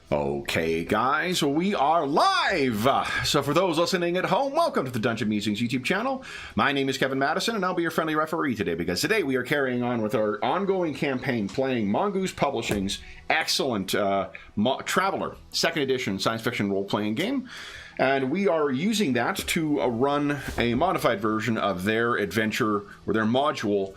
Okay, guys, we are live! So for those listening at home, welcome to the Dungeon Musings YouTube channel. My name is Kevin Madison, and I'll be your friendly referee today, because today we are carrying on with our ongoing campaign playing Mongoose Publishing's excellent Traveler, 2nd edition science fiction role-playing game. And we are using that to run a modified version of their adventure, or their module,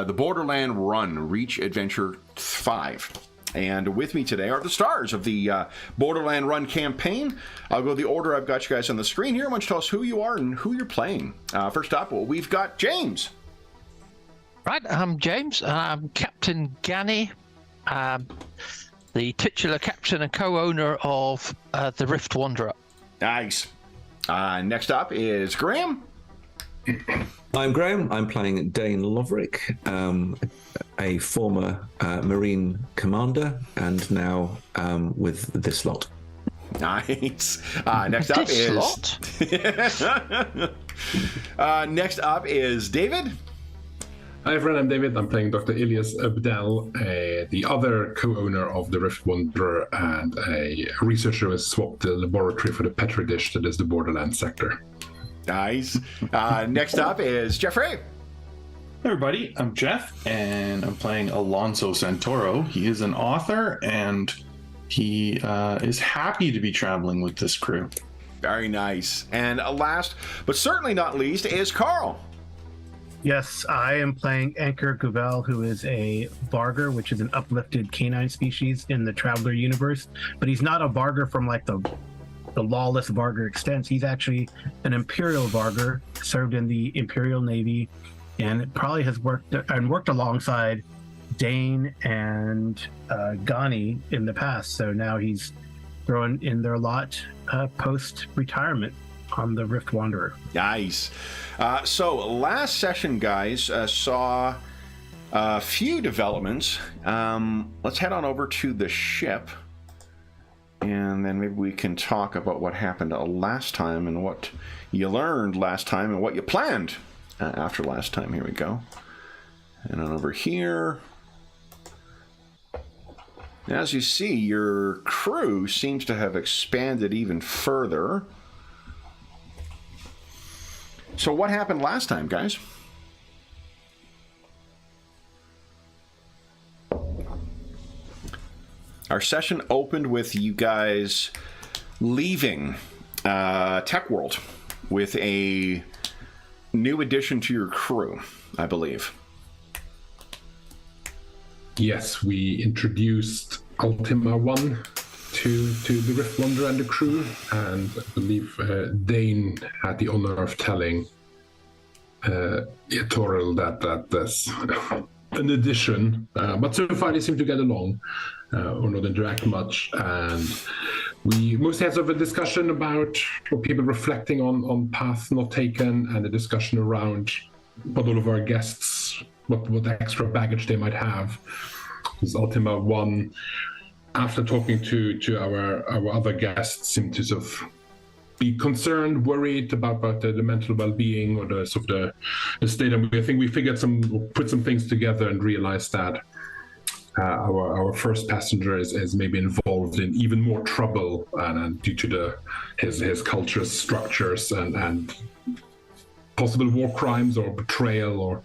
the Borderland Run, Reach Adventure 5. And with me today are the stars of the Borderland Run campaign. I'll go the order I've got you guys on the screen here. Why don't you tell us who you are and who you're playing? First up, we've got James. Right, I'm James. I'm Captain Ganny, the titular captain and co-owner of the Rift Wanderer. Nice. Next up is Graham. I'm Graham. I'm playing Dane Loverick, a former Marine commander, and now with this lot. Nice. Next up next up is David. Hi everyone, I'm David. I'm playing Dr. Ilyas Abdel, the other co-owner of the Rift Wanderer and a researcher who has swapped the laboratory for the Petri dish that is the Borderland sector. Nice. Next up is Jeffrey. Hey everybody, I'm Jeff, and I'm playing Alonso Santoro. He is an author, and he is happy to be traveling with this crew. Very nice. And last, but certainly not least, is Carl. Yes, I am playing Anchor Guvel, who is a Vargur, which is an uplifted canine species in the Traveler universe. But he's not a Vargur from like the lawless Vargur extents. He's actually an Imperial Vargur, served in the Imperial Navy, and probably has worked alongside Dane and Ghani in the past. So now he's thrown in their lot post-retirement on the Rift Wanderer. Nice. So last session, guys, saw a few developments. Let's head on over to the ship, and then maybe we can talk about what happened last time and what you learned last time and what you planned after last time. Here we go. And on over here. As you see, your crew seems to have expanded even further. So what happened last time, guys? Our session opened with you guys leaving Tech World with a new addition to your crew, I believe. Yes, we introduced Ultima 1 to the Rift Wanderer and the crew, and I believe Dane had the honor of telling Toril that there's an addition, but so far they seem to get along or not interact much, and we mostly had sort of a discussion about what people reflecting on paths not taken, and a discussion around what all of our guests, what extra baggage they might have. Because Ultima 1, after talking to our other guests, seemed to sort of be concerned, worried about the mental well-being or the sort of the state. And I think we put some things together and realized that our first passenger is maybe involved in even more trouble, and due to his culture's structures and possible war crimes or betrayal or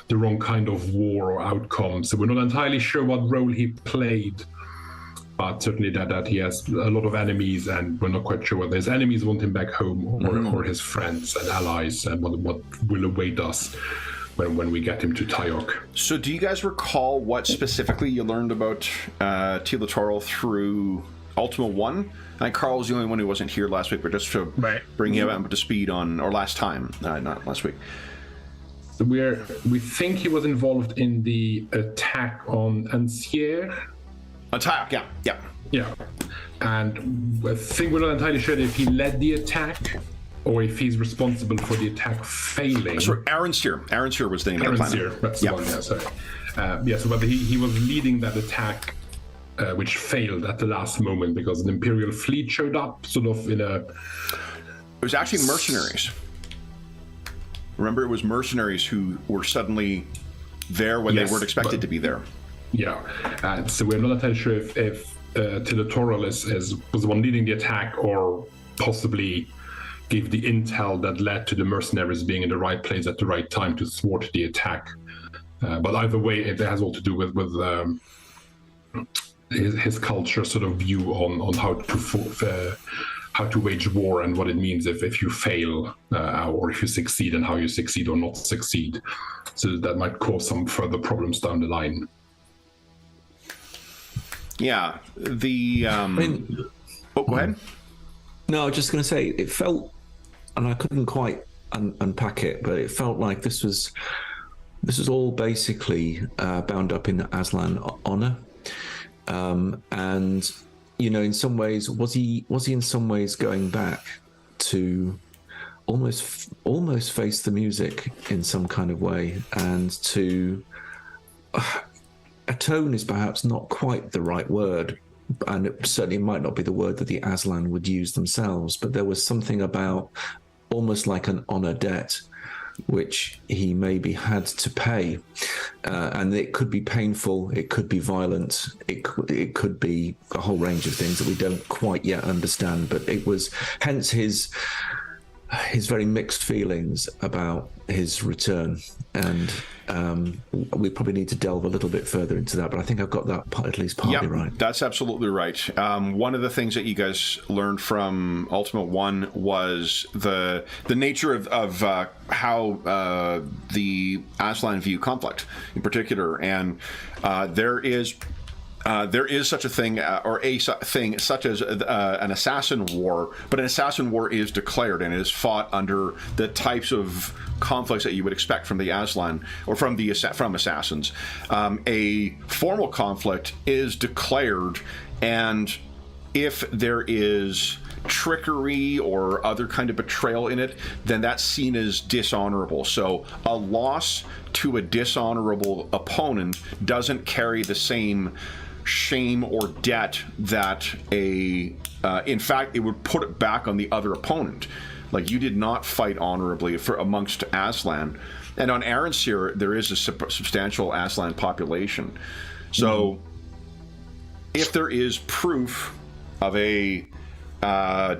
the wrong kind of war or outcome. So we're not entirely sure what role he played, but certainly that he has a lot of enemies, and we're not quite sure whether his enemies want him back home or his friends and allies, and what will await us when we get him to Tyok. So do you guys recall what specifically you learned about Tila Toril through Ultima 1? I think Carl was the only one who wasn't here last week, but just to bring him up to speed on, or last time, not last week. So we think he was involved in the attack on Ancier. Attack, yeah. And I think we're not entirely sure if he led the attack or if he's responsible for the attack failing. Sorry, Aranseer was the name of the planet. That's the one, yeah, sorry. So whether he was leading that attack, which failed at the last moment because an Imperial fleet showed up, sort of in a... It was actually mercenaries. Remember, it was mercenaries who were suddenly there when they weren't expected to be there. Yeah, so we're not entirely sure if Tilatoril was the one leading the attack, or possibly gave the intel that led to the mercenaries being in the right place at the right time to thwart the attack. But either way, it has all to do with his culture sort of view on how to wage war and what it means if you fail, or if you succeed, and how you succeed or not succeed. So that might cause some further problems down the line. Yeah, oh, go ahead. No, I was just going to say, it felt, and I couldn't quite unpack it, but it felt like this was all basically bound up in Aslan honor, and in some ways, was he in some ways going back to almost face the music in some kind of way, and to atone is perhaps not quite the right word, and it certainly might not be the word that the Aslan would use themselves, but there was something about almost like an honor debt which he maybe had to pay, and it could be painful, it could be violent, it could be a whole range of things that we don't quite yet understand, but it was hence his very mixed feelings about his return. And we probably need to delve a little bit further into that, but I think I've got that at least partly right. That's absolutely right. One of the things that you guys learned from Ultima 1 was the nature of how the Aslan view conflict in particular, and there is such a thing, or a thing such as an assassin war, but an assassin war is declared and is fought under the types of conflicts that you would expect from the Aslan, or from assassins. A formal conflict is declared, and if there is trickery or other kind of betrayal in it, then that's seen as dishonorable. So a loss to a dishonorable opponent doesn't carry the same shame or debt that in fact, it would put it back on the other opponent. Like, you did not fight honorably amongst Aslan. And on Aranseer, there is a substantial Aslan population. So if there is proof of a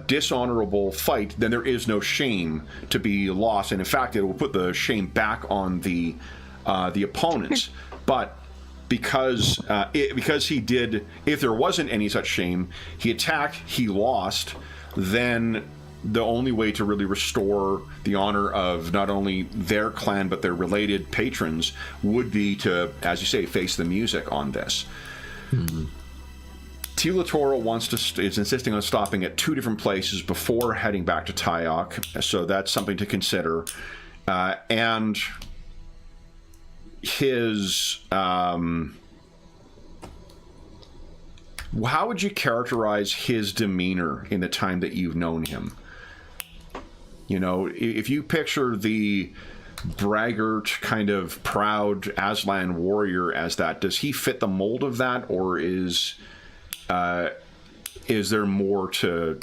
dishonorable fight, then there is no shame to be lost. And in fact, it will put the shame back on the opponents. But because he did, if there wasn't any such shame, he attacked, he lost, then the only way to really restore the honor of not only their clan but their related patrons would be to, as you say, face the music on this. Tilatoril is insisting on stopping at 2 different places before heading back to Tyok, so that's something to consider. And his how would you characterize his demeanor in the time that you've known him? If you picture the braggart, kind of proud Aslan warrior as that, does he fit the mold of that, or is there more to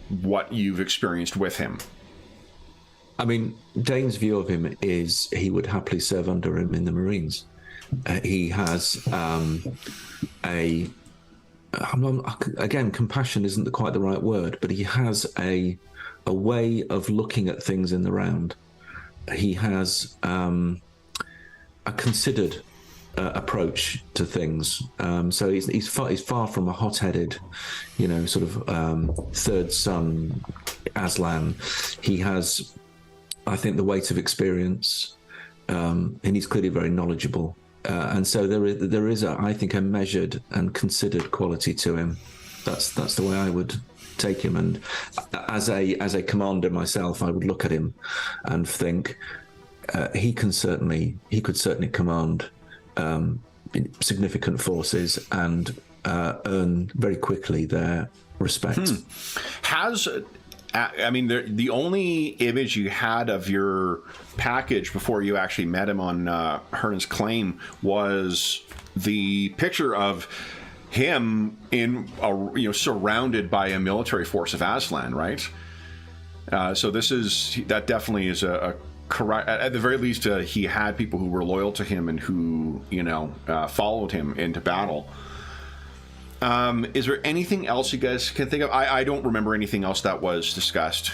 what you've experienced with him? I mean, Dane's view of him is he would happily serve under him in the Marines. He has again, compassion isn't quite the right word, but he has a way of looking at things in the round. He has a considered approach to things. So he's far from a hot-headed, sort of third son Aslan. He has, I think, the weight of experience, and he's clearly very knowledgeable. And so there is I think, a measured and considered quality to him. That's the way I would take him. And as a commander myself, I would look at him and think he could certainly command significant forces and earn very quickly their respect. The only image you had of your package before you actually met him on Hernan's Claim was the picture of him in surrounded by a military force of Aslan, right? So that definitely is a correct. At the very least, he had people who were loyal to him and who, followed him into battle. Is there anything else you guys can think of? I don't remember anything else that was discussed,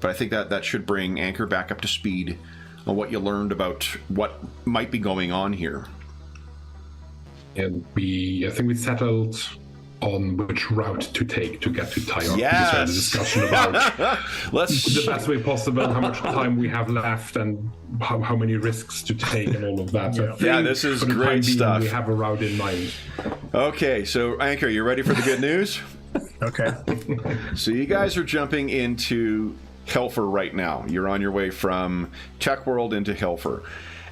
but I think that should bring Anchor back up to speed on what you learned about what might be going on here. And I think we settled on which route to take to get to Tyok. Yes. We had a discussion about the best way possible, how much time we have left, and how many risks to take, and all of that. So this is great stuff. We have a route in mind. Okay, so Anchor, you ready for the good news? Okay. So you guys are jumping into Hilfer right now. You're on your way from Tech World into Hilfer.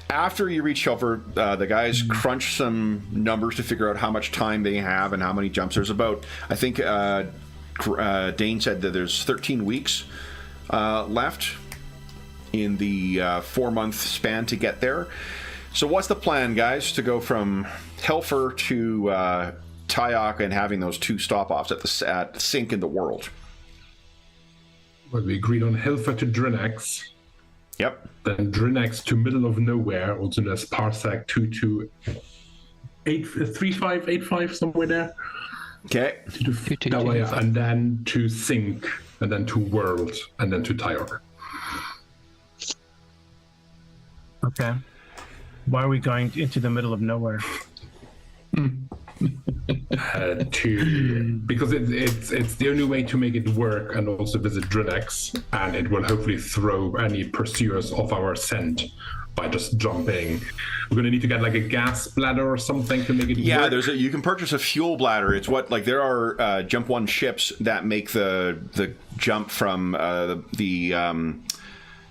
After you reach Hilfer, the guys crunch some numbers to figure out how much time they have and how many jumps. There's about, I think Dane said that there's 13 weeks left in the 4-month span to get there. So what's the plan, guys, to go from Hilfer to Tyok and having those 2 stop-offs at the sink in the world? Well, we agreed on Hilfer to Drinax. Yep. Then Drinax to middle of nowhere, also known as Parsec 2283585, somewhere there. Okay. That way, and then to Sync, and then to World, and then to Tyok. Okay. Why are we going into the middle of nowhere? Because it's the only way to make it work and also visit Drinax, and it will hopefully throw any pursuers off our scent by just jumping. We're gonna need to get like a gas bladder or something to make it work. You can purchase a fuel bladder. It's there are Jump 1 ships that make the jump from the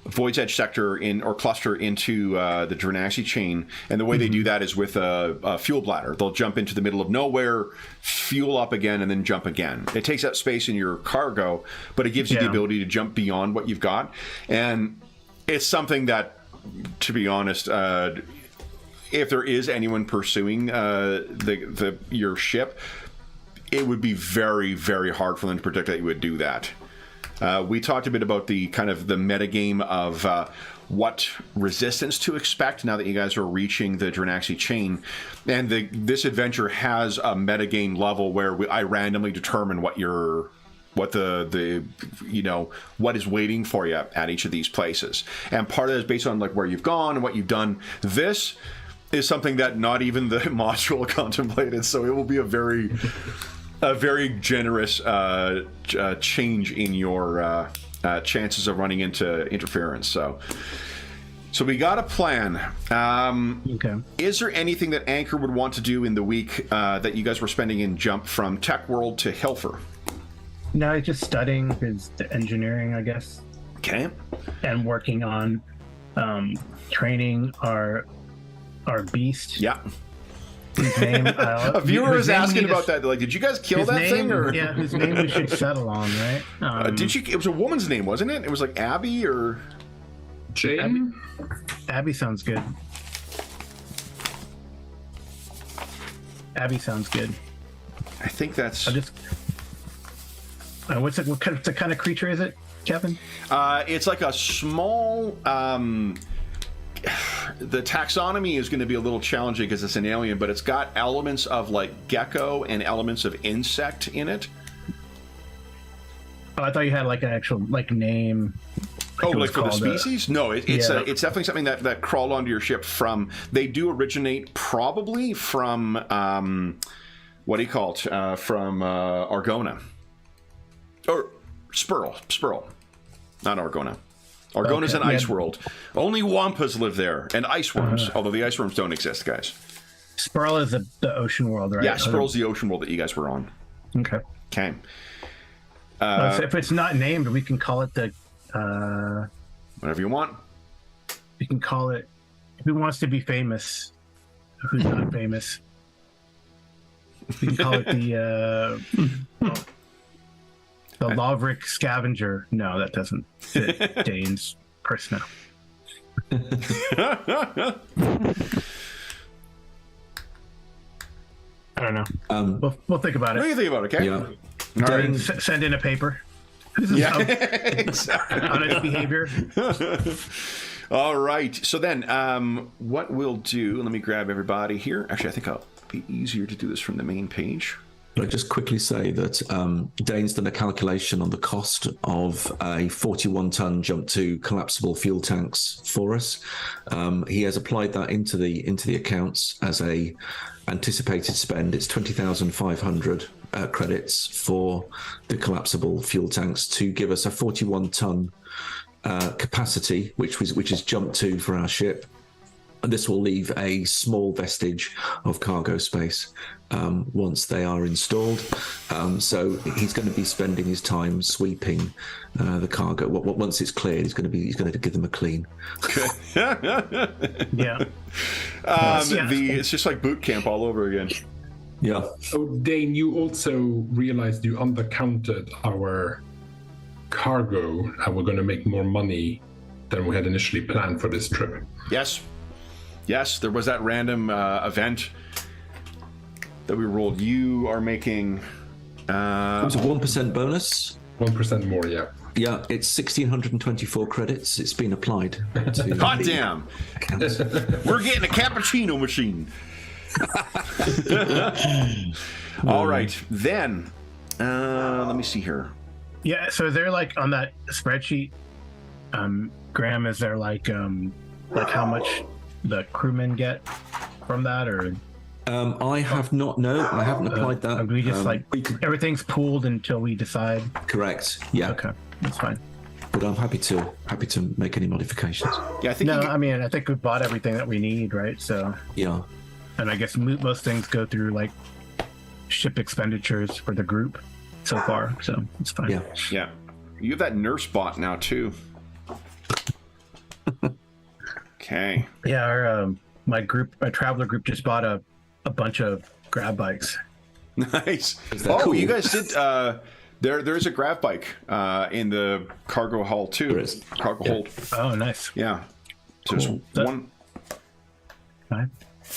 Void's Edge sector or cluster into the Drinaxi chain, and the way they do that is with a fuel bladder. They'll jump into the middle of nowhere, fuel up again, and then jump again. It takes up space in your cargo, but it gives you the ability to jump beyond what you've got, and it's something that, to be honest, if there is anyone pursuing your ship, it would be very, very hard for them to predict that you would do that. We talked a bit about the kind of the metagame of what resistance to expect now that you guys are reaching the Drinaxi chain, and this adventure has a metagame level where I randomly determine what is waiting for you at each of these places, and part of that is based on like where you've gone and what you've done. This is something that not even the module contemplated, so it will be a very generous change in your chances of running into interference. So we got a plan. Okay. Is there anything that Anchor would want to do in the week that you guys were spending in Jump from Tech World to Hilfer? No, he's just studying his engineering, I guess. Okay. And working on training our beast. Yeah. Whose name, a viewer was asking about that. Like, did you guys kill that thing? Or yeah, whose name we should settle on, right? It was a woman's name, wasn't it? It was like Abby or Jane. Abby sounds good. Abby sounds good. I think that's. What kind of creature is it, Kevin? It's like a small. The taxonomy is going to be a little challenging because it's an alien, but it's got elements of like gecko and elements of insect in it. Oh, I thought you had like an actual name. Like for the species? No, it's definitely something that crawled onto your ship from. They do originate probably from what do you call it? From Argona or Spurl, not Argona. Argona's an ice world. Only Wampas live there, and ice worms, although the ice worms don't exist, guys. Spurl is the ocean world, right? Yeah, Spurl's the ocean world that you guys were on. Okay. Okay. So if it's not named, we can call it the... whatever you want. We can call it... Who wants to be famous? Who's not famous? We can call it the... The Laverick Scavenger. No, that doesn't fit Dane's persona. Um, I don't know. We'll think about it. What do you think about it, okay? Yeah. All right. Send in a paper. Yeah, exactly. Honest behavior. All right. So then, what we'll do, let me grab everybody here. Actually, I think it'll be easier to do this from the main page. I'll just quickly say that Dane's done a calculation on the cost of a 41-ton jump to collapsible fuel tanks for us. He has applied that into the accounts as a anticipated spend. It's 20,500 credits for the collapsible fuel tanks to give us a 41-ton capacity, which is jump to for our ship. And this will leave a small vestige of cargo space once they are installed. So he's going to be spending his time sweeping the cargo. Once it's cleared, he's going to give them a clean. Yeah. It's just like boot camp all over again. Yeah. So Dane, you also realized you undercounted our cargo, and we're going to make more money than we had initially planned for this trip. Yes, there was that random event that we rolled. You are making... It was a 1% bonus. 1% more, yeah. Yeah, it's 1,624 credits. It's been applied. Hot damn! We're getting a cappuccino machine. All right, then. Let me see here. Yeah, so they're like on that spreadsheet, Graham, is there like how much the crewmen get from that, or I have not. No, I haven't applied that. we just everything's pooled until we decide. Correct. Yeah. Okay, that's fine. But I'm happy to make any modifications. Yeah, I think. I think we bought everything that we need, right? So yeah. And I guess most things go through like ship expenditures for the group so far, so it's fine. Yeah. Yeah. You have that nurse bot now too. Okay. Yeah, our my traveler group just bought a bunch of grab bikes. Nice. Oh, cool. You guys did. There's a grab bike in the cargo hull too. There is. Cargo hold. Oh, nice. Yeah. So Cool. there's one. Right.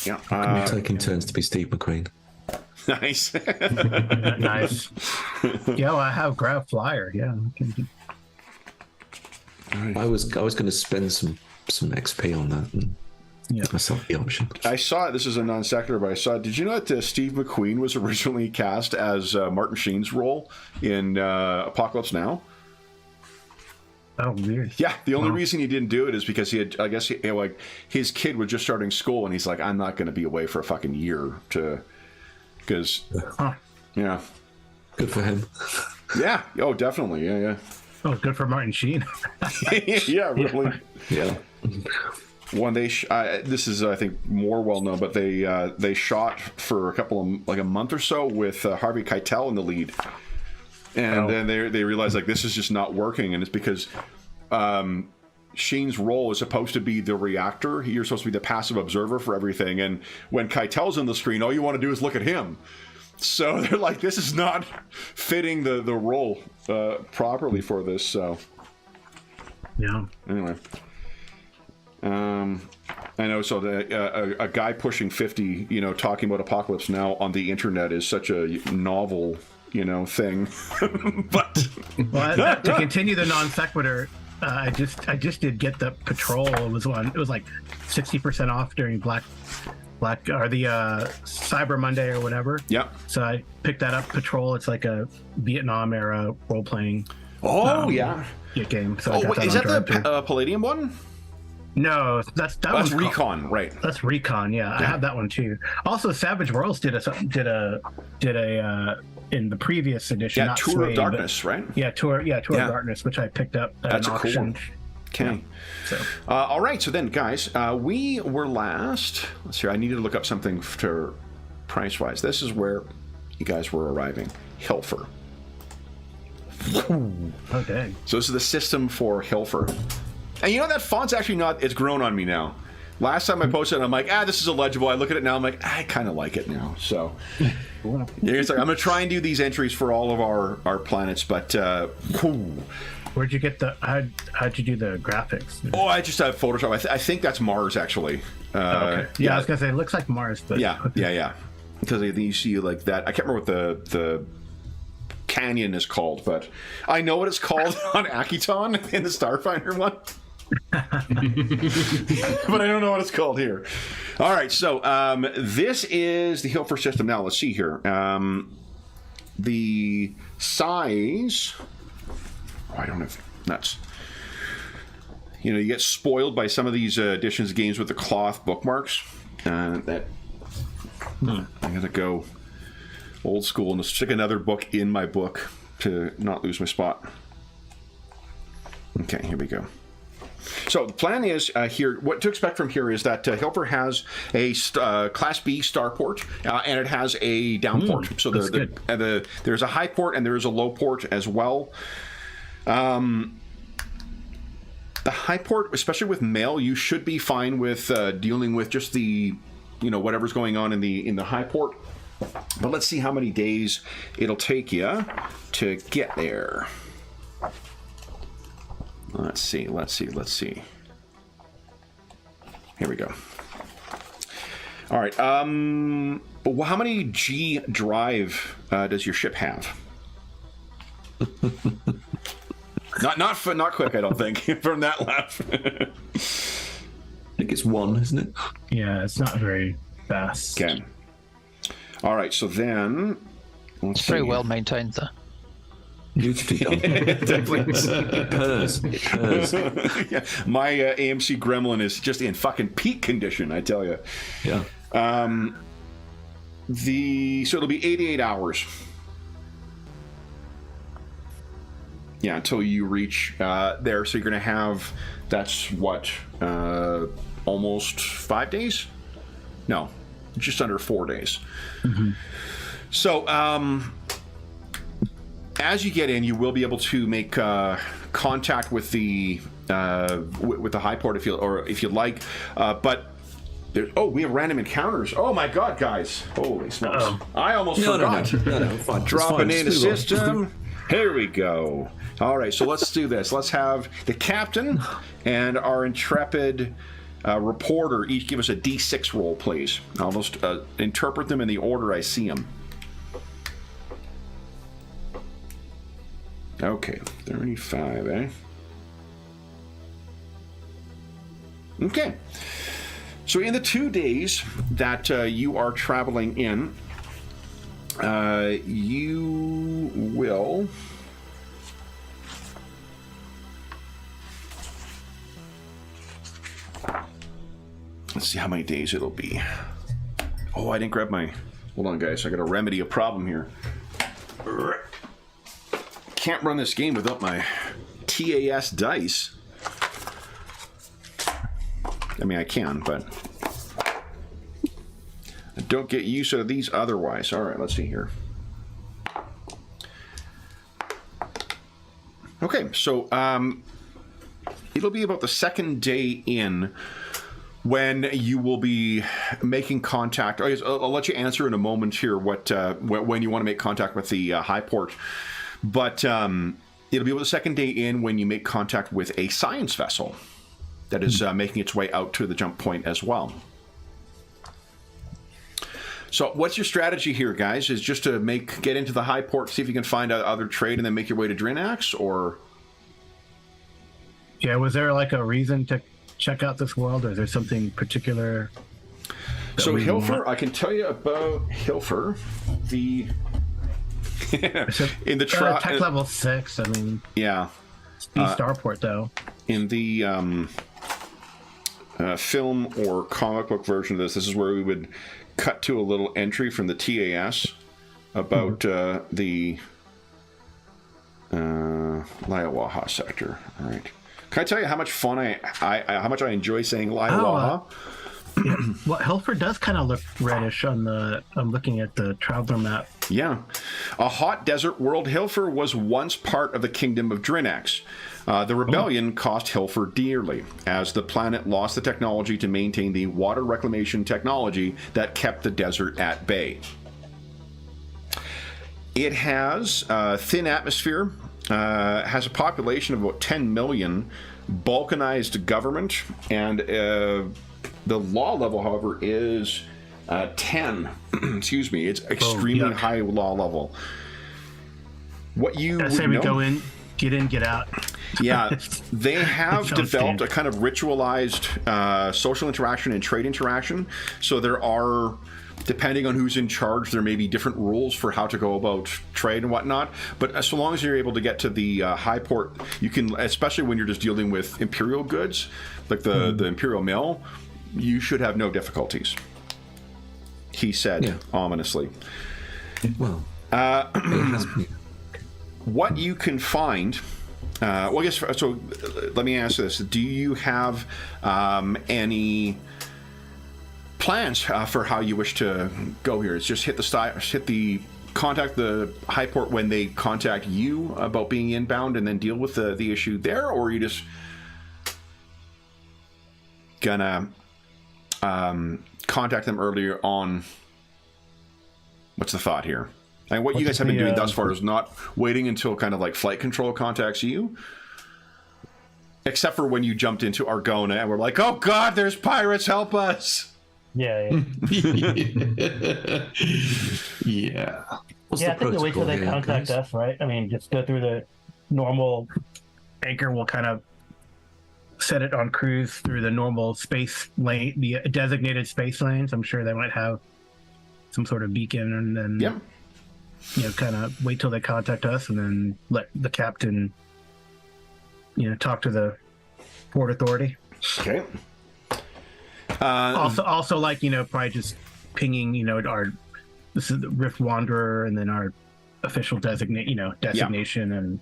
Yeah. We're taking turns to be Steve McQueen. Nice. Nice. Yeah, well, I have grab flyer. Yeah. I was going to spend some XP on that and myself the option. I saw it. This is a non sequitur, but I saw it. Did you know that Steve McQueen was originally cast as Martin Sheen's role in Apocalypse Now? Oh, weird. Yeah, the only reason he didn't do it is because he had, I guess, his kid was just starting school, and he's like, I'm not going to be away for a fucking year because, yeah. Good for him. Yeah. Oh, definitely. Yeah. Oh, good for Martin Sheen. Yeah, really. Yeah. When this is, I think, more well known, but they shot for a month or so with Harvey Keitel in the lead. And then they realized this is just not working, and it's because Sheen's role is supposed to be the reactor. You're supposed to be the passive observer for everything, and when Keitel's on the screen, all you want to do is look at him. So they're like, this is not fitting the role properly for this. So Yeah. anyway, I know. So a guy pushing 50, talking about Apocalypse Now on the internet is such a novel thing. But to continue the non sequitur, I just did get the patrol. It was like 60% off during Black or the Cyber Monday or whatever. Yep. So I picked that up. Patrol. It's like a Vietnam era role playing. Yeah. Game. So Is that the Palladium one? No, that's Recon, right? That's Recon. Yeah, I have that one too. Also, Savage Worlds did a in the previous edition. Yeah, Tour of Darkness, right? Yeah, Tour of Darkness, which I picked up at That's an a auction. cool one. Okay. Yeah. So. All right. So then, guys, we were last. Let's see. I needed to look up something for price-wise. This is where you guys were arriving. Hilfer. Oh, dang. So this is the system for Hilfer. And that font's actually not, it's grown on me now. Last time I posted it, I'm like, this is illegible. I look at it now, I'm like, I kind of like it now. So it's like, I'm going to try and do these entries for all of our planets, but Where'd you get how'd you do the graphics? Oh, I just have Photoshop. I think that's Mars, actually. Okay. Yeah, I was going to say, it looks like Mars. But Yeah. Because you see like that. I can't remember what the canyon is called, but I know what it's called on Akiton in the Starfinder one. but I don't know what it's called here. All right, so this is the Hilfer system. Now, let's see here. The size... Oh, I don't have nuts. You know, you get spoiled by some of these editions of games with the cloth bookmarks. I gotta go old school and stick another book in my book to not lose my spot. Okay, here we go. So the plan is here, what to expect from here is that Hilfer has a Class B starport, and it has a down port. So there's a high port and there is a low port as well. The high port, especially with mail, you should be fine with dealing with just the, you know, whatever's going on in the high port. But let's see how many days it'll take you to get there. Let's see. Here we go. All right. How many G drive does your ship have? Not quick, I don't think, from that laugh. I think it's 1, isn't it? Yeah, it's not very fast. Okay. All right, so then... It's very well maintained, though. Beautifully done. Definitely. It purrs. Yeah, my AMC Gremlin is just in fucking peak condition, I tell you. Yeah. So it'll be 88 hours. Yeah, until you reach there. So you're going to have, that's what, almost 5 days? No, just under 4 days. Mm-hmm. So as you get in, you will be able to make contact with the high port if you'd like. But we have random encounters. Oh my God, guys! Holy smokes! I almost forgot. No, fine. Dropping in a system. Here we go. All right, so let's do this. Let's have the captain and our intrepid reporter each give us a D6 roll, please. I'll just interpret them in the order I see them. Okay, 35, eh? Okay. So in the 2 days that you are traveling in, you will... Let's see how many days it'll be. Oh, I didn't grab my... Hold on, guys. I got to remedy a problem here. Can't run this game without my TAS dice. I mean, I can, but I don't get used to these otherwise. All right, let's see here. Okay, so it'll be about the second day in when you will be making contact. I'll let you answer in a moment here when you want to make contact with the high port. But it'll be about the second day in when you make contact with a science vessel that is making its way out to the jump point as well. So what's your strategy here, guys? Is just to get into the high port, see if you can find other trade, and then make your way to Drinax, or... Yeah, was there like a reason to check out this world, or is there something particular? So Hilfer, I can tell you about Hilfer. The in the tech level 6. I mean, yeah, the starport though. In the film or comic book version of this is where we would cut to a little entry from the TAS about the Laiawaha sector. All right. Can I tell you how much fun how much I enjoy saying Laiawaha? Yeah. Well, Hilfer does kind of look reddish on the. I'm looking at the traveler map. Yeah. A hot desert world, Hilfer was once part of the kingdom of Drinax. The rebellion cost Hilfer dearly, as the planet lost the technology to maintain the water reclamation technology that kept the desert at bay. It has a thin atmosphere, has a population of about 10 million, balkanized government, and the law level, however, is 10. Excuse me. It's extremely high law level. What you I say we go in, get out. Yeah, they have Sounds developed good. a kind of ritualized social interaction and trade interaction. So there are, depending on who's in charge, there may be different rules for how to go about trade and whatnot. But so long as you're able to get to the high port, you can, especially when you're just dealing with Imperial goods, like the Imperial Mill, you should have no difficulties. He said ominously. Well, it has been. What you can find, well, I guess, so let me ask this. Do you have any plans for how you wish to go here? It's just contact the high port when they contact you about being inbound and then deal with the issue there, or are you just gonna contact them earlier on? What's the thought here? And what you guys have been doing thus far is not waiting until kind of like flight control contacts you, except for when you jumped into Argona and we're like, oh god, there's pirates, help us. Yeah. Yeah. What's I the think we wait till protocol they here, contact guys? us, right? I mean, just go through the normal. Anchor will kind of set it on cruise through the normal space lane, the designated space lanes. I'm sure they might have some sort of beacon, and then kind of wait till they contact us, and then let the captain, talk to the port authority. Okay. Also, like probably just pinging, this is the Rift Wanderer, and then our official designation and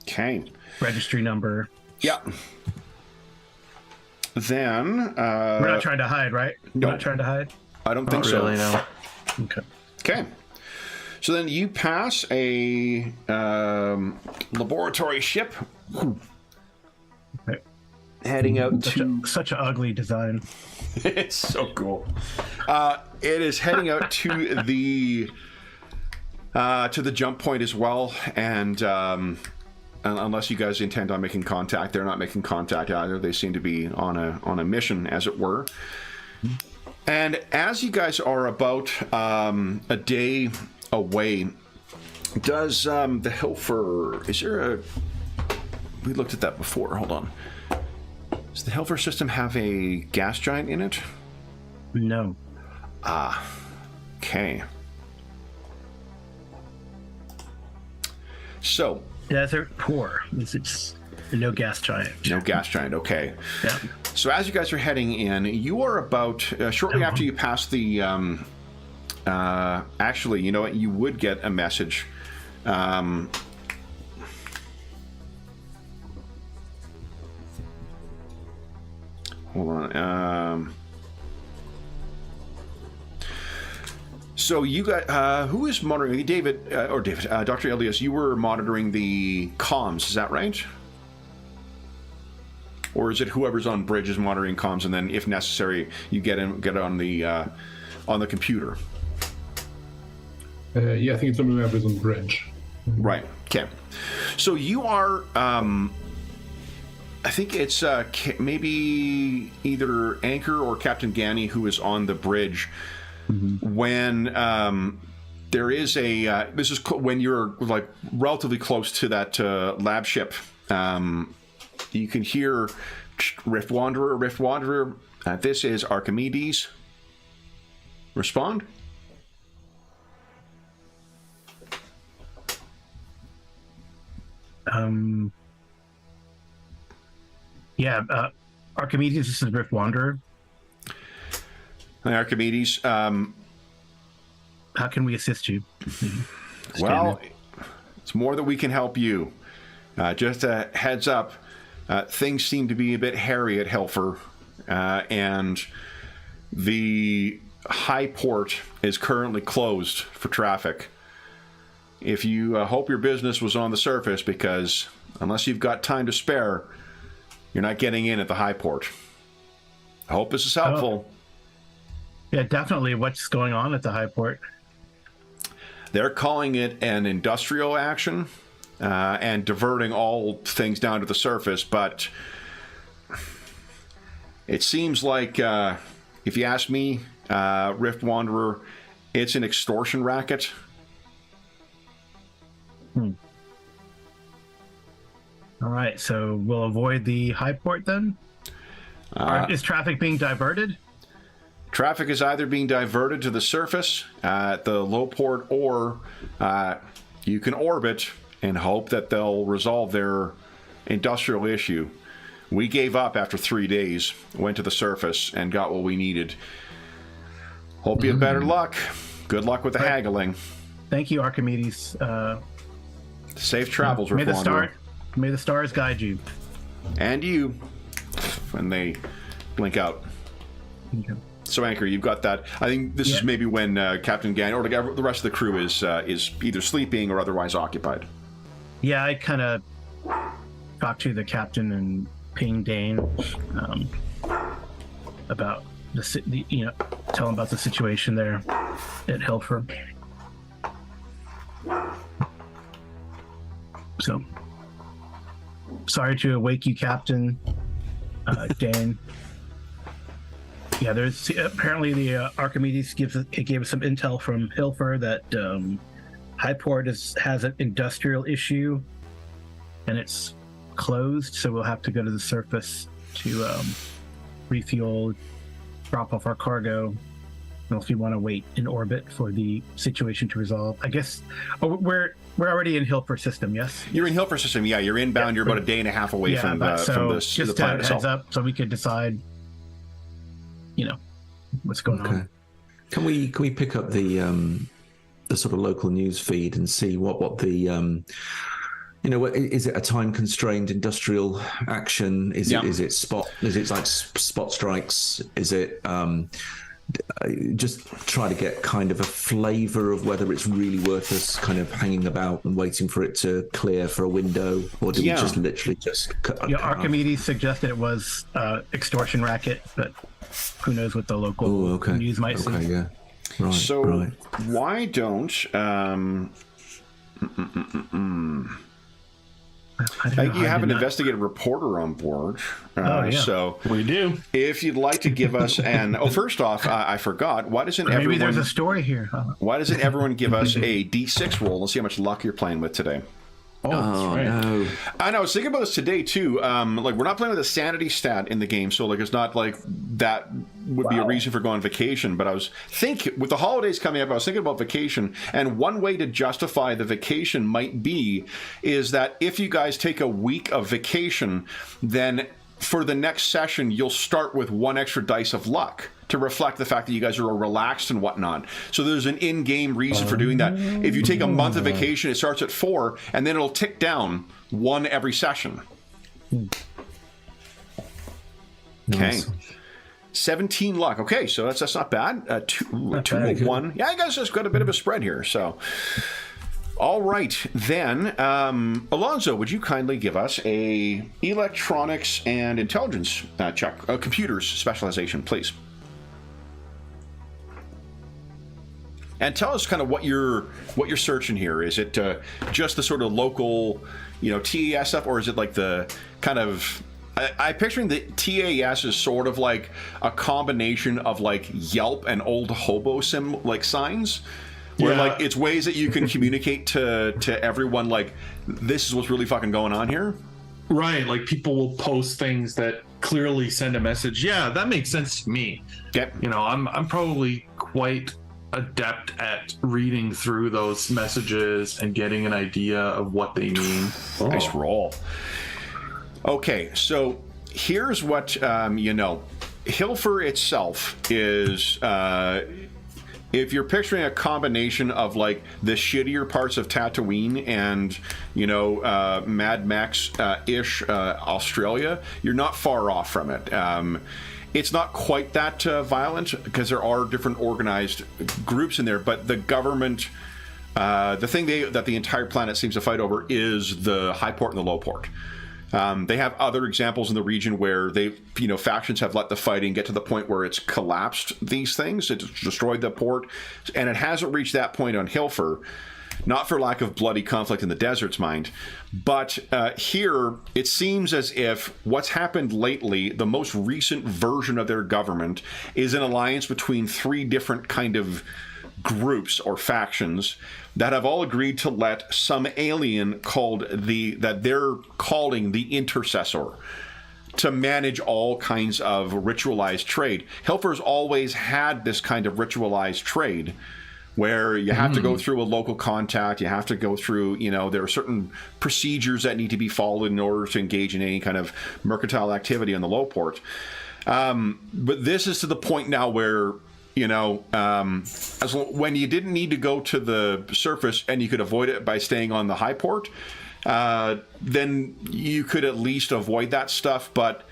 Okay. registry number. Yeah. Then We're not trying to hide, right? no. We're not trying to hide. I don't think Not so. really, no. Okay. Okay. So then you pass a laboratory ship Right. heading out to. Such an ugly design. It's so cool. It is heading out to the jump point as well, and unless you guys intend on making contact, they're not making contact either. They seem to be on a mission, as it were. And as you guys are about a day away, does the Hilfer, is there a, we looked at that before, hold on. Does the Hilfer system have a gas giant in it? No. Okay. So, Desert poor. It's no gas giant. no gas giant, okay. Yeah. So as you guys are heading in, you are about, shortly after you pass the, actually, you know what, you would get a message. Hold on. So you got, who is monitoring? Dr. Elias, you were monitoring the comms, is that right? Or is it whoever's on bridge is monitoring comms, and then if necessary, you get it on the computer? Yeah, I think it's on whoever's on the bridge. Right. Okay. So you are, I think it's maybe either Anchor or Captain Ganny who is on the bridge when there is a. This is when you're like relatively close to that lab ship. You can hear Rift Wanderer. This is Archimedes. Respond. Archimedes, this is Rift Wanderer. Hi, Archimedes. How can we assist you? Well, it's more that we can help you. Just a heads up, things seem to be a bit hairy at Hilfer, and the high port is currently closed for traffic. If you hope your business was on the surface, because unless you've got time to spare, you're not getting in at the high port. I hope this is helpful. Yeah, definitely. What's going on at the high port? They're calling it an industrial action and diverting all things down to the surface, but it seems like, if you ask me, Rift Wanderer, it's an extortion racket. All right, so we'll avoid the high port then. Is traffic being diverted? Traffic is either being diverted to the surface at the low port, or you can orbit and hope that they'll resolve their industrial issue. We gave up after 3 days, went to the surface, and got what we needed. Hope you have better luck. Good luck with the haggling. Thank you, Archimedes. Safe travels, may Wanderer. May the stars guide you. And you. And they blink out. Okay. So, Anchor, you've got that. I think this is maybe when Captain Gan or the rest of the crew is either sleeping or otherwise occupied. Yeah, I kind of talked to the captain and ping Dane about tell him about the situation there at Hilfer. So, sorry to awake you, Captain Dane. Yeah, there's apparently the Archimedes gave us some intel from Hilfer that Highport has an industrial issue, and it's closed, so we'll have to go to the surface to refuel, drop off our cargo. If you want to wait in orbit for the situation to resolve, I guess. We're already in Hilfer system, yes? You're in Hilfer system, yeah. You're inbound. You're about a day and a half away from the planet itself. Heads up, so we could decide, what's going on. Can we pick up the sort of local news feed and see what the is it a time constrained industrial action? Is it spot? Is it like spot strikes? Is it just try to get kind of a flavor of whether it's really worth us kind of hanging about and waiting for it to clear for a window, or do we just literally just Archimedes suggested it was extortion racket, but who knows what the local news might say. Yeah. Right, so why don't I think you have an investigative reporter on board. So we do. If you'd like to give us first off, I forgot. Why doesn't maybe there's a story here? Why doesn't everyone give us a D6 roll? Let's see how much luck you're playing with today. Oh, that's right. No. I know. I was thinking about this today too. We're not playing with a sanity stat in the game, so it's not like that would be a reason for going on vacation. But I was thinking, with the holidays coming up, I was thinking about vacation, and one way to justify the vacation might be is that if you guys take a week of vacation, then for the next session you'll start with 1 extra dice of luck to reflect the fact that you guys are relaxed and whatnot. So there's an in-game reason for doing that. If you take a month of vacation, it starts at 4, and then it'll tick down 1 every session. Okay. 17 luck. Okay, so that's not bad. 2 to 1. Yeah, I guess it's got a bit of a spread here. So, all right, then, Alonzo, would you kindly give us a electronics and intelligence check, computers specialization, please? And tell us kind of what you're searching here. Is it just the sort of local, TAS stuff, or is it like the kind of? I'm picturing the TAS is sort of like a combination of like Yelp and old hobo signs, where like it's ways that you can communicate to everyone like this is what's really fucking going on here. Right, like people will post things that clearly send a message. Yeah, that makes sense to me. Yep. I'm probably quite adept at reading through those messages and getting an idea of what they mean. Nice roll. Okay, so here's what Hilfer itself is. If you're picturing a combination of like the shittier parts of Tatooine and Mad Max ish Australia, you're not far off from it. It's not quite that violent because there are different organized groups in there, but the government, the thing that the entire planet seems to fight over is the high port and the low port. They have other examples in the region where factions have let the fighting get to the point where it's collapsed these things. It's destroyed the port, and it hasn't reached that point on Hilfer. Not for lack of bloody conflict in the deserts, mind, but here it seems as if what's happened lately, the most recent version of their government, is an alliance between 3 different kind of groups or factions that have all agreed to let some alien that they're calling the Intercessor to manage all kinds of ritualized trade. Hilfer's always had this kind of ritualized trade where you have to go through a local contact, you have to go through, there are certain procedures that need to be followed in order to engage in any kind of mercantile activity on the low port. But this is to the point now where, when you didn't need to go to the surface and you could avoid it by staying on the high port, then you could at least avoid that stuff. But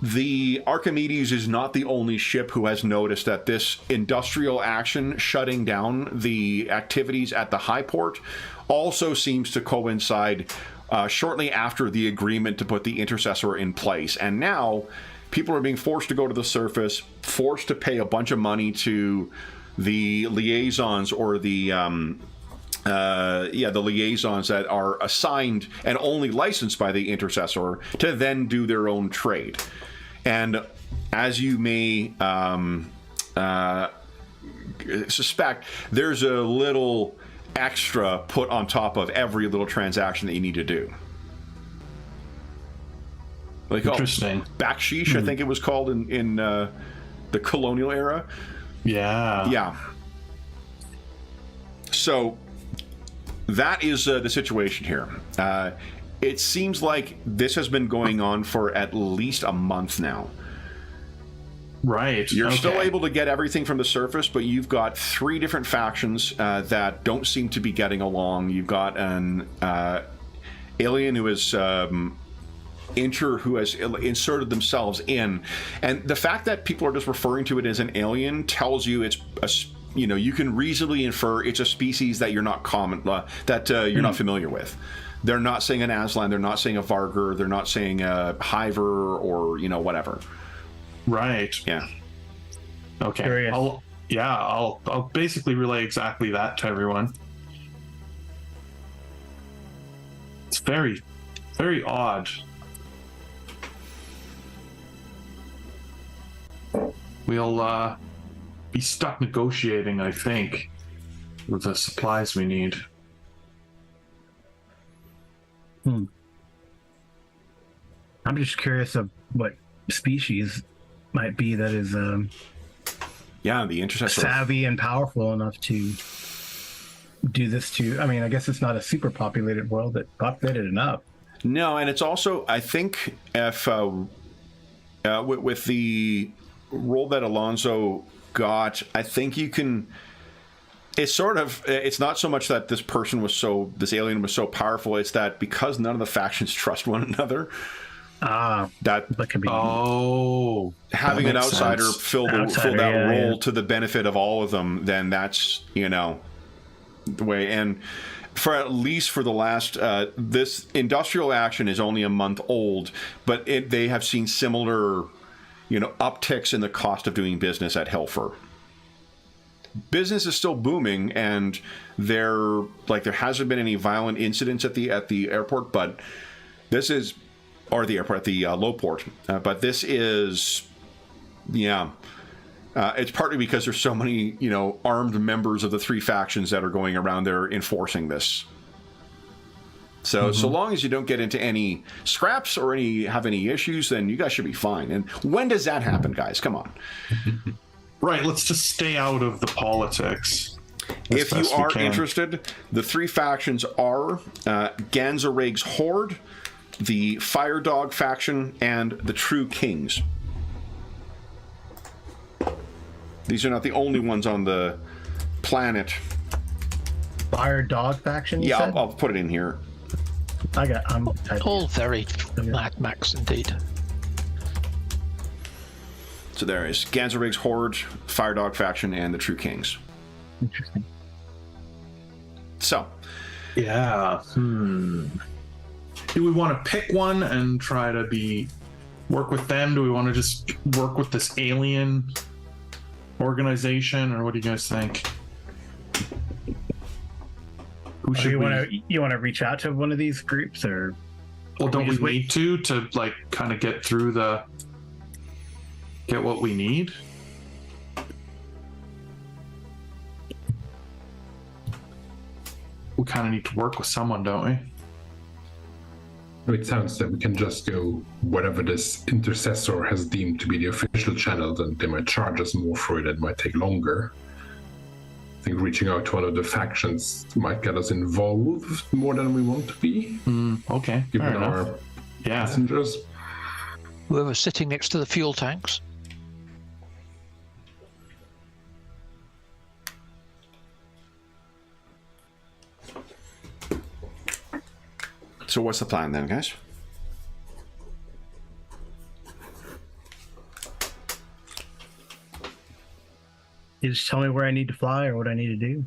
the Archimedes is not the only ship who has noticed that this industrial action shutting down the activities at the high port also seems to coincide shortly after the agreement to put the Intercessor in place. And now people are being forced to go to the surface, forced to pay a bunch of money to the liaisons or the liaisons that are assigned and only licensed by the Intercessor to then do their own trade. And as you may suspect, there's a little extra put on top of every little transaction that you need to do. Like, interesting. Baksheesh, I think it was called in the colonial era. Yeah. Yeah. So that is the situation here. It seems like this has been going on for at least a month now. Right. You're still able to get everything from the surface, but you've got 3 different factions that don't seem to be getting along. You've got an alien who is who has inserted themselves in, and the fact that people are just referring to it as an alien tells you it's you can reasonably infer it's a species that you're not you're not familiar with. They're not saying an Aslan, they're not saying a Vargur, they're not saying a Hiver or whatever. Right. Yeah. Okay. Curious. I'll basically relay exactly that to everyone. It's very, very odd. We'll be stuck negotiating, I think, with the supplies we need. I'm just curious of what species might be that is the Intercessor savvy and powerful enough to do this to. I mean, I guess it's not a super populated world, but populated enough. No, and it's also, I think, if with the role that Alonso got, I think you can. It's not so much that this alien was so powerful. It's that because none of the factions trust one another. That could be. Oh, having an outsider fill that role to the benefit of all of them, then that's the way. And for at least for the last, this industrial action is only a month old, but they have seen similar, upticks in the cost of doing business at Hilfer. Business is still booming, and there hasn't been any violent incidents at the airport, but this is. Or the airport, the low port. But this is, it's partly because there's so many, armed members of the 3 factions that are going around there enforcing this. So, so long as you don't get into any scraps or have any issues, then you guys should be fine. And when does that happen, guys? Come on. Right, let's just stay out of the politics. If you are interested, the 3 factions are Ganzarig's Horde, the Fire Dog faction, and the True Kings. These are not the only ones on the planet. Fire Dog faction, you said? I'll put it in here. I'm typing. All very Mad Max indeed. So there is Ganzarig's Horde, Fire Dog faction, and the True Kings. Interesting. So. Yeah. Do we want to pick one and try to work with them? Do we want to just work with this alien organization, or what do you guys think? Who should you want to reach out to one of these groups, or? Well, don't we need to kind of get through get what we need? we kind of need to work with someone, don't we? It sounds that we can just go whatever this intercessor has deemed to be the official channel, then they might charge us more for it. It might take longer. I think reaching out to one of the factions might get us involved more than we want to be. Okay. Given fair our enough. Yeah. passengers. Whoever's sitting next to the fuel tanks. So what's the plan then, guys? You just tell me where I need to fly or what I need to do.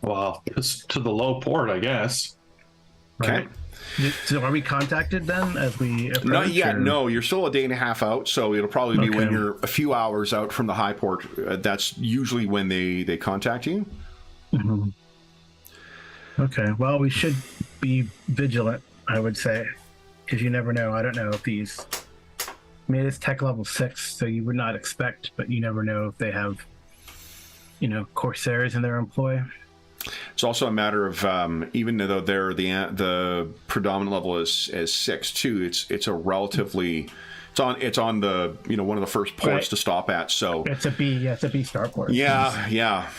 Well, just to the low port, I guess. Okay. So are we contacted then as we approach? Not yet. or- No, you're still a day and a half out, so it'll probably be when Okay. you're a few hours out from the high port. That's usually when they contact you. Mhm. Okay. Well, we should be vigilant, I would say, because you never know. I don't know if these. I mean, it's tech level 6, so you would not expect, but you never know if they have, Corsairs in their employ. It's also a matter of even though they're the predominant level is 6 too. It's a relatively it's on the one of the first ports Right. to stop at. So It's a B. Yeah, it's a B starport. yeah,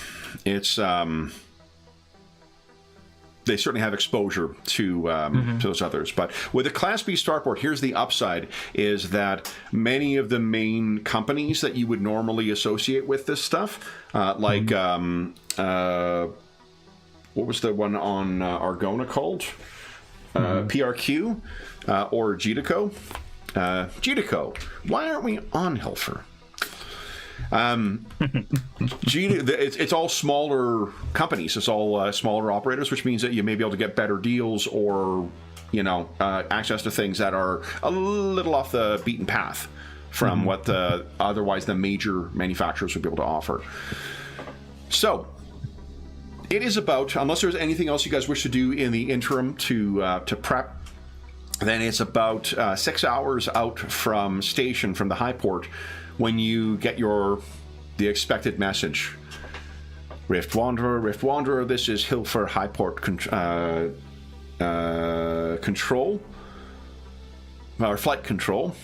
it's they certainly have exposure to those others. But with a Class B starport, here's the upside: is that many of the main companies that you would normally associate with this stuff, like what was the one on Argona called? PRQ or GDCO? GDCO. Why aren't we on Hilfer? It's all smaller companies. It's all smaller operators, which means that you may be able to get better deals or, access to things that are a little off the beaten path from what otherwise the major manufacturers would be able to offer. So it is about, unless there's anything else you guys wish to do in the interim to prep, then it's about 6 hours out from station, from the high port, when you get the expected message. Rift Wanderer, this is Hilfer High Port control, or flight control.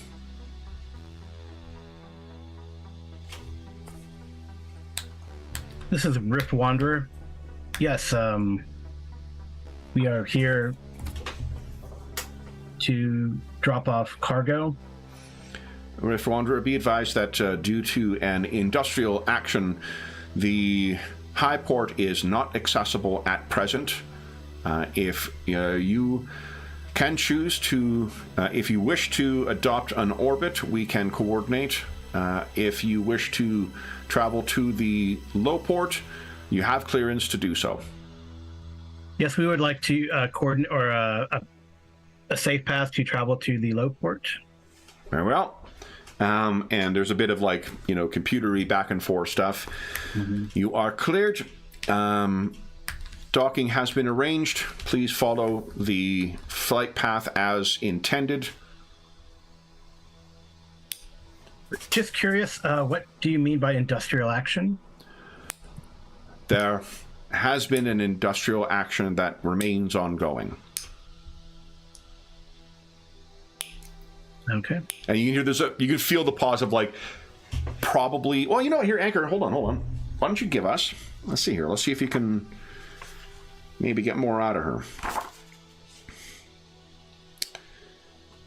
This is Rift Wanderer. Yes, we are here to drop off cargo. Rift Wanderer, be advised that due to an industrial action, the high port is not accessible at present. If you can choose to, if you wish to adopt an orbit, we can coordinate. If you wish to travel to the low port, you have clearance to do so. Yes, we would like to coordinate or a safe path to travel to the low port. Very well. And there's a bit of computery back and forth stuff. You are cleared. Docking has been arranged. Please follow the flight path as intended. Just curious, what do you mean by industrial action? There has been an industrial action that remains ongoing. Okay. And you can hear you can feel the pause of probably. Well, here, Anchor. Hold on. Why don't you give us? Let's see here. Let's see if you can maybe get more out of her.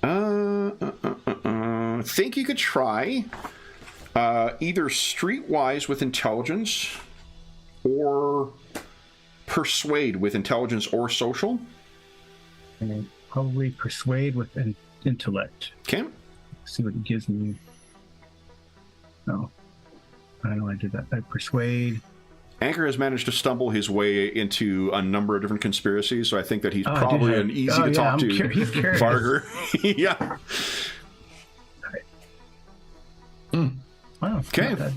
I think you could try either streetwise with intelligence or persuade with intelligence or social. And probably persuade with intellect. Okay. See what it gives me. Oh, I know I did that. I persuade. Anchor has managed to stumble his way into a number of different conspiracies, so I think that he's Oh, probably did I? an easy to talk to. He's curious. Varger. Yeah. Wow. Okay. not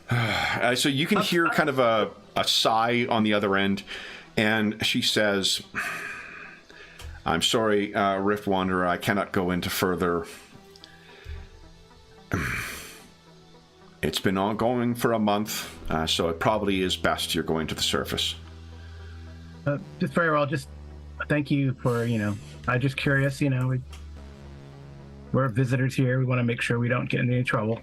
bad. So you can hear kind of a sigh on the other end, and she says, I'm sorry, Rift Wanderer, I cannot go into further It's been ongoing for a month, so it probably is best you're going to the surface. Just very well. Just thank you for, I'm just curious, we're visitors here. We want to make sure we don't get into any trouble.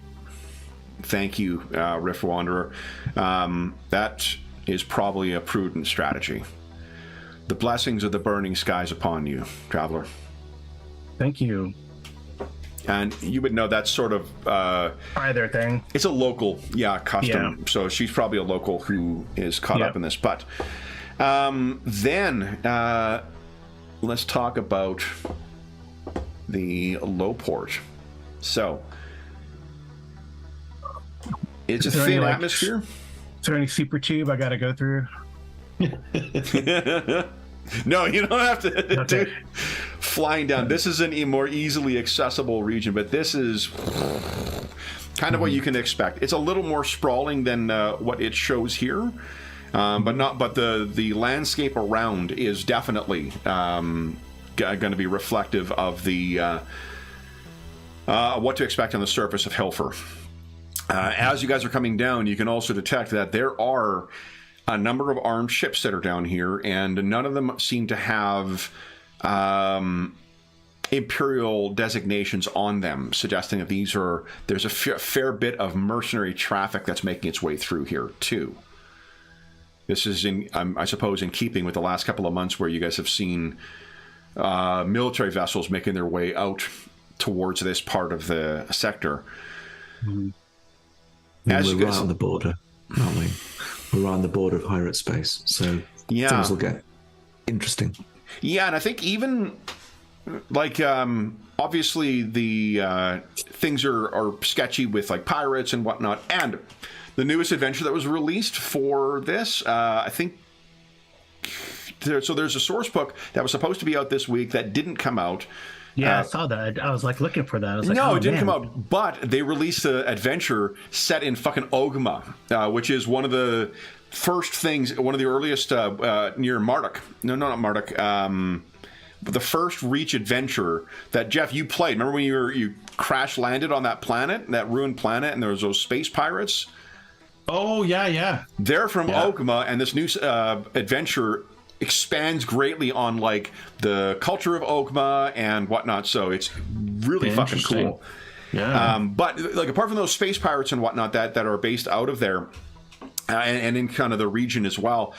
Thank you, Rift Wanderer. That is probably a prudent strategy. The blessings of the burning skies upon you, traveler. Thank you. And you would know that's sort of... either thing. It's a local, custom. Yeah. So she's probably a local who is caught up in this. But then let's talk about the low port. So it's a thin atmosphere. Is there any super tube I got to go through? No, you don't have to do flying down. This is a more easily accessible region, but this is kind of what you can expect. It's a little more sprawling than what it shows here, but the landscape around is definitely going to be reflective of the what to expect on the surface of Hilfer. As you guys are coming down, you can also detect that there are a number of armed ships that are down here, and none of them seem to have Imperial designations on them, suggesting that there's a fair bit of mercenary traffic that's making its way through here, too. This is, I suppose, in keeping with the last couple of months where you guys have seen military vessels making their way out towards this part of the sector. Mm-hmm. We're right on the border, aren't we? We're on the border of pirate space, so things will get interesting. Yeah, and I think even obviously the things are sketchy with pirates and whatnot, and the newest adventure that was released for this, I think. So there's a source book that was supposed to be out this week that didn't come out. Yeah, I saw that. I was looking for that. I was like, no, it didn't come out, but they released an adventure set in fucking Ogma, which is one of the first things, one of the earliest near Marduk. No, not Marduk. The first Reach adventure that, Jeff, you played. Remember when you crash landed on that planet, that ruined planet, and there was those space pirates? Oh, yeah. They're from Ogma, and this new adventure expands greatly on the culture of Ogma and whatnot, so it's really fucking cool. Yeah. But apart from those space pirates and whatnot that are based out of there, and in kind of the region as well,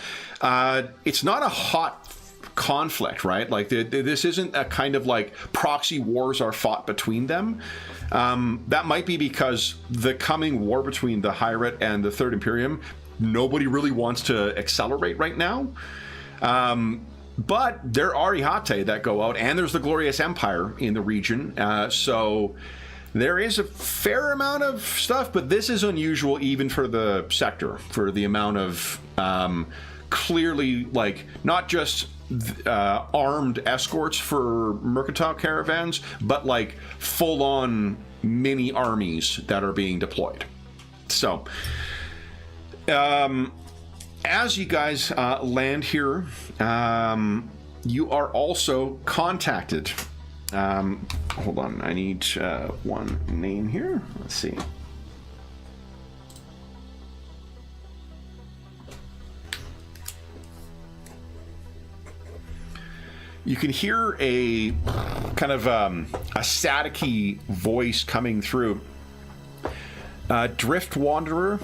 it's not a hot conflict, right? This isn't a kind of proxy wars are fought between them. That might be because the coming war between the Hyrate and the Third Imperium, nobody really wants to accelerate right now. But there are Ihate that go out, and there's the Glorious Empire in the region. So there is a fair amount of stuff, but this is unusual even for the sector, for the amount of clearly, not just armed escorts for mercantile caravans, but full-on mini armies that are being deployed. So, as you guys land here, you are also contacted. Hold on, I need one name here. Let's see. You can hear a kind of a staticky voice coming through. Drift Wanderer,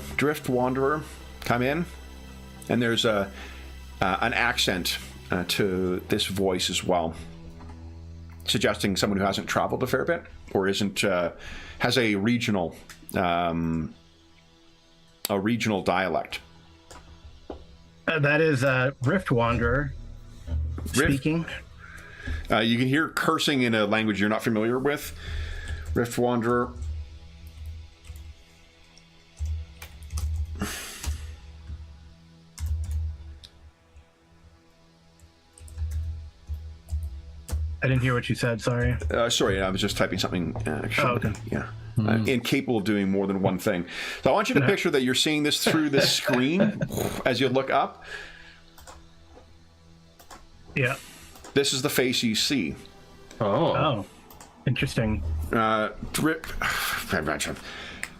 come in. And there's an accent to this voice as well, suggesting someone who hasn't traveled a fair bit or has a regional dialect. That is Rift Wanderer speaking. You can hear cursing in a language you're not familiar with. Rift Wanderer. I didn't hear what you said, sorry. Sorry, I was just typing something. Okay. Yeah. Incapable of doing more than one thing. So I want you to picture that you're seeing this through this screen as you look up. Yeah. This is the face you see. Oh. Interesting.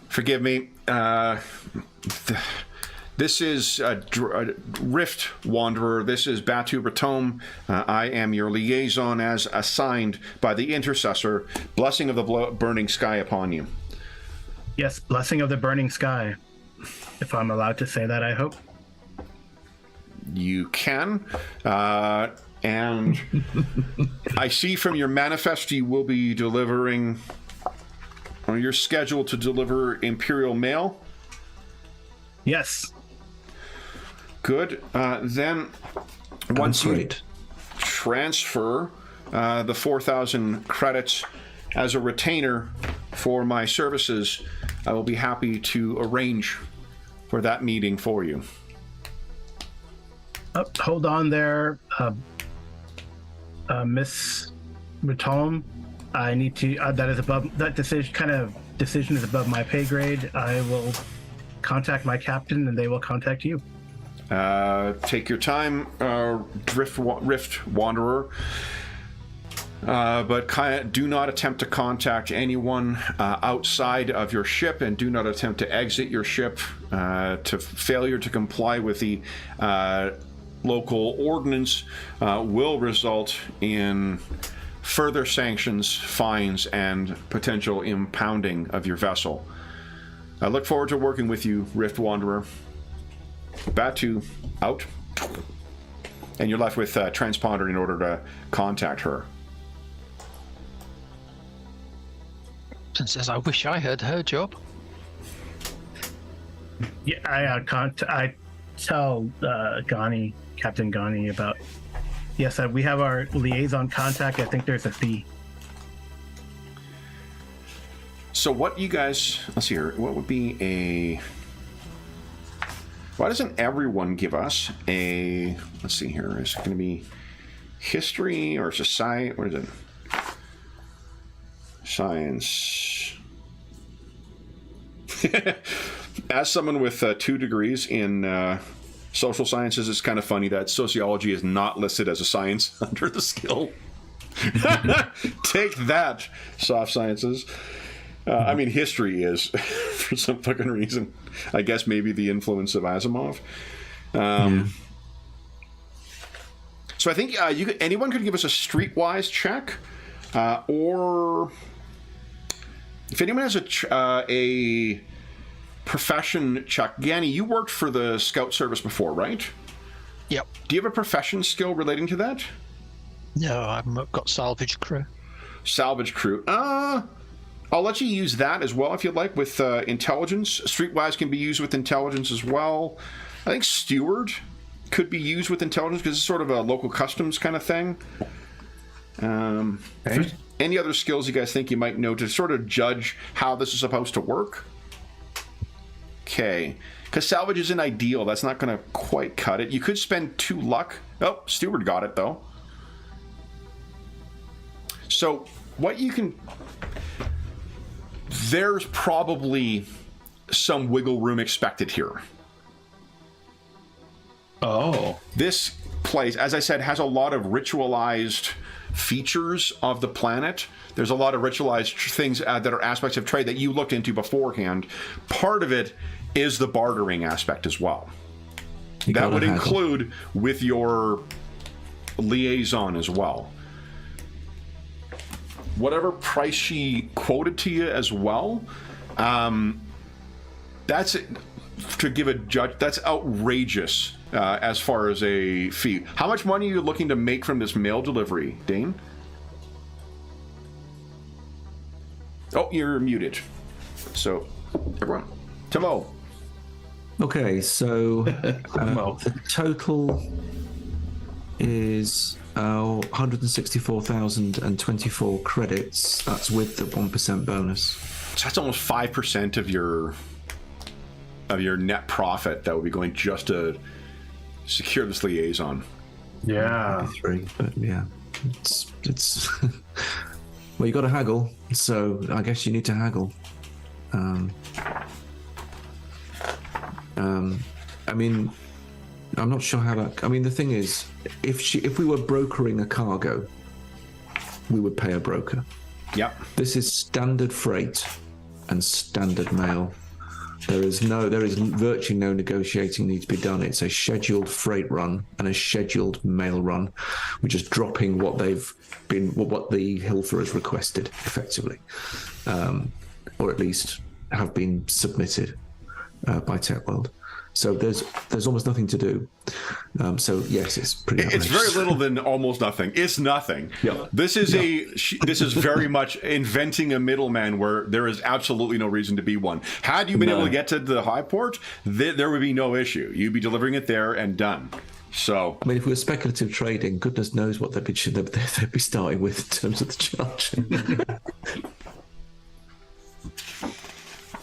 Forgive me. This is Rift Wanderer. This is Batu Bratom. I am your liaison as assigned by the Intercessor. Blessing of the burning sky upon you. Yes, blessing of the burning sky. If I'm allowed to say that, I hope. You can. And I see from your manifest you will be delivering, or you're scheduled to deliver Imperial Mail. Yes. Good. Then once you transfer the 4,000 credits as a retainer for my services, I will be happy to arrange for that meeting for you. Hold on there, Miss Raton. I need to. That is above. That decision is above my pay grade. I will contact my captain, and they will contact you. Take your time, Rift Wanderer. But do not attempt to contact anyone outside of your ship, and do not attempt to exit your ship. To failure to comply with the local ordinance will result in further sanctions, fines, and potential impounding of your vessel. I look forward to working with you, Rift Wanderer. Batu, out. And you're left with Transponder in order to contact her. And says, I wish I had her job. Yeah, I tell Captain Ghani about. Yes, we have our liaison contact. I think there's a fee. So what you guys, let's see here, what would be a, why doesn't everyone give us a, let's see here, is it going to be history or society, what is it? Science. As someone with 2 degrees in social sciences, it's kind of funny that sociology is not listed as a science under the skill. Take that, soft sciences. I mean, history is, for some fucking reason. I guess maybe the influence of Asimov. So I think anyone could give us a streetwise check, or if anyone has a profession check. Ghani, you worked for the Scout Service before, right? Yep. Do you have a profession skill relating to that? No, I've got salvage crew. Salvage crew. I'll let you use that as well if you'd like with intelligence. Streetwise can be used with intelligence as well. I think steward could be used with intelligence because it's sort of a local customs kind of thing. If there's any other skills you guys think you might know to sort of judge how this is supposed to work? Okay. Because salvage isn't ideal. That's not going to quite cut it. You could spend 2 luck. Oh, steward got it, though. So, what you can... There's probably some wiggle room expected here. Oh. This place, as I said, has a lot of ritualized features of the planet. There's a lot of ritualized things that are aspects of trade that you looked into beforehand. Part of it is the bartering aspect as well. That would include with your liaison as well. Whatever price she quoted to you as well, that's it. To give a judge, that's outrageous as far as a fee. How much money are you looking to make from this mail delivery, Dane? Oh, you're muted. So, everyone, Timo. Okay, so the total is 164,024 credits. That's with the 1% bonus. So that's almost 5% of your net profit that would be going just to secure this liaison. Yeah. 3, but yeah, it's well, you got to haggle. So I guess you need to haggle. I mean, I'm not sure how that. I mean, the thing is, if we were brokering a cargo, we would pay a broker. Yep. This is standard freight and standard mail. There is virtually no negotiating need to be done. It's a scheduled freight run and a scheduled mail run. We're just dropping what the Hilfer has requested, effectively, or at least have been submitted by Tech World. So there's almost nothing to do. So yes, it's pretty. It's very little than almost nothing. It's nothing. Yeah. This is this is very much inventing a middleman where there is absolutely no reason to be one. Had you been able to get to the high port, there would be no issue. You'd be delivering it there and done. So I mean, if we were speculative trading, goodness knows what they'd be starting with in terms of the charge.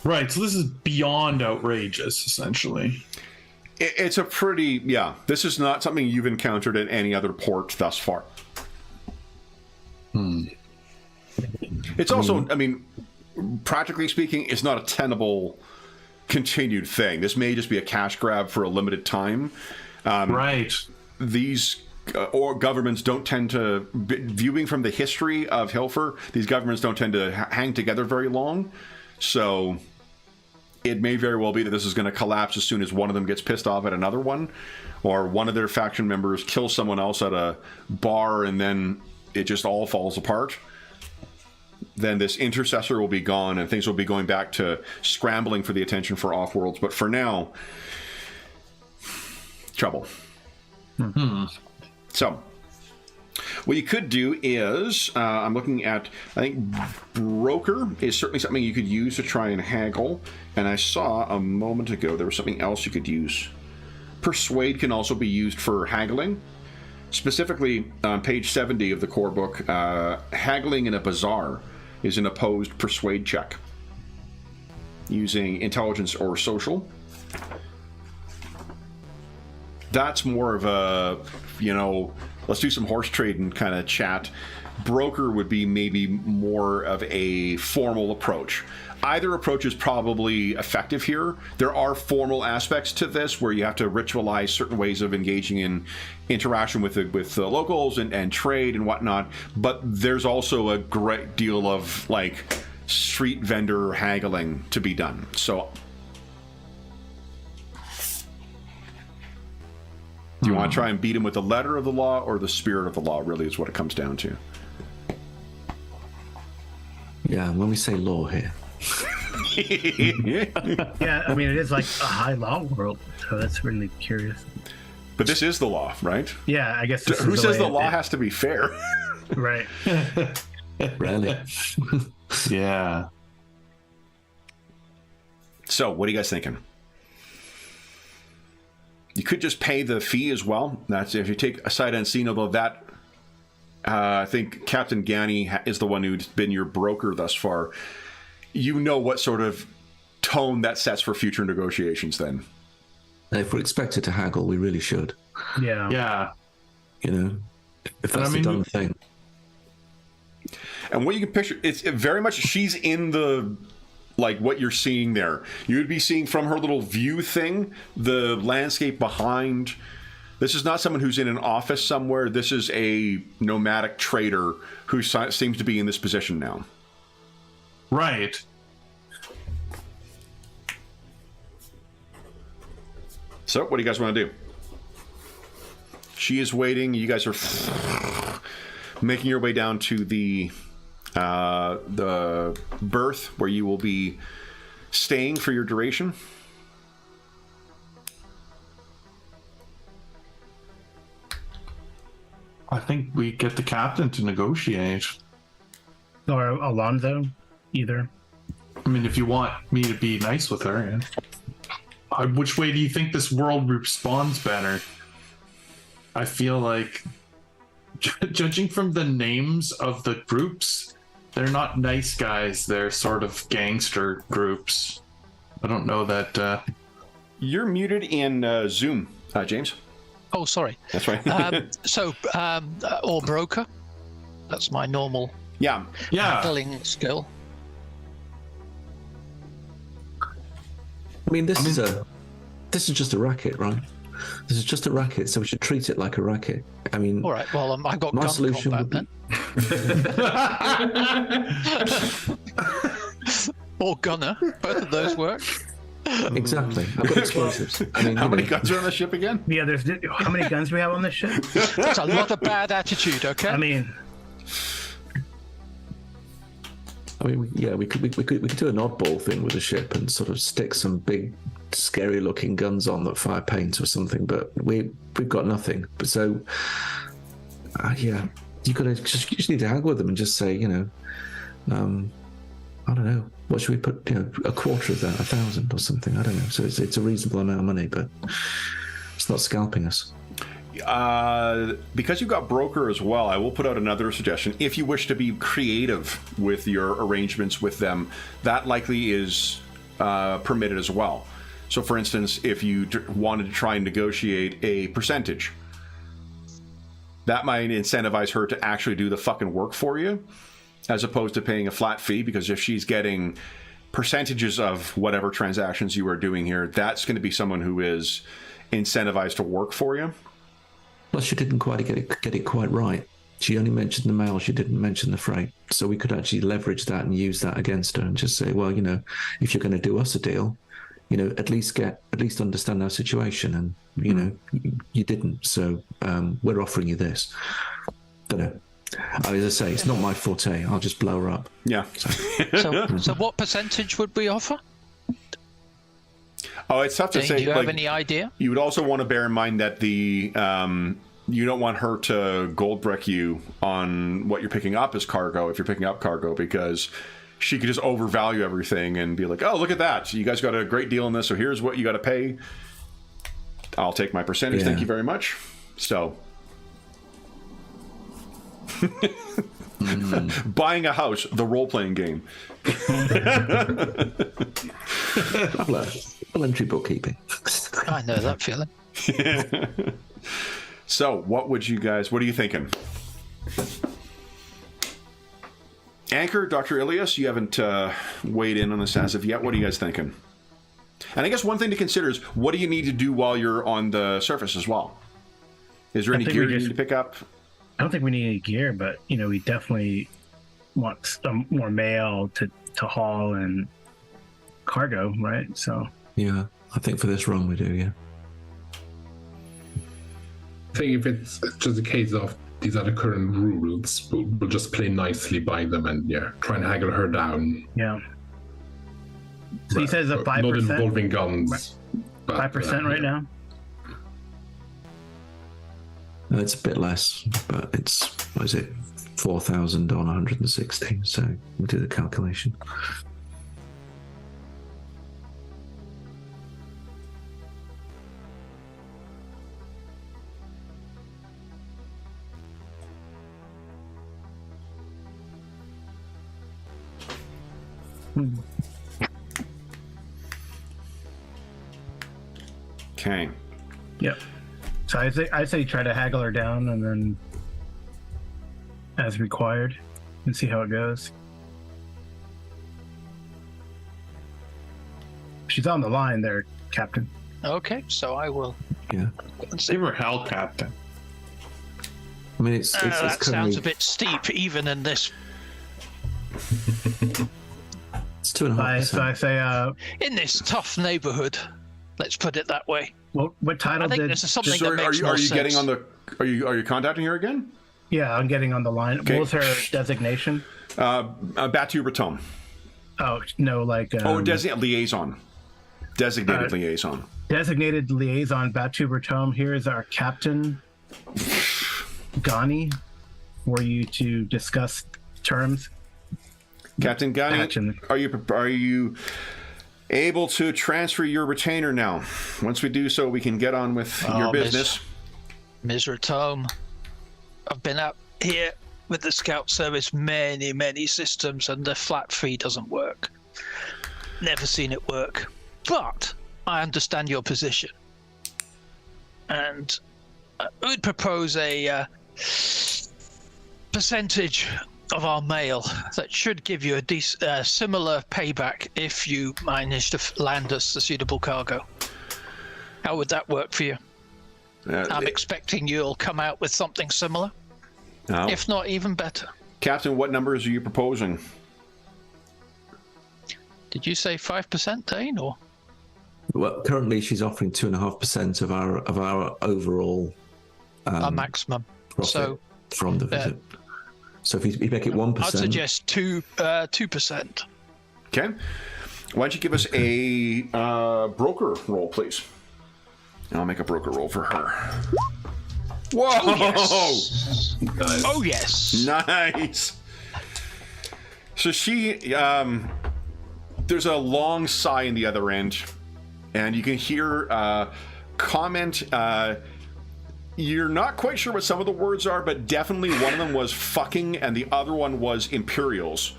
Right, so this is beyond outrageous, essentially. it's a pretty, this is not something you've encountered at any other port thus far. It's also, I mean, practically speaking, it's not a tenable continued thing. This may just be a cash grab for a limited time. Right. These or governments don't tend to, viewing from the history of Hilfer, these governments don't tend to hang together very long. So it may very well be that this is going to collapse as soon as one of them gets pissed off at another one, or one of their faction members kills someone else at a bar and then it just all falls apart. Then this intercessor will be gone and things will be going back to scrambling for the attention for Offworlds. But for now, trouble. So what you could do is, I'm looking at, I think broker is certainly something you could use to try and haggle. And I saw a moment ago there was something else you could use. Persuade can also be used for haggling. Specifically, on page 70 of the core book, haggling in a bazaar is an opposed persuade check using intelligence or social. That's more of a, let's do some horse trading kind of chat. Broker would be maybe more of a formal approach. Either approach is probably effective here. There are formal aspects to this where you have to ritualize certain ways of engaging in interaction with the locals and trade and whatnot. But there's also a great deal of like street vendor haggling to be done. So do you want to try and beat him with the letter of the law or the spirit of the law, really, is what it comes down to. Yeah, when we say law here. Yeah, I mean, it is like a high law world, so that's really curious. But this is the law, right? Yeah, I guess. Who says the law has to be fair? Right. Rarely. Yeah. So, what are you guys thinking? You could just pay the fee as well. That's if you take a sight unseen, although that, I think Captain Gani is the one who's been your broker thus far. You know what sort of tone that sets for future negotiations then. If we're expected to haggle, we really should. Yeah. Yeah. If that's the done thing. And what you can picture, it's very much, she's in the, like what you're seeing there. You would be seeing from her little view thing, the landscape behind. This is not someone who's in an office somewhere. This is a nomadic trader who seems to be in this position now. Right. So, what do you guys want to do? She is waiting. You guys are making your way down to the berth where you will be staying for your duration. I think we get the captain to negotiate. Or Alonzo, either. I mean, if you want me to be nice with her, yeah. Which way do you think this world responds better? I feel like, judging from the names of the groups, they're not nice guys. They're sort of gangster groups. I don't know that... You're muted in Zoom, James. Oh, sorry. That's right. Or broker. That's my normal Yeah. handling skill. I mean, this is just a racket, right? This is just a racket, so we should treat it like a racket. I mean, All right. Well, I got my gun solution combat would then. Or gunner. Both of those work. Exactly. I've got explosives. I mean, How many guns are on the ship again? Yeah, there's how many guns do we have on this ship? That's a lot of bad attitude, okay? I mean, we could do an oddball thing with the ship and sort of stick some big, scary-looking guns on that fire paint or something. But we've got nothing. But so, yeah, you just need to haggle with them and just say, I don't know. What should we put? A quarter of that, 1,000 or something. I don't know. So it's a reasonable amount of money, but it's not scalping us. Because you've got broker as well, I will put out another suggestion. If you wish to be creative with your arrangements with them, that likely is permitted as well. So, for instance, if you wanted to try and negotiate a percentage, that might incentivize her to actually do the fucking work for you, as opposed to paying a flat fee, because if she's getting percentages of whatever transactions you are doing here, that's going to be someone who is incentivized to work for you. Plus, she didn't quite get it quite right. She only mentioned the mail. She didn't mention the freight. So we could actually leverage that and use that against her and just say, well, if you're going to do us a deal, at least understand our situation. And, you didn't. So we're offering you this. Don't know. As I say, it's not my forte. I'll just blow her up. Yeah. So what percentage would we offer? Oh, it's tough to say. Do you have any idea? You would also want to bear in mind that you don't want her to gold brick you on what you're picking up as cargo if you're picking up cargo, because she could just overvalue everything and be like, oh, look at that. So you guys got a great deal on this, so here's what you got to pay. I'll take my percentage. Yeah. Thank you very much. So... Buying a house, the role-playing game. Voluntary bookkeeping. I know that feeling. So, what are you thinking? Anchor, Dr. Ilias, you haven't weighed in on this as of yet. What are you guys thinking? And I guess one thing to consider is, what do you need to do while you're on the surface as well? Is there any gear you need to pick up? I don't think we need any gear, but we definitely want some more mail to haul and cargo, right? So yeah, I think for this run we do. Yeah. I think if it's just a case of these are the current rules, we'll just play nicely by them and try and haggle her down. Yeah. So he says a 5%. Not involving guns. 5% right now. No, it's a bit less, but it's, 4,000 on 160, so we'll do the calculation. Okay. Yep. So I say try to haggle her down, and then as required, and see how it goes. She's on the line there, Captain. Okay, so I will. Yeah. Give her hell, Captain. I mean, it's that sounds a bit steep, even in this. It's 2.5%. So I say, in this tough neighborhood, let's put it that way. well, what title I think did? this is something Sorry, that makes more are you sense. getting on the? Are you contacting her again? Yeah, I'm getting on the line. Okay. What was her designation? Batu Raton. Oh no, Liaison. Designated liaison. Designated liaison Batu Bertome. Here is our captain, Ghani, for you to discuss terms. Captain Ghani, Action. are you able to transfer your retainer now? Once we do so, we can get on with your business. Ms. Ratome, I've been out here with the Scout Service many systems, and the flat fee doesn't work. Never seen it work. But I understand your position. And I would propose a percentage of our mail that should give you a similar payback if you manage to land us a suitable cargo. How would that work for you? I'm expecting you'll come out with something similar, if not even better. Captain, what numbers are you proposing? Did you say 5%, Dane, or? Well, currently she's offering 2.5% of our overall Our maximum. profit So from the visit. So if you make it 1%, I'd suggest 2%. Okay. Why don't you give us a broker roll, please? And I'll make a broker roll for her. Whoa! Oh, yes. Nice. Oh, yes. Nice. So she, there's a long sigh in the other end, and you can hear comment. You're not quite sure what some of the words are, but definitely one of them was fucking, and the other one was Imperials.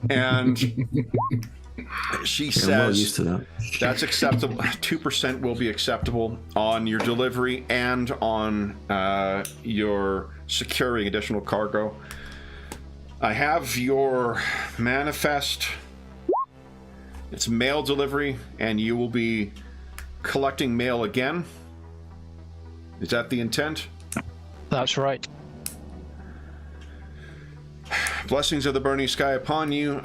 And she says, I'm well used to that. that's acceptable. 2% will be acceptable on your delivery and on your securing additional cargo. I have your manifest. It's mail delivery, and you will be collecting mail again. Is that the intent? That's right. Blessings of the burning sky upon you.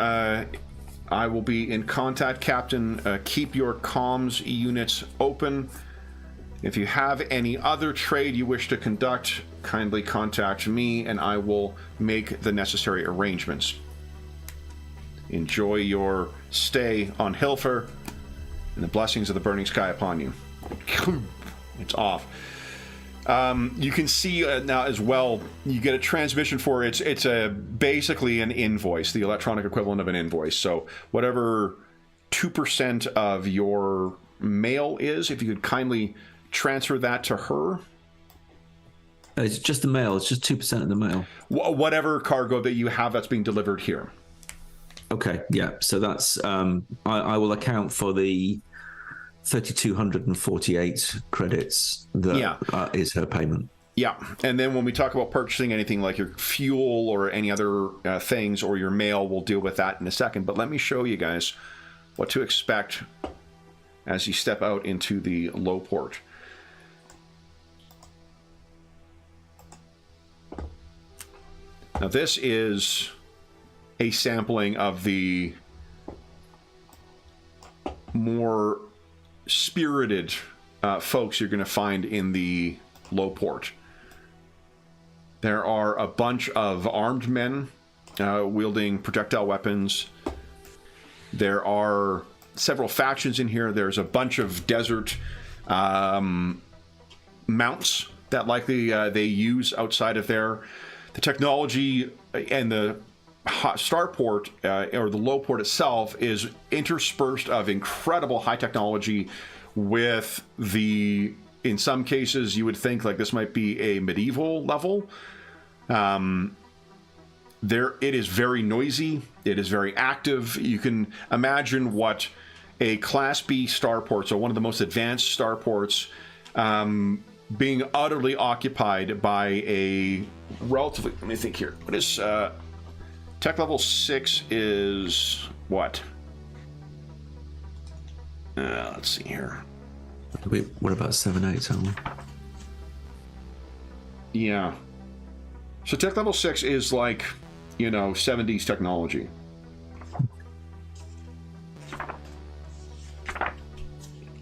I will be in contact, Captain. Keep your comms units open. If you have any other trade you wish to conduct, kindly contact me and I will make the necessary arrangements. Enjoy your stay on Hilfer, and the blessings of the burning sky upon you. It's off. You can see now as well, you get a transmission for it. It's basically an invoice, the electronic equivalent of an invoice. So whatever 2% of your mail is, if you could kindly transfer that to her. It's just the mail. It's just 2% of the mail. Whatever cargo that you have that's being delivered here. Okay, yeah. So that's I will account for the 3,248 credits that is her payment. Yeah, and then when we talk about purchasing anything like your fuel or any other things or your mail, we'll deal with that in a second. But let me show you guys what to expect as you step out into the low port. Now this is a sampling of the more spirited folks you're going to find in the low port. There are a bunch of armed men wielding projectile weapons. There are several factions in here. There's a bunch of desert mounts that likely they use outside of there. The technology and the starport or the low port itself is interspersed of incredible high technology with the, in some cases you would think like this might be a medieval level. It is very noisy, it is very active. You can imagine what a Class B starport, so one of the most advanced starports, being utterly occupied by a relatively, let me think here, what is tech level 6 is what? Let's see here. Wait, what about 7-8? Yeah. So tech level 6 is like, 70s technology.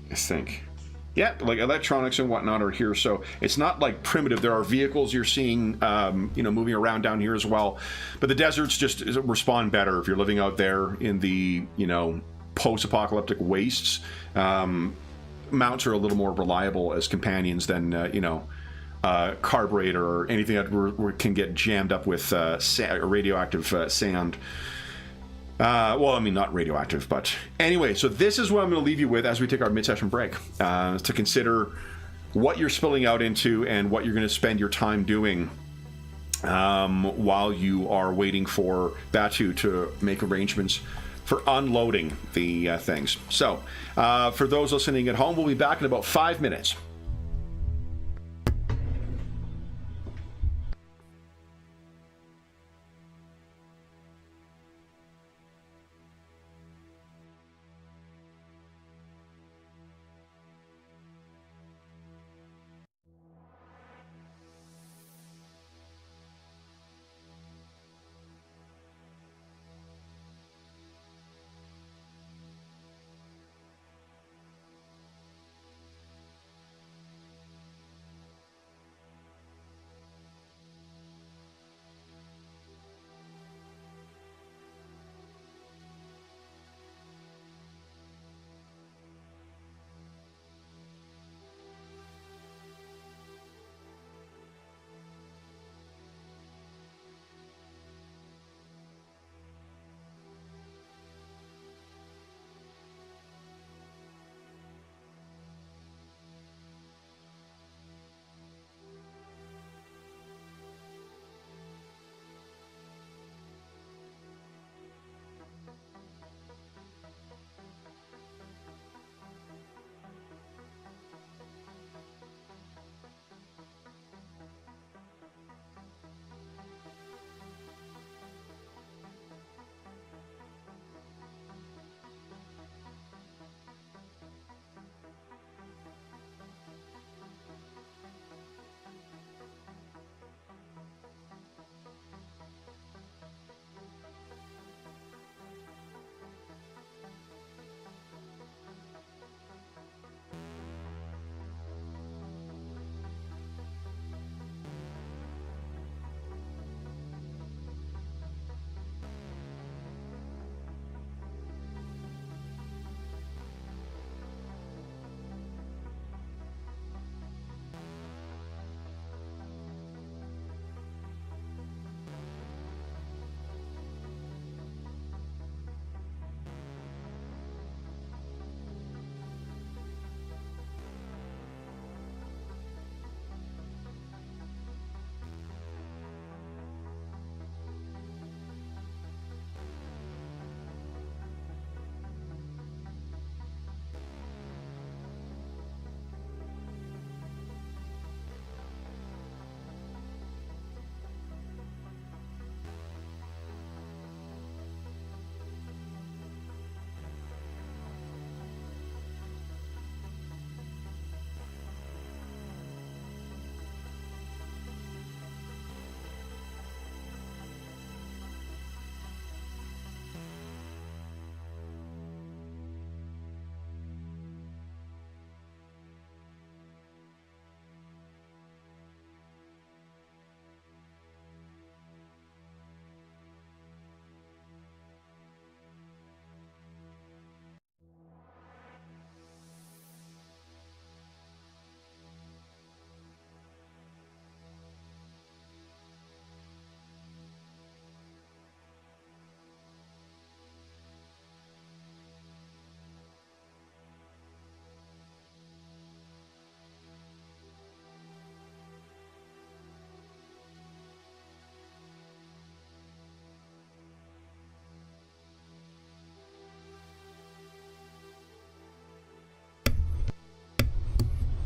I think. Yeah, like electronics and whatnot are here, so it's not like primitive. There are vehicles you're seeing, moving around down here as well. But the deserts just respond better if you're living out there in the, post-apocalyptic wastes. Mounts are a little more reliable as companions than, carburetor or anything that can get jammed up with radioactive sand. Well, I mean, not radioactive, but anyway, so this is what I'm going to leave you with as we take our mid-session break, to consider what you're spilling out into and what you're going to spend your time doing while you are waiting for Batu to make arrangements for unloading the things. So, for those listening at home, we'll be back in about 5 minutes.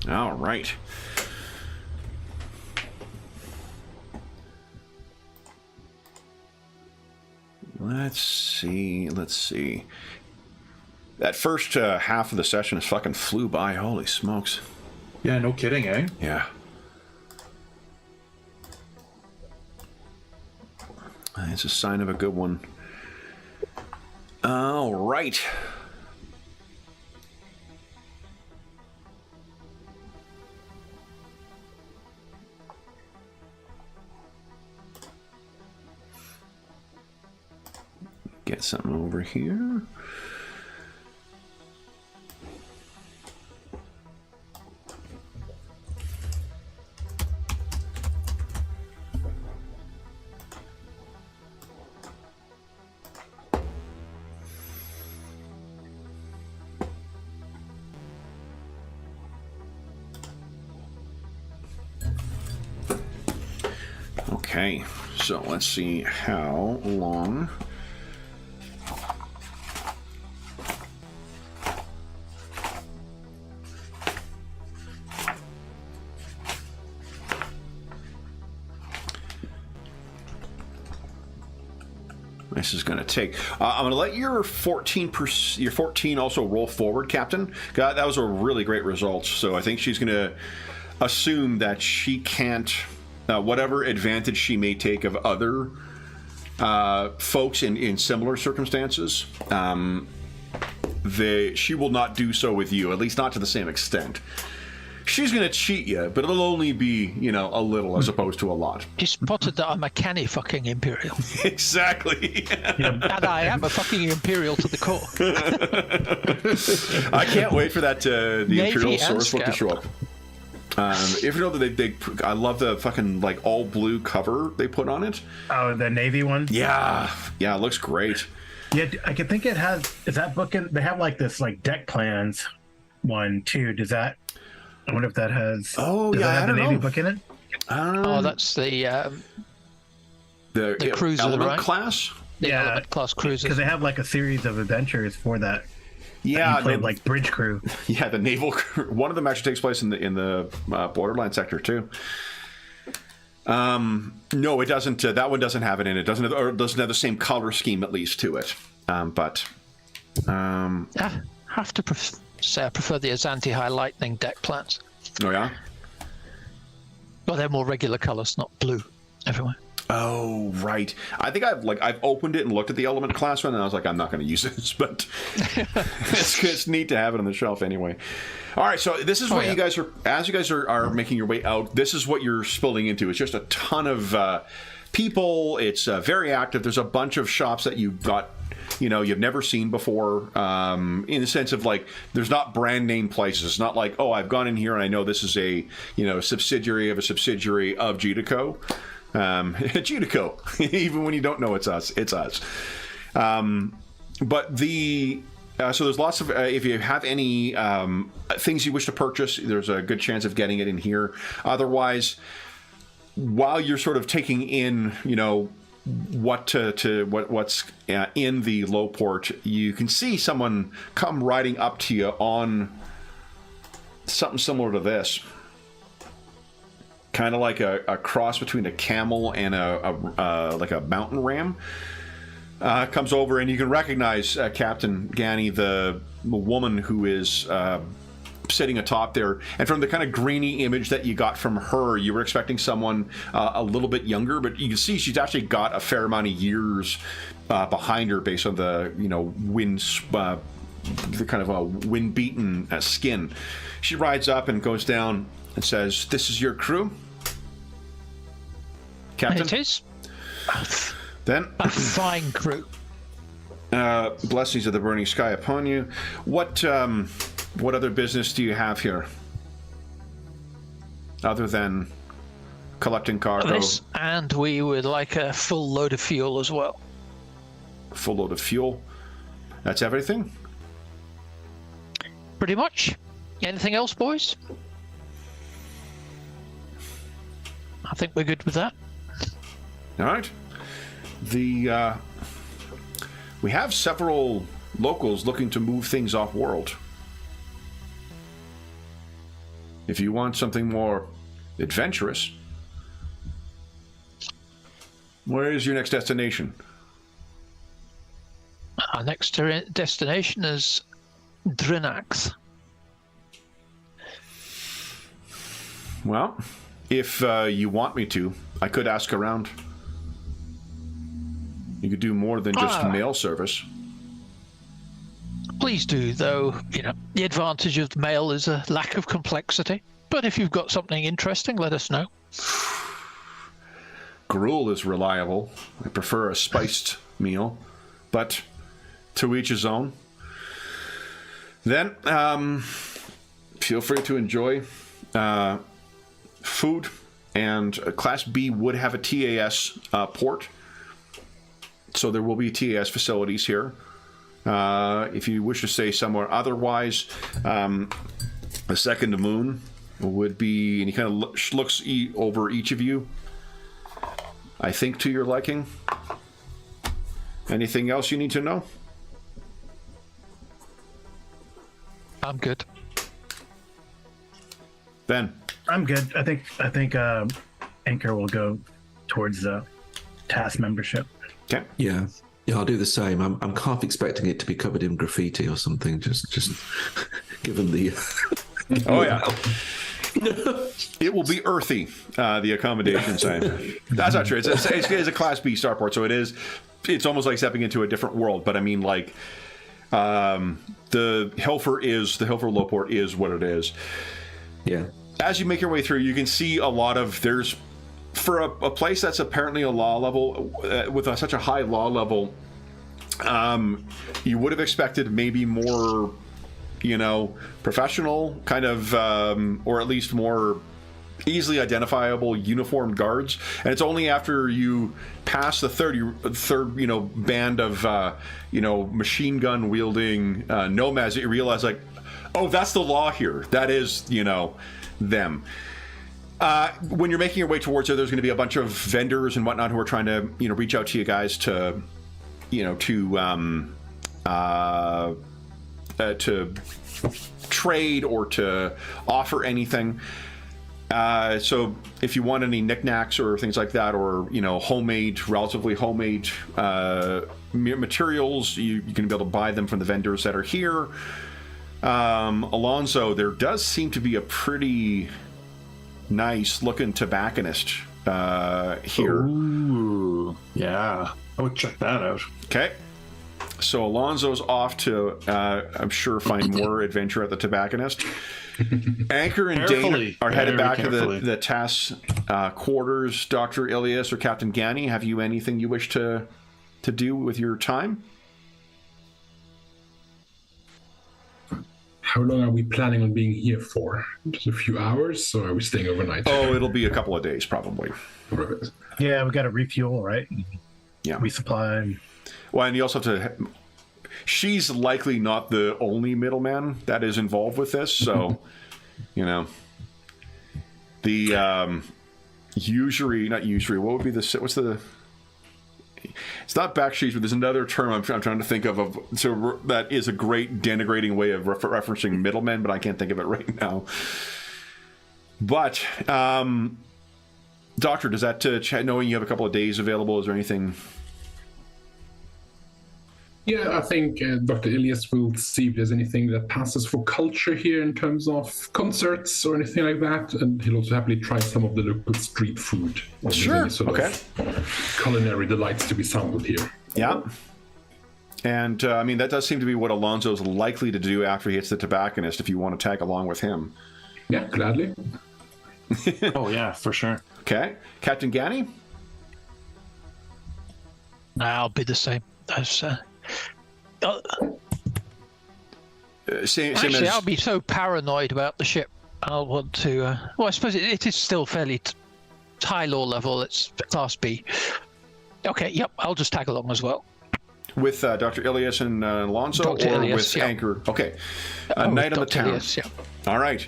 All right. Let's see. That first half of the session has fucking flew by. Holy smokes. Yeah, no kidding, eh? Yeah. It's a sign of a good one. All right. Get something over here. Okay, so let's see how long. This is going to take. I'm going to let your 14 also roll forward, Captain. God, that was a really great result. So I think she's going to assume that she can't. Whatever advantage she may take of other folks in similar circumstances, she will not do so with you, at least not to the same extent. She's going to cheat you, but it'll only be, a little as opposed to a lot. You spotted that I'm a canny fucking Imperial. Exactly. And I am a fucking Imperial to the core. I can't wait for that, the Navy Imperial and source book to show up. If you know that I love the fucking all blue cover they put on it. Oh, the Navy one. Yeah, it looks great. Yeah, I can think it has. Is that book in? They have this deck plans one too. Does that? I wonder if that has. Oh does yeah, that have I don't the Navy know. book in it. Oh, that's the cruiser, Element right? class. The Element class cruisers. Because they have a series of adventures for that. Yeah, you played bridge crew. Yeah, the naval crew. One of them actually takes place in the Borderland sector too. No, it doesn't. That one doesn't have it in it. Doesn't have the same color scheme at least to it. I have to say I prefer the Azanti High Lightning deck plans. Oh yeah. Well, they're more regular colors, not blue everywhere. Oh right. I think I've opened it and looked at the Element class one, and I was like, I'm not going to use this, but it's neat to have it on the shelf anyway. All right, so this is what you guys are, as you guys are making your way out, this is what you're spilling into. It's just a ton of people. It's very active. There's a bunch of shops that you've got, you've never seen before, in the sense of there's not brand name places. It's not like, oh, I've gone in here and I know this is a, subsidiary of GeoDeco. GeoDeco, even when you don't know it's us. But so there's lots of, if you have any things you wish to purchase, there's a good chance of getting it in here. Otherwise, while you're sort of taking in, what's in the low port, you can see someone come riding up to you on something similar to this. Kind of like a cross between a camel and a mountain ram. Comes over, and you can recognize Captain Ganny, the woman who is sitting atop there. And from the kind of grainy image that you got from her, you were expecting someone a little bit younger, but you can see she's actually got a fair amount of years behind her based on the the kind of wind-beaten skin. She rides up and goes down and says, "This is your crew, Captain?" It is. Then a fine crew. Blessings of the burning sky upon you. What other business do you have here, other than collecting cargo? This, and we would like a full load of fuel as well. Full load of fuel. That's everything? Pretty much. Anything else, boys? I think we're good with that. All right. We have several locals looking to move things off world. if you want something more adventurous, where is your next destination? Our next destination is Drinax. Well, if you want me to, I could ask around. You could do more than just mail service. Please do, though. You know, the advantage of mail is a lack of complexity. But if you've got something interesting, let us know. Gruel is reliable. I prefer a spiced meal, but to each his own. Then, feel free to enjoy food, and Class B would have a TAS port, so there will be TAS facilities here. If you wish to stay somewhere otherwise, the second moon would be, and he kind of looks over each of you, I think to your liking. Anything else you need to know? I'm good. Ben? I'm good. I think Anchor will go towards the task membership. Okay. Yeah, I'll do the same. I'm half expecting it to be covered in graffiti or something. Just given the. Oh yeah. It will be earthy. The accommodation sign. That's not true. It's a Class B starport, so it is. It's almost like stepping into a different world. But I mean, like, the Hilfer Lowport is what it is. Yeah. As you make your way through, you can see a lot of for a place that's apparently a law level with such a high law level. You would have expected maybe more, professional kind of, or at least more easily identifiable uniformed guards. And it's only after you pass the third band of machine gun wielding nomads that you realize, like, oh, that's the law here. That is them. When you're making your way towards it, there's going to be a bunch of vendors and whatnot who are trying to reach out to you guys to trade or to offer anything. So if you want any knickknacks or things like that, or relatively homemade materials, you can be able to buy them from the vendors that are here. Alonzo, there does seem to be a pretty nice looking tobacconist here. Ooh, yeah, I would check that out. Okay. So Alonzo's off to, I'm sure, find more adventure at the tobacconist. Anchor and Dane are headed back to the TAS quarters. Dr. Ilias or Captain Gani, have you anything you wish to do with your time? How long are we planning on being here for? Just a few hours, or are we staying overnight? Oh, it'll be a couple of days, probably. Right. Yeah, we got to refuel, right? Yeah. Resupply. Well, and you also have to... She's likely not the only middleman that is involved with this, so, the usury, not usury, what would be what's the... It's not backsheesh, but there's another term I'm trying to think of. So that is a great denigrating way of referencing middlemen, but I can't think of it right now. But, Doctor, does that, knowing you have a couple of days available, is there anything... Yeah, I think Dr. Ilias will see if there's anything that passes for culture here in terms of concerts or anything like that, and he'll also happily try some of the local street food. Sure. Okay. Culinary delights to be sampled here. Yeah. And, that does seem to be what Alonzo's likely to do after he hits the tobacconist, if you want to tag along with him. Yeah, gladly. Oh, yeah, for sure. Okay. Captain Gani? I'll be the same. Actually, I'll be so paranoid about the ship. I'll want to. I suppose it is still fairly high law level. It's Class B. Okay, yep. I'll just tag along as well. With Dr. Ilias and Alonzo, Dr. or Ilias, with Anchor? Okay. Night on the town. Ilias, yeah. All right.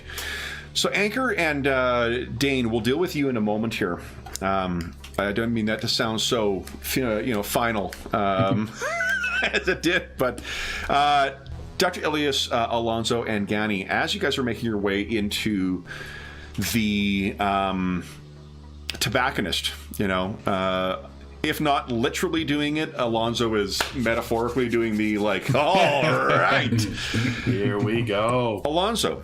So Anchor and Dane, we'll deal with you in a moment here. I don't mean that to sound so, final. As it did, but Dr. Ilias, Alonso, and Gani, as you guys are making your way into the tobacconist, if not literally doing it, Alonso is metaphorically doing the all right, Here we go. Alonso,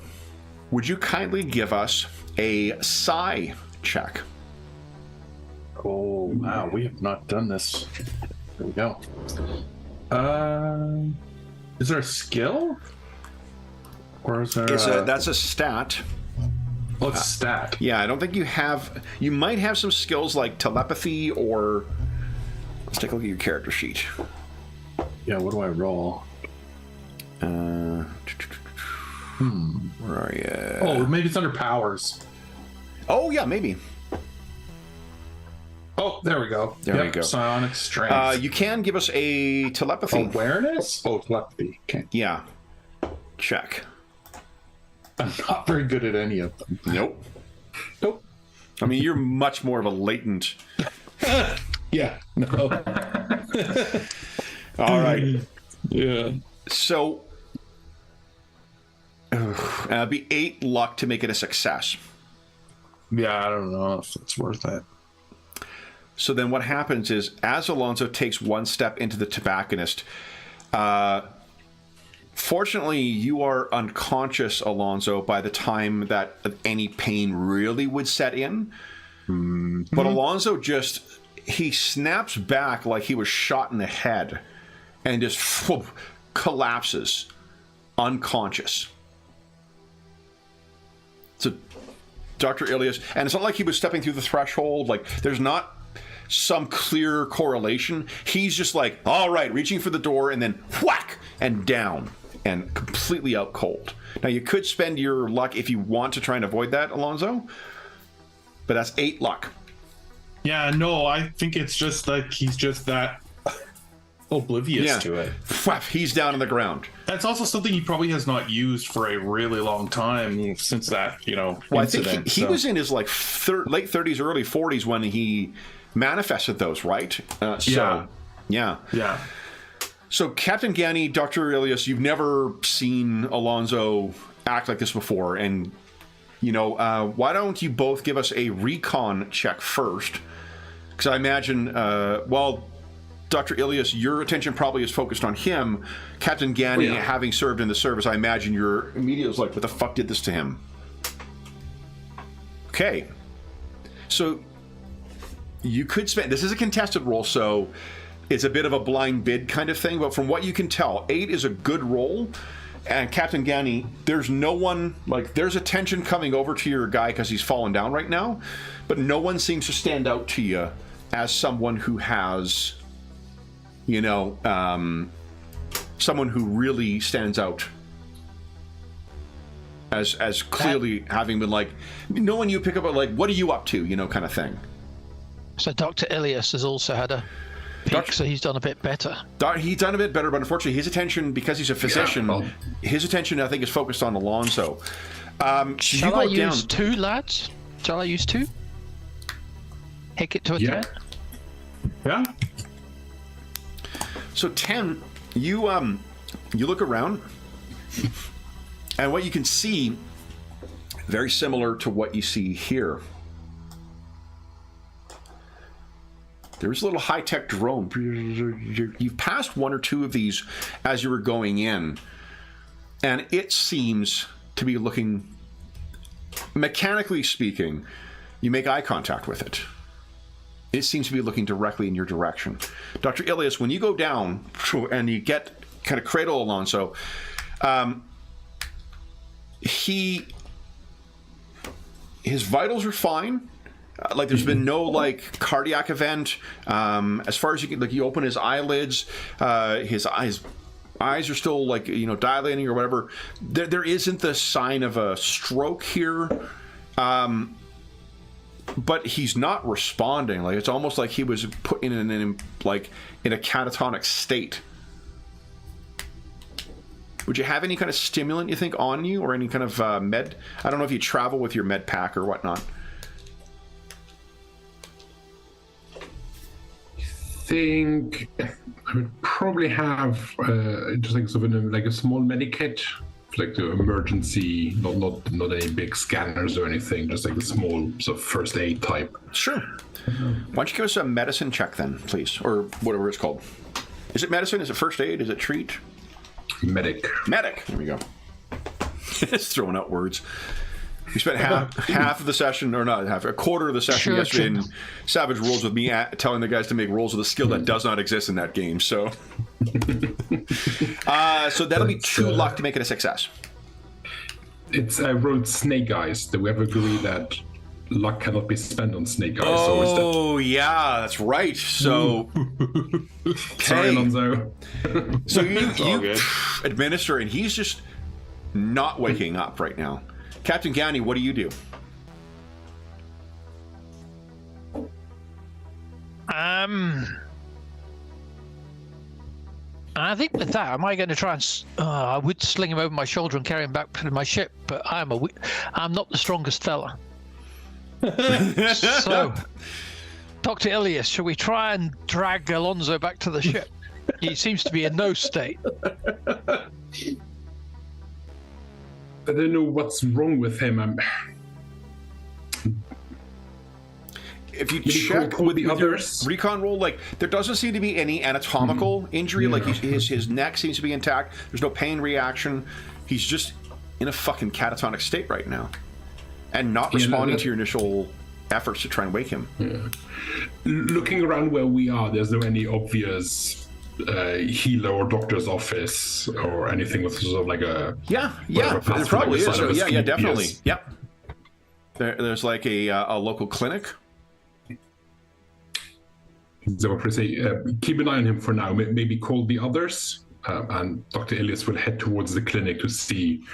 would you kindly give us a Psi check? Oh, wow. We have not done this. Here we go. Is there a skill? Or is there That's a stat. Oh, it's a stat. Yeah, I don't think you have... You might have some skills like telepathy or... Let's take a look at your character sheet. Yeah, what do I roll? Where are you? Oh, maybe it's under powers. Oh, yeah, maybe. Oh, there we go. There we go. Psionic strength. You can give us a telepathy. Awareness? Oh, telepathy. Okay. Yeah. Check. I'm not very good at any of them. Nope. Nope. I mean, you're much more of a latent... Yeah. No. All right. Yeah. So... it'd be 8 luck to make it a success. Yeah, I don't know if it's worth it. So then what happens is, as Alonso takes one step into the tobacconist, fortunately, you are unconscious, Alonso, by the time that any pain really would set in. Mm-hmm. But Alonso he snaps back like he was shot in the head and just collapses, unconscious. So Dr. Ilias, and it's not like he was stepping through the threshold, like there's not some clear correlation. He's just like, all right, reaching for the door and then whack and down and completely out cold. Now you could spend your luck if you want to try and avoid that, Alonso, but that's 8 luck. Yeah, no, I think it's just like he's just that oblivious to it. Whap, he's down on the ground. That's also something he probably has not used for a really long time since that, Well, incident. I think he was in his late 30s, early 40s when he manifested those, right? Yeah. So, Captain Gani, Dr. Ilias, you've never seen Alonso act like this before, and why don't you both give us a recon check first? Because I imagine, Dr. Ilias, your attention probably is focused on him. Captain Gani, having served in the service, I imagine your immediate is like, what the fuck did this to him? Okay. So, you could spend... This is a contested roll, so it's a bit of a blind bid kind of thing, but from what you can tell, 8 is a good roll. And Captain Gani, there's no one... there's attention coming over to your guy because he's fallen down right now, but no one seems to stand out to you as someone who has... someone who really stands out as clearly having been no one you pick up what are you up to, kind of thing. So Dr. Ilias has also had a peak, so he's done a bit better. He's done a bit better, but unfortunately his attention, because he's a physician, his attention I think is focused on Alonso. Shall I use 2, lads? Shall I use 2? Hick it to a 10? Yeah. So 10, you look around, and what you can see, very similar to what you see here. There's a little high-tech drone. You've passed 1 or 2 of these as you were going in, and it seems to be looking, mechanically speaking, you make eye contact with it. It seems to be looking directly in your direction. Dr. Ilias, when you go down and you get kind of cradle Alonso, his vitals are fine. There's been no cardiac event. As far as you can, you open his eyelids, his eyes are still dilating or whatever. There isn't the sign of a stroke here. But he's not responding. It's almost like he was put in a catatonic state. Would you have any kind of stimulant, you think, on you, or any kind of med? I don't know if you travel with your med pack or whatnot. think I would probably have just like sort of like a small medikit, like the emergency, not any big scanners or anything, just like a small sort of first aid type. Sure. Why don't you give us a medicine check then, please, or whatever it's called. Is it medicine? Is it first aid? Is it treat? Medic. There we go. Just throwing out words. We spent half of the session, or not half, a quarter of the session yesterday in Savage Worlds with me telling the guys to make rolls with a skill that does not exist in that game. So, so that'll be 2 luck to make it a success. It's rolled snake eyes. Do we ever agree that luck cannot be spent on snake eyes? Oh, yeah, that's right. So, Sorry, Alonso. So you administer, and he's just not waking up right now. Captain Gani, what do you do? I think with that, am I going to try and? I would sling him over my shoulder and carry him back to my ship, but I'm not the strongest fella. So, Dr. Ilias, shall we try and drag Alonso back to the ship? He seems to be in no state. I don't know what's wrong with him. If you check with the others recon roll, like there doesn't seem to be any anatomical injury. Like his neck seems to be intact. There's no pain reaction. He's just in a fucking catatonic state right now, and not responding to your initial efforts to try and wake him. Yeah. Looking around where we are, there's no any obvious healer or doctor's office or anything with sort of like a there probably is. So, yeah, definitely. Yes. Yep. There's like a local clinic. So I would say keep an eye on him for now. Maybe call the others, and Dr. Ilias will head towards the clinic to see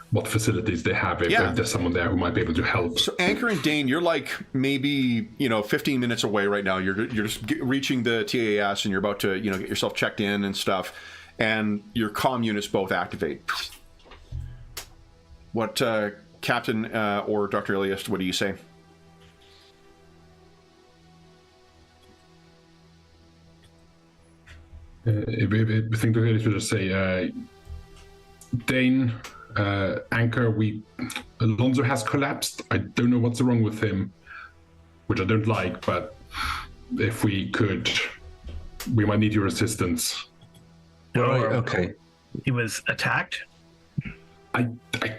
what facilities they have, if there's someone there who might be able to help. So Anchor and Dane, you're like maybe 15 minutes away right now. You're just reaching the TAS, and you're about to get yourself checked in and stuff, and your comm units both activate. What Captain or Dr. Ilias, what do you say? I think Dr. Ilias will just say, Dane, Anchor, Alonso has collapsed. I don't know what's wrong with him, which I don't like, but if we could, we might need your assistance. Right, okay. He was attacked?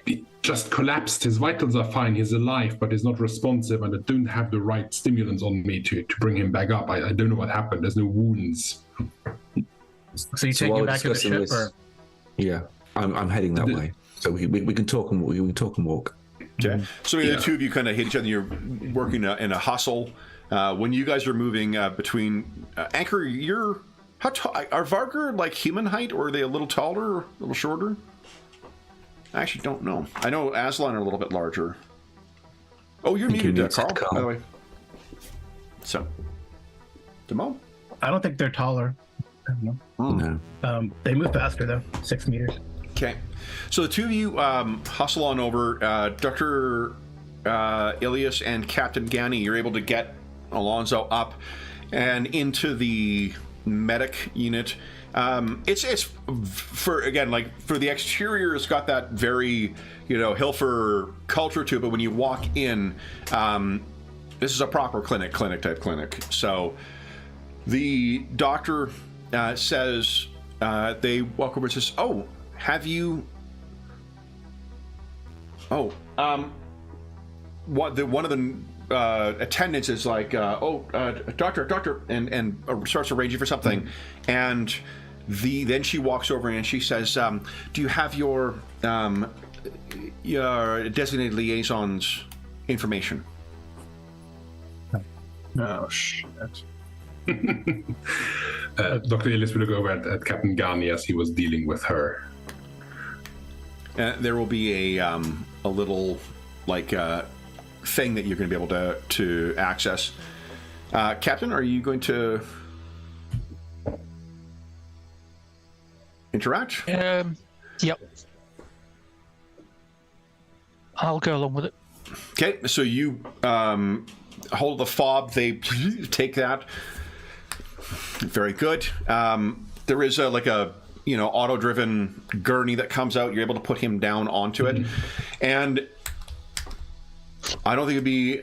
He just collapsed. His vitals are fine. He's alive, but he's not responsive, and I don't have the right stimulants on me to bring him back up. I don't know what happened. There's no wounds. So you take him back to the ship, or? Yeah, I'm heading that way. So we can talk and walk. Okay. So the two of you kind of hit each other. You're working in a hustle. When you guys are moving between Anchor, how tall are Vargar? Like human height, or are they a little taller, a little shorter? I actually don't know. I know Aslan are a little bit larger. Oh, you're muted, Carl, by the way. So, Demo? I don't think they're taller. I don't know. No. They move faster though, 6 meters. Okay, so the two of you hustle on over. Dr. Ilias and Captain Gani, you're able to get Alonso up and into the medic unit. It's for the exterior, it's got that very Hilfer culture to it, but when you walk in, this is a proper clinic type clinic. So the doctor says, they walk over and says, "Oh, have you? Oh, one of the attendants is like, doctor, and starts arranging for something, and then she walks over and she says, do you have your designated liaison's information? Oh shit. Dr. Ilias will go over at Captain Gani as he was dealing with her. There will be a little thing that you're going to be able to access. Captain, are you going to interact? Yep. I'll go along with it. Okay, so you hold the fob. They take that. Very good. There is like a auto-driven gurney that comes out. You're able to put him down onto it, and I don't think it'd be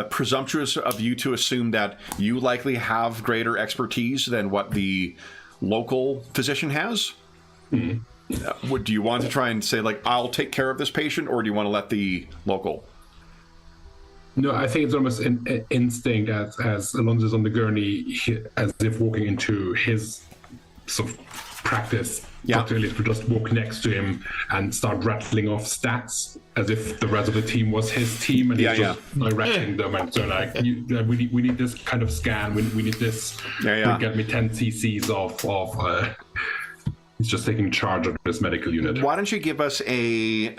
presumptuous of you to assume that you likely have greater expertise than what the local physician has. Do you want to try and say, like, I'll take care of this patient, or do you want to let the local? No, I think it's almost an instinct as Alonso's on the gurney, as if walking into his sort of practice. Yeah. Dr. Elliot would just walk next to him and start rattling off stats as if the rest of the team was his team, and he's just directing them. And so, like, we need this kind of scan. We need this. Get me 10 cc's of. He's just taking charge of this medical unit. Why don't you give us a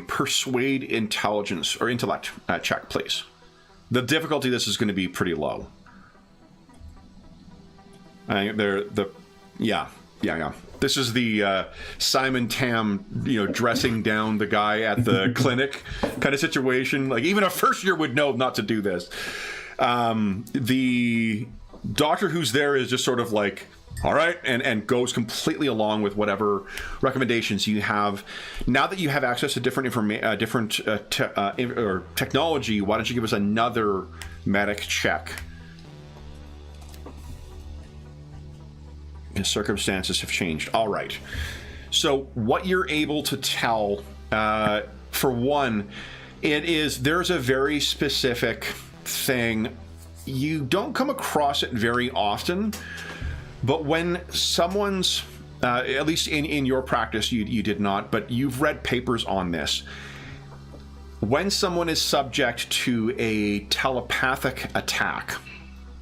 persuade intelligence or intellect check, please? The difficulty of this is going to be pretty low. Yeah. This is the Simon Tam, dressing down the guy at the clinic kind of situation. Like, even a first year would know not to do this. The doctor who's there is just sort of like, all right, and goes completely along with whatever recommendations you have. Now that you have access to different technology, why don't you give us another medic check? His circumstances have changed. All right. So what you're able to tell, for one, there's a very specific thing. You don't come across it very often, but when someone's, at least in your practice, you did not, but you've read papers on this. When someone is subject to a telepathic attack,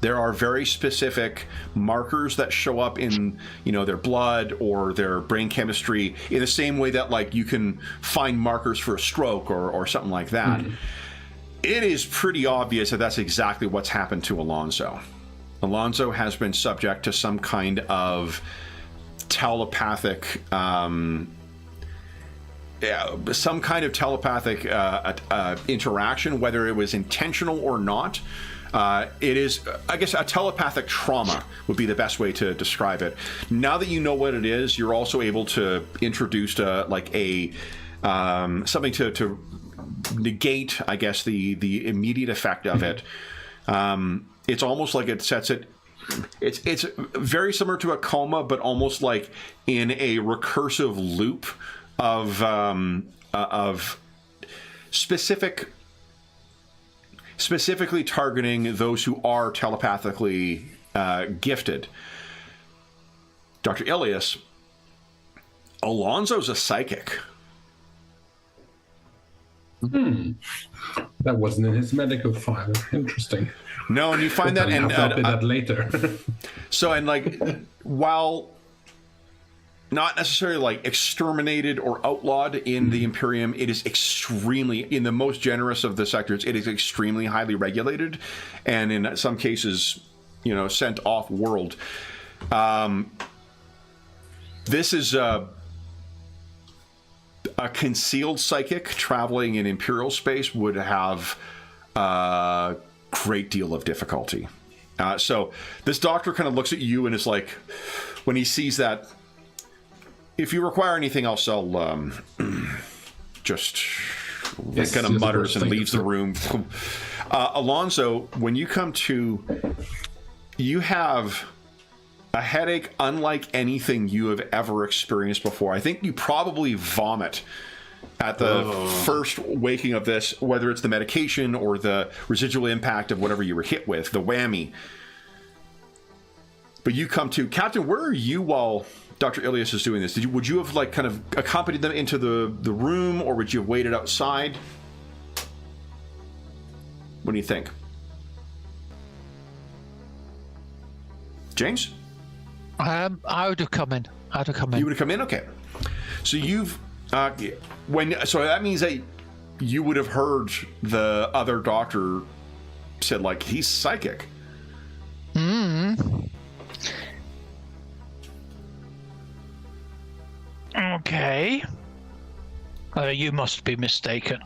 there are very specific markers that show up in, their blood or their brain chemistry, in the same way that, like, you can find markers for a stroke or something like that. It is pretty obvious that that's exactly what's happened to Alonso. Alonso has been subject to some kind of telepathic, interaction, whether it was intentional or not. It is, I guess, a telepathic trauma would be the best way to describe it. Now that you know what it is, you're also able to introduce something to negate, I guess, the immediate effect of it. It's almost like it sets it. It's very similar to a coma, but almost like in a recursive loop of specifically targeting those who are telepathically gifted. Dr. Ilias, Alonso's a psychic. That wasn't in his medical file. Interesting. No, and you find that, and that later. So, and like, while not necessarily like exterminated or outlawed in the Imperium, it is extremely, in the most generous of the sectors, it is extremely highly regulated, and in some cases, sent off world. This is a concealed psychic traveling in Imperial space would have a great deal of difficulty. So this doctor kind of looks at you and is like, when he sees that, if you require anything else, I'll just kind of mutters and leaves the room. Alonso, when you come to, you have a headache unlike anything you have ever experienced before. I think you probably vomit at the first waking of this, whether it's the medication or the residual impact of whatever you were hit with, the whammy. But you come to, Captain, where are you while Dr. Ilias is doing this? Would you have kind of accompanied them into the room, or would you have waited outside? What do you think? James? I would have come in. You would have come in? Okay. So you've so that means that you would have heard the other doctor said, like, he's psychic. Okay. You must be mistaken.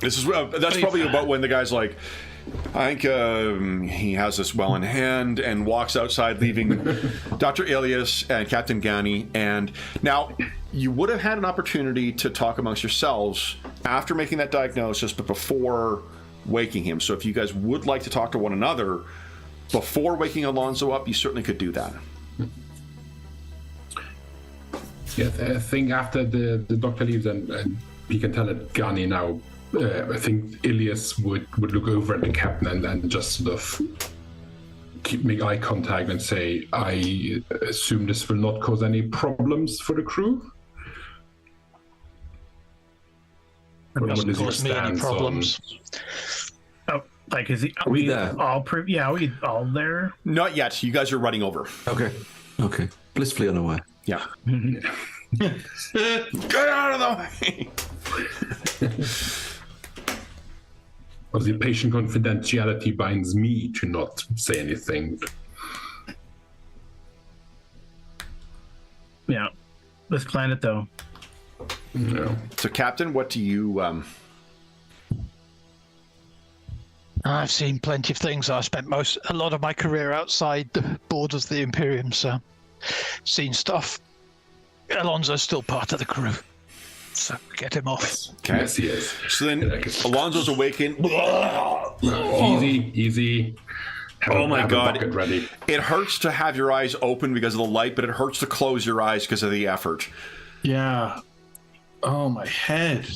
This is that's probably about when the guy's like, I think he has this well in hand, and walks outside, leaving Dr. Elias and Captain Gani. And now you would have had an opportunity to talk amongst yourselves after making that diagnosis, but before waking him. So if you guys would like to talk to one another before waking Alonso up, you certainly could do that. Yeah, I think after the doctor leaves and he can tell it Gani now, I think Ilias would look over at the captain and just sort of make eye contact and say, I assume this will not cause any problems for the crew? It doesn't cause me any problems. Oh, like, is he? Are we there? Are we all there? Not yet. You guys are running over. Okay. Blissfully unaware. Yeah. Get out of the way! Obviously, patient confidentiality binds me to not say anything. Yeah. This planet, though. No. So, Captain, what do you... I've seen plenty of things. I spent a lot of my career outside the borders of the Imperium, so seen stuff. Alonso's still part of the crew, so get him off. Okay. Yes, he is. So then Alonso's awakened. Easy. Oh my God. Bucket ready. It hurts to have your eyes open because of the light, but it hurts to close your eyes because of the effort. Yeah. Oh, my head.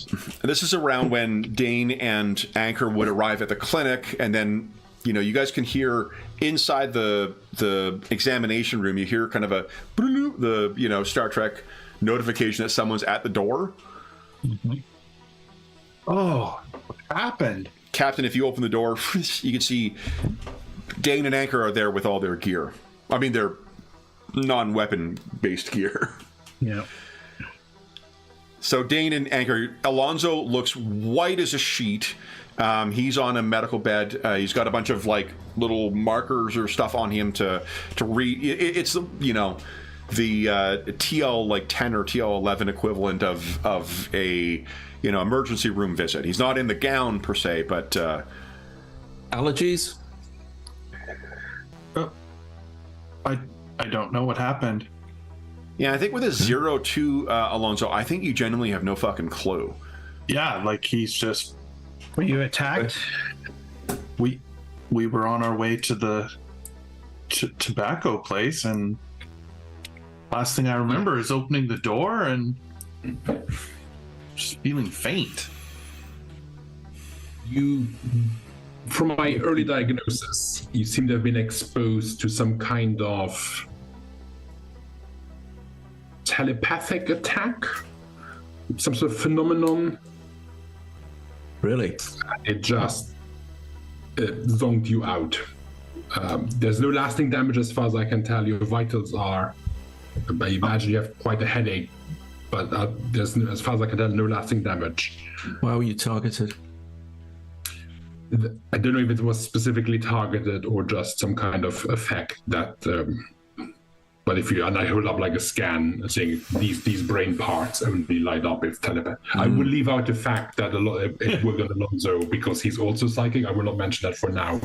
This is around when Dane and Anchor would arrive at the clinic, and then, you guys can hear inside the examination room, you hear kind of the Star Trek notification that someone's at the door. Mm-hmm. Oh, what happened? Captain, if you open the door, you can see Dane and Anchor are there with all their gear. I mean, their non-weapon based gear. Yeah. So Dane and Anchor, Alonso looks white as a sheet. He's on a medical bed. He's got a bunch of little markers or stuff on him to read. It's the TL 10 or TL 11 equivalent of a emergency room visit. He's not in the gown per se, but Allergies? I don't know what happened. yeah, I think with a 0-2 Alonso, I think you genuinely have no fucking clue. Yeah, he's just... Were you attacked? We were on our way to the tobacco place, and last thing I remember is opening the door and just feeling faint. From my early diagnosis, you seem to have been exposed to some kind of telepathic attack, some sort of phenomenon. Really? It just zonked you out. There's no lasting damage as far as I can tell. Your vitals are, I imagine you have quite a headache, but there's, as far as I can tell, no lasting damage. Why were you targeted? I don't know if it was specifically targeted or just some kind of effect that. But and I hold up a scan saying these brain parts only light up if telepathy. I will leave out the fact that it worked on Alonso because he's also psychic. I will not mention that for now.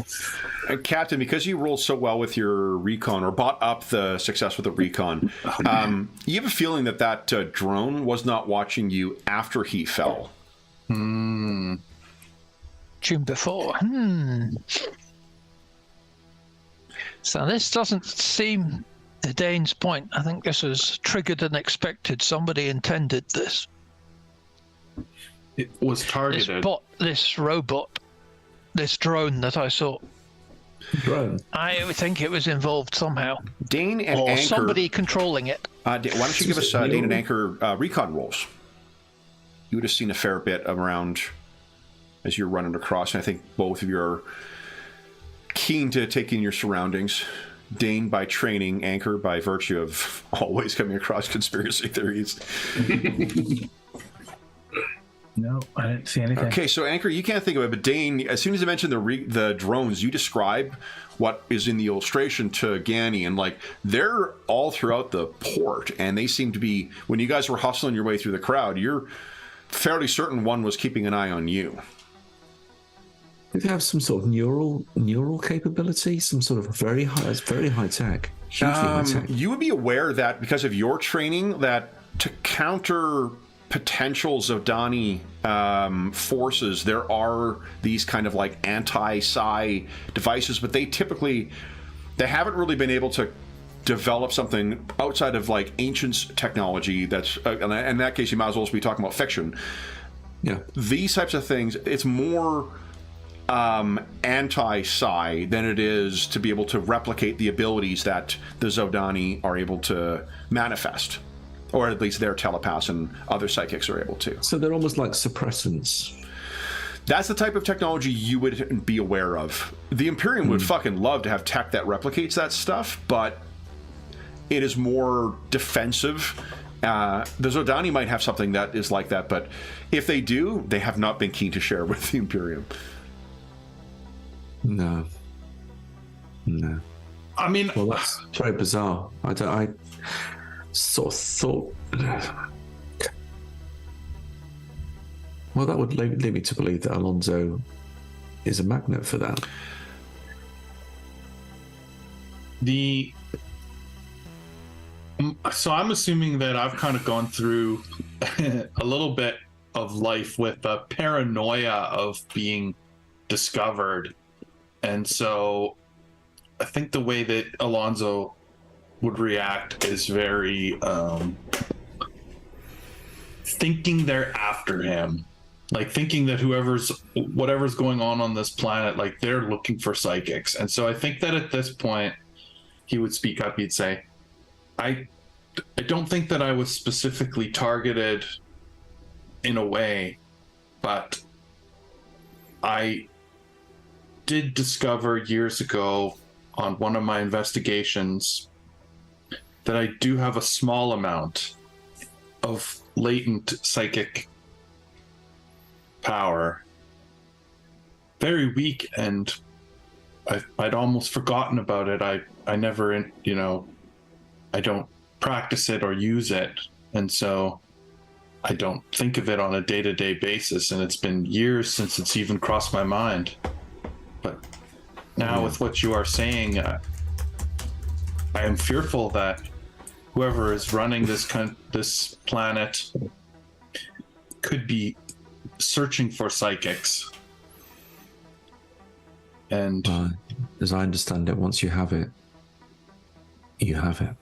Captain, because you rolled so well with your recon or bought up the success with the recon, you have a feeling that drone was not watching you after he fell. June before. So this doesn't seem... To Dane's point, I think this was triggered and expected. Somebody intended this. It was targeted. This robot, this drone that I saw. Drone? I think it was involved somehow. Dane and or Anchor... somebody controlling it. Why don't you give us Dane and Anchor recon rolls? You would have seen a fair bit around as you're running across, and I think both of you are keen to take in your surroundings. Dane by training, Anchor by virtue of always coming across conspiracy theories. No, I didn't see anything. Okay, so Anchor, you can't think of it, but Dane, as soon as I mentioned the drones, you describe what is in the illustration to Gani, and they're all throughout the port, and they seem to be, when you guys were hustling your way through the crowd, you're fairly certain one was keeping an eye on you. Do they have some sort of neural capability? Some sort of very high tech, hugely high tech. You would be aware that because of your training, that to counter potential Zodani forces, there are these kind of like anti-psi devices, but they haven't really been able to develop something outside of like ancient technology that's in that case you might as well be talking about fiction. Yeah, these types of things, it's more anti-psi than it is to be able to replicate the abilities that the Zodani are able to manifest, or at least their telepaths and other psychics are able to. So they're almost like suppressants. That's the type of technology you would be aware of. The Imperium would fucking love to have tech that replicates that stuff, but it is more defensive. The Zodani might have something that is like that, but if they do, they have not been keen to share with the Imperium. No. I mean, Well, that's very bizarre. I sort of thought. Well, that would lead me to believe that Alonso is a magnet for that. So I'm assuming that I've kind of gone through a little bit of life with a paranoia of being discovered. And so I think the way that Alonso would react is very thinking they're after him. Like thinking that whatever's going on this planet, like they're looking for psychics. And so I think that at this point he would speak up. He'd say, I don't think that I was specifically targeted in a way, but I did discover years ago on one of my investigations that I do have a small amount of latent psychic power. Very weak, and I'd almost forgotten about it. I never, I don't practice it or use it, and so I don't think of it on a day-to-day basis, and it's been years since it's even crossed my mind. But now with what you are saying, I am fearful that whoever is running this planet could be searching for psychics. And as I understand it, once you have it, you have it.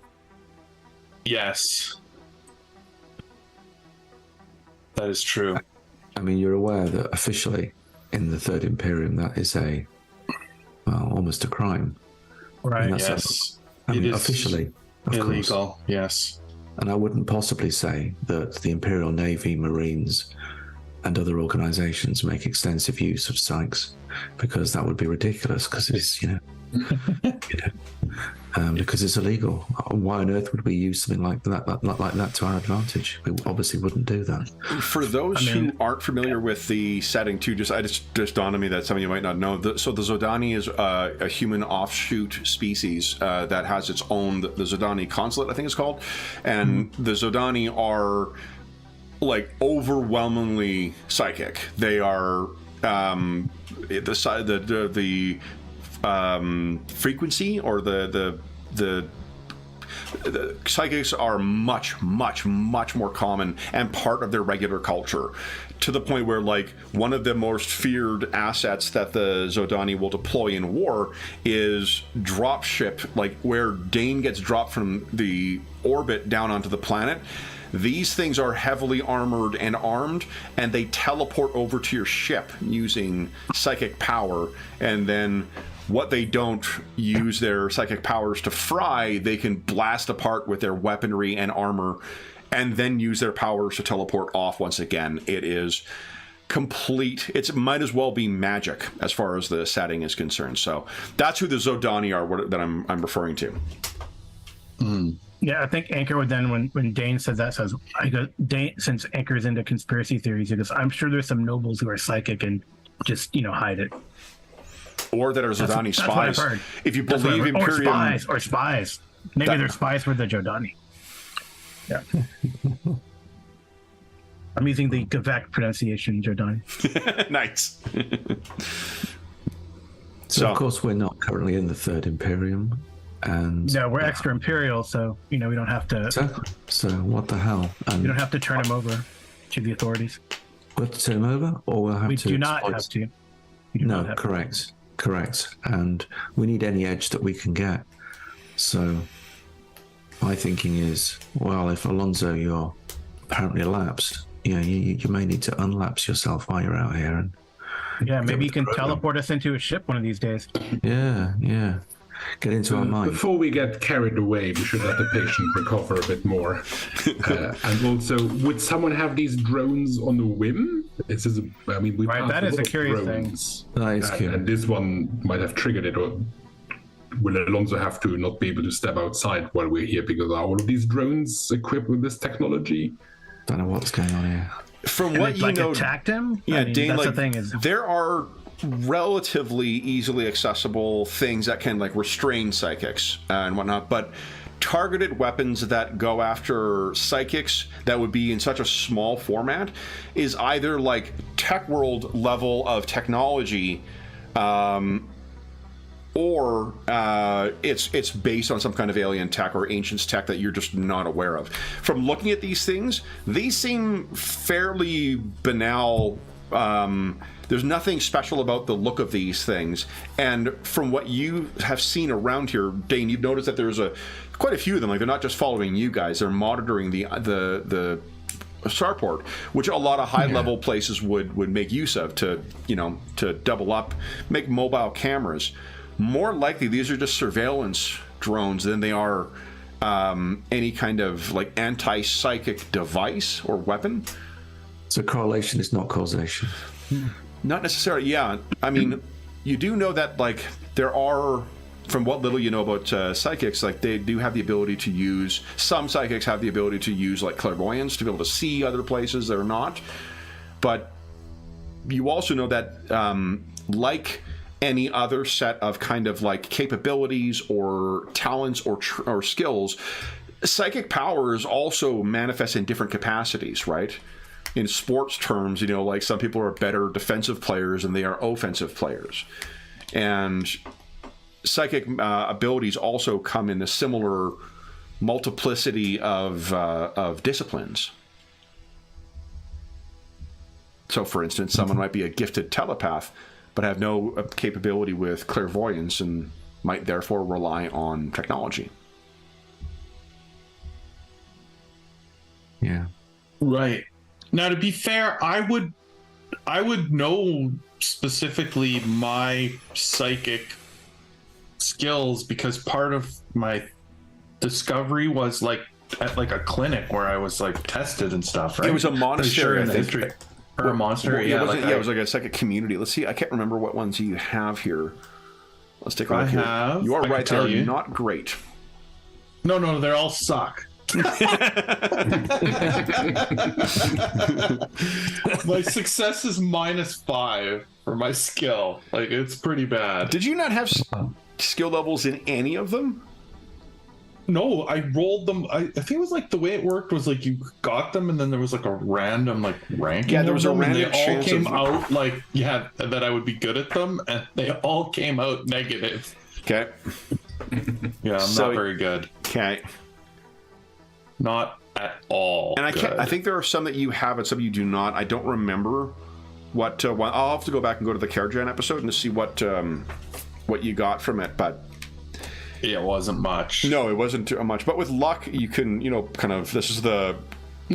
Yes, that is true. I mean, you're aware that officially in the Third Imperium, that is almost a crime. Right. Yes. It is officially illegal. Course. Yes. And I wouldn't possibly say that the Imperial Navy, Marines, and other organizations make extensive use of psychs, because that would be ridiculous, because it's, because it's illegal. Why on earth would we use something like that to our advantage? We obviously wouldn't do that. For those who aren't familiar with the setting, too, just dawned on me that some of you might not know. So the Zodani is a human offshoot species that has its own, the Zodani consulate, I think it's called, and the Zodani are like overwhelmingly psychic. They are the frequency or the psychics are much more common and part of their regular culture, to the point where, like, one of the most feared assets that the Zodani will deploy in war is dropship, like where Dane gets dropped from the orbit down onto the planet. These things are heavily armored and armed, and they teleport over to your ship using psychic power, and then what they don't use their psychic powers to fry, they can blast apart with their weaponry and armor, and then use their powers to teleport off once again. It is complete. It might as well be magic as far as the setting is concerned. So that's who the Zodani are that I'm referring to. Yeah, I think Anchor would then, when Dane says that, says, Dane, since Anchor's into conspiracy theories, he goes, I'm sure there's some nobles who are psychic and just, hide it. Or that are Zodani spies. If you believe Imperium... Or spies. Maybe they're spies for the Zodani. Yeah. I'm using the Quebec pronunciation, Zodani. Nice. So of course we're not currently in the Third Imperium, and No, we're extra imperial, so we don't have to. exactly. So what the hell? We don't have to turn him over to the authorities. We'll have to turn him over, or we'll have We to. do not exploit- have to. We do No, not have to. correct. And we need any edge that we can get. So my thinking is, well, if Alonso, you're apparently lapsed, you may need to unlapse yourself while you're out here. And Yeah, maybe you can program. teleport us into a ship one of these days. yeah, get into our mind. Before we get carried away, we should let the patient recover a bit more. And also, would someone have these drones on a whim? We Right, that is a curious thing. That is cute. And this one might have triggered it, or will Alonso have to not be able to step outside while we're here because are all of these drones equipped with this technology? Don't know what's going on here. From And what it, you like know, attacked him. yeah, I mean, Dane, that's like the thing is, there are relatively easily accessible things that can like restrain psychics and whatnot, but targeted weapons that go after psychics that would be in such a small format is either like tech world level of technology, or it's based on some kind of alien tech or ancients tech that you're just not aware of. From looking at these things, these seem fairly banal. There's nothing special about the look of these things, and from what you have seen around here, Dane, you've noticed that there's quite a few of them. Like they're not just following you guys; they're monitoring the starport, which a lot of high-level places would make use of to double up, make mobile cameras. More likely, these are just surveillance drones than they are any kind of like anti-psychic device or weapon. So correlation is not causation. Not necessarily, yeah. I mean, you do know that, like, there are, from what little you know about psychics, like, they do have the ability to use, some psychics have the ability to use, like, clairvoyance to be able to see other places that are not. But you also know that, like any other set of kind of, like, capabilities or talents or skills, psychic powers also manifest in different capacities, right? In sports terms, like some people are better defensive players than they are offensive players. And psychic abilities also come in a similar multiplicity of disciplines. So, for instance, someone might be a gifted telepath, but have no capability with clairvoyance and might therefore rely on technology. Yeah. Right. Now, to be fair, I would know specifically my psychic skills because part of my discovery was like at like a clinic where I was like tested and stuff. Right? It was a monastery, I think. Or a monastery. It was like a psychic community. Let's see. I can't remember what ones you have here. Let's take a look here. You are right. They're not great. No, they all suck. My success is -5 for my skill. Like, it's pretty bad. Did you not have skill levels in any of them? No, I rolled them. I think it was like the way it worked was like you got them and then there was like a random like ranking. Yeah, there was a random and they all chance came of... out like that I would be good at them, and they all came out negative. Okay. Yeah, I'm not very good. Okay. Not at all. And I think there are some that you have and some you do not. I don't remember what. I'll have to go back and go to the CareGen episode and to see what you got from it. But yeah, it wasn't much. No, it wasn't too much. But with luck, you can kind of. This is the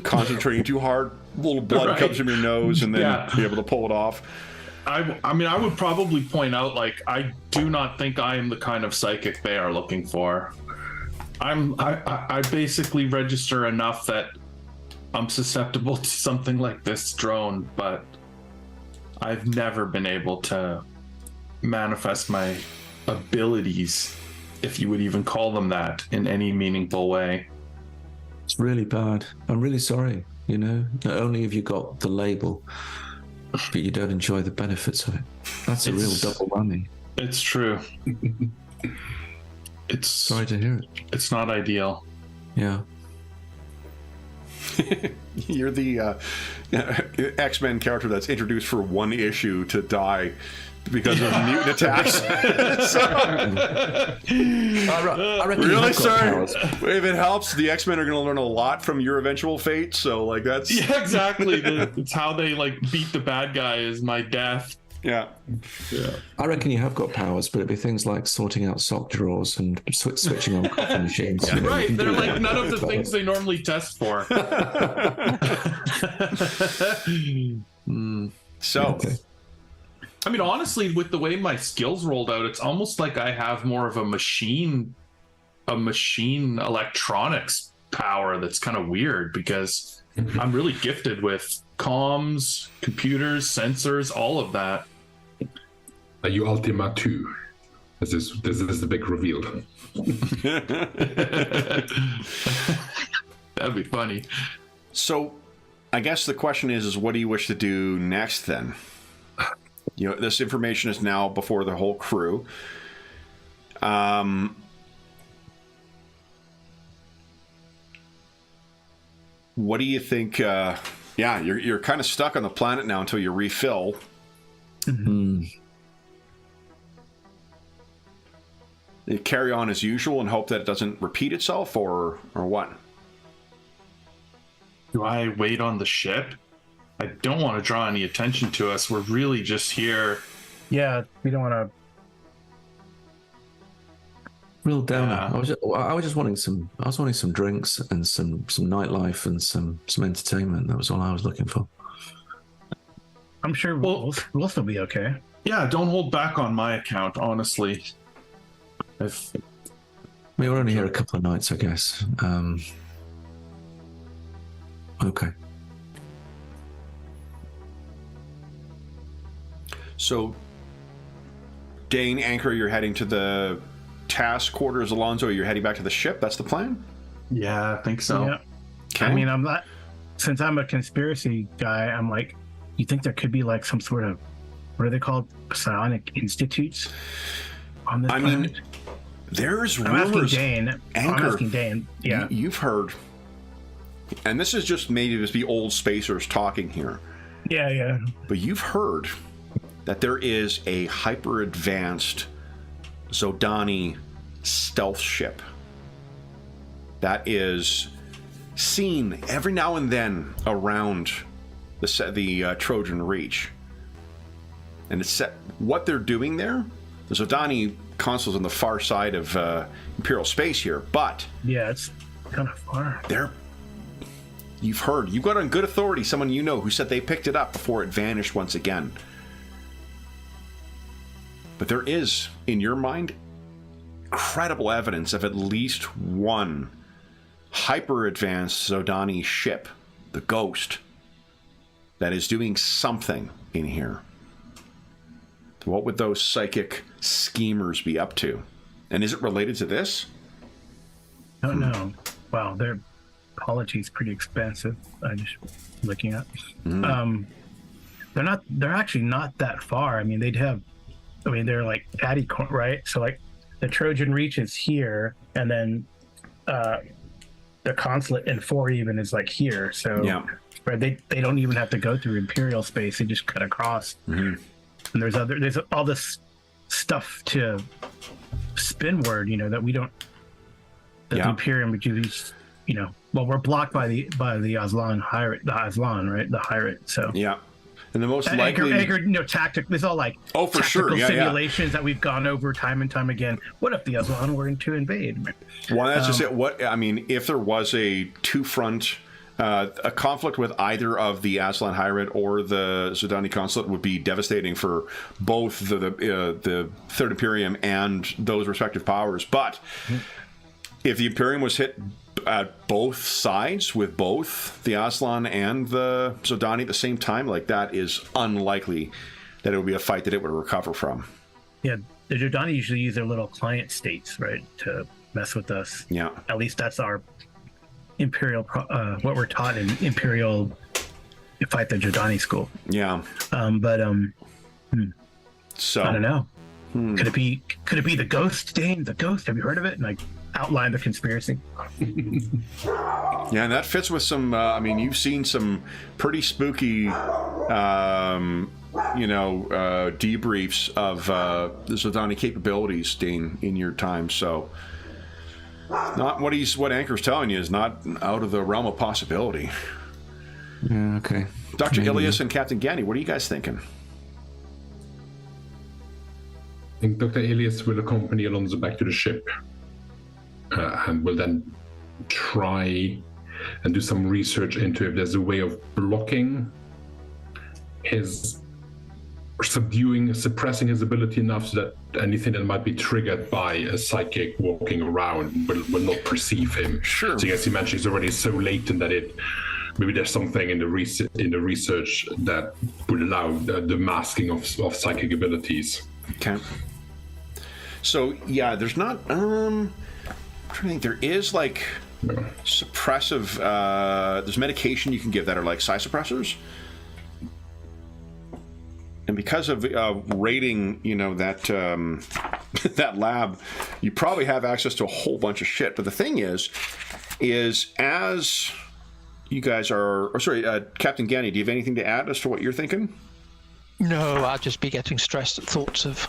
concentrating too hard. A little blood comes from your nose, and then be able to pull it off. I mean, I would probably point out, like, I do not think I am the kind of psychic they are looking for. I basically register enough that I'm susceptible to something like this drone, but I've never been able to manifest my abilities, if you would even call them that, in any meaningful way. It's really bad. I'm really sorry. Not only have you got the label, but you don't enjoy the benefits of it. That's a real double whammy. It's true. It's sorry to hear it. It's not ideal. Yeah. You're the X-Men character that's introduced for one issue to die because of mutant attacks. I reckon you Really, have got sir? powers. If it helps, the X-Men are going to learn a lot from your eventual fate. So, like, that's Yeah, exactly. It's how they like beat the bad guy is my death. yeah. I reckon you have got powers, but it'd be things like sorting out sock drawers and switching on coffee machines. You know, you Right, can they're do like that. none of the things they normally test for. So, Okay. I mean, honestly, with the way my skills rolled out, it's almost like I have more of a machine electronics power that's kind of weird because I'm really gifted with comms, computers, sensors, all of that. Are you Ultima 2? This is the big reveal. That'd be funny. so, I guess the question is what do you wish to do next then? You know, this information is now before the whole crew. What do you think? Yeah, you're kind of stuck on the planet now until you refill. You carry on as usual and hope that it doesn't repeat itself, or what? Do I wait on the ship? I don't want to draw any attention to us. We're really just here. Yeah, we don't want to. Real downer. Yeah. I was just wanting some. I was wanting some drinks and some nightlife and some entertainment. That was all I was looking for. I'm sure we'll still be okay. Yeah, don't hold back on my account, honestly. I mean, we're only here a couple of nights, I guess. Okay. So, Dane, Anchor, you're heading to the task quarters. Alonzo, you're heading back to the ship. That's the plan? Yeah, I think so. Yeah. Okay. I mean, I'm not. Since I'm a conspiracy guy, I'm like, you think there could be like some sort of, what are they called, psionic institutes on this planet? mean, there's I'm asking rumors. Dane. I'm Anchor, asking Dane. Yeah. You've heard, and this is just maybe just be old spacers talking here, Yeah. but you've heard that there is a hyper advanced Zodani stealth ship that is seen every now and then around the Trojan Reach. And it's what they're doing there. The Zodani console's on the far side of Imperial space here, but Yeah, it's kind of far. you've heard, you've got on good authority someone you know who said they picked it up before it vanished once again. But there is, in your mind, credible evidence of at least one hyper-advanced Zodani ship, the Ghost, that is doing something in here. What would those psychic schemers be up to? And is it related to this? I don't know. Wow, their apology's pretty expensive. I'm just looking at. They're actually not that far. I mean, they're like Addy, right? So like the Trojan Reach is here, and then the consulate in 4 even is like here. So Yeah. right, they don't even have to go through Imperial space. They just cut across. And there's all this stuff to spinward, that we don't. That the Imperium would use, well, we're blocked by the Aslan Hirate, the Aslan, right? The Hirate. So Yeah. And the most likely... Anchor, tactic. There's all like Oh, for sure. tactical Yeah, simulations that we've gone over time and time again. What if the Aslan were to invade? Well, that's just it. If there was a two-front, a conflict with either of the Aslan Hirate or the Zodani consulate would be devastating for both the Third Imperium and those respective powers. But if the Imperium was hit at both sides with both the Aslan and the Zodani at the same time, like that is unlikely that it would be a fight that it would recover from. Yeah, the Zodani usually use their little client states, right, to mess with us. Yeah. At least that's our Imperial, what we're taught in Imperial Fight the Zodani school. Yeah. So I don't know. Could it be the Ghost, Dane? The Ghost? Have you heard of it? And like, outline the conspiracy. Yeah, and that fits with some. I mean, you've seen some pretty spooky, debriefs of the Zildani capabilities, Dane, in your time. So, not what Anchor's telling you is not out of the realm of possibility. Yeah. Okay. Dr. Maybe. Ilias and Captain Ganny, what are you guys thinking? I think Dr. Elias will accompany Alonso back to the ship and will then try and do some research into if there's a way of blocking his, or suppressing his ability enough so that anything that might be triggered by a psychic walking around will not perceive him. Sure. So as you mentioned, it's already so latent that maybe there's something in the research that would allow the masking of psychic abilities. Okay. So yeah, there's not. I'm trying to think. There is like suppressive. There's medication you can give that are like psi suppressors, and because of raiding, that that lab, you probably have access to a whole bunch of shit. But the thing is as you guys are. Oh, sorry, Captain Ganny, do you have anything to add as to what you're thinking? No, I'll just be getting stressed at thoughts of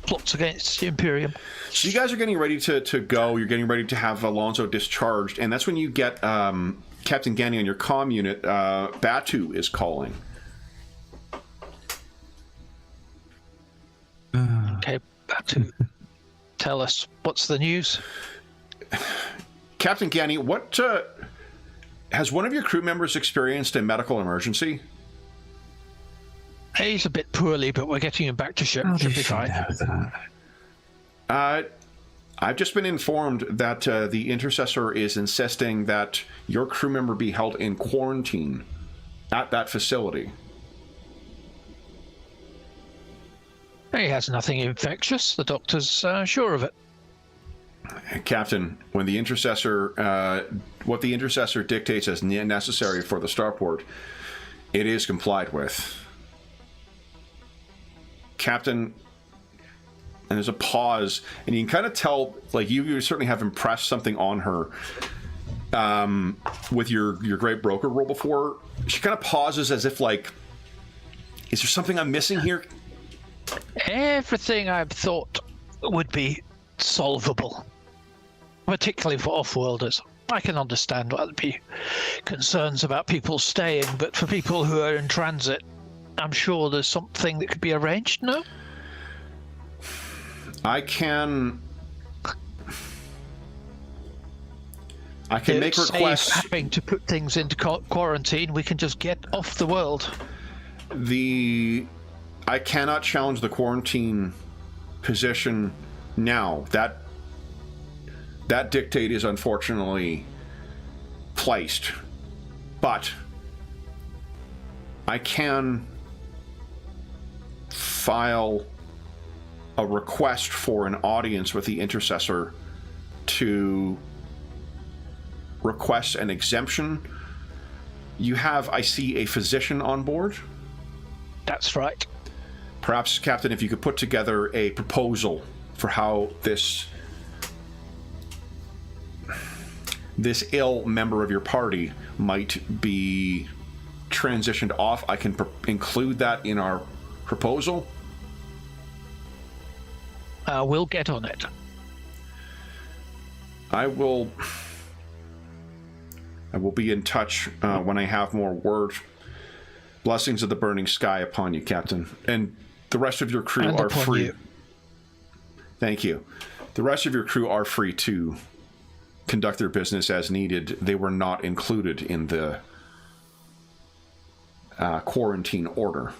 plots against the Imperium. So you guys are getting ready to go. You're getting ready to have Alonso discharged, and that's when you get Captain Ganny on your comm unit. Batu is calling. Okay, Batu, tell us, what's the news? Captain Ganny, what has one of your crew members experienced a medical emergency? He's a bit poorly, but we're getting him back to ship. How Should did be you fine. know that? I've just been informed that the Intercessor is insisting that your crew member be held in quarantine at that facility. He has nothing infectious. The doctor's sure of it. Captain, when the Intercessor, what the Intercessor dictates as necessary for the starport, it is complied with. Captain, and there's a pause, and you can kind of tell, like, you certainly have impressed something on her with your great broker roll before. She kind of pauses as if, like, is there something I'm missing here? Everything I've thought would be solvable, particularly for off-worlders. I can understand why there'd be concerns about people staying, but for people who are in transit, I'm sure there's something that could be arranged, no? I can make requests. Having to put things into quarantine, we can just get off the world. I cannot challenge the quarantine position now. That dictate is unfortunately placed, but I can file a request for an audience with the Intercessor to request an exemption. You have, I see, a physician on board. That's right. Perhaps, Captain, if you could put together a proposal for how this ill member of your party might be transitioned off, I can include that in our proposal. We'll get on it. I will be in touch when I have more word. Blessings of the burning sky upon you, Captain. And the rest of your crew And are upon free. you. Thank you. The rest of your crew are free to conduct their business as needed. They were not included in the quarantine order.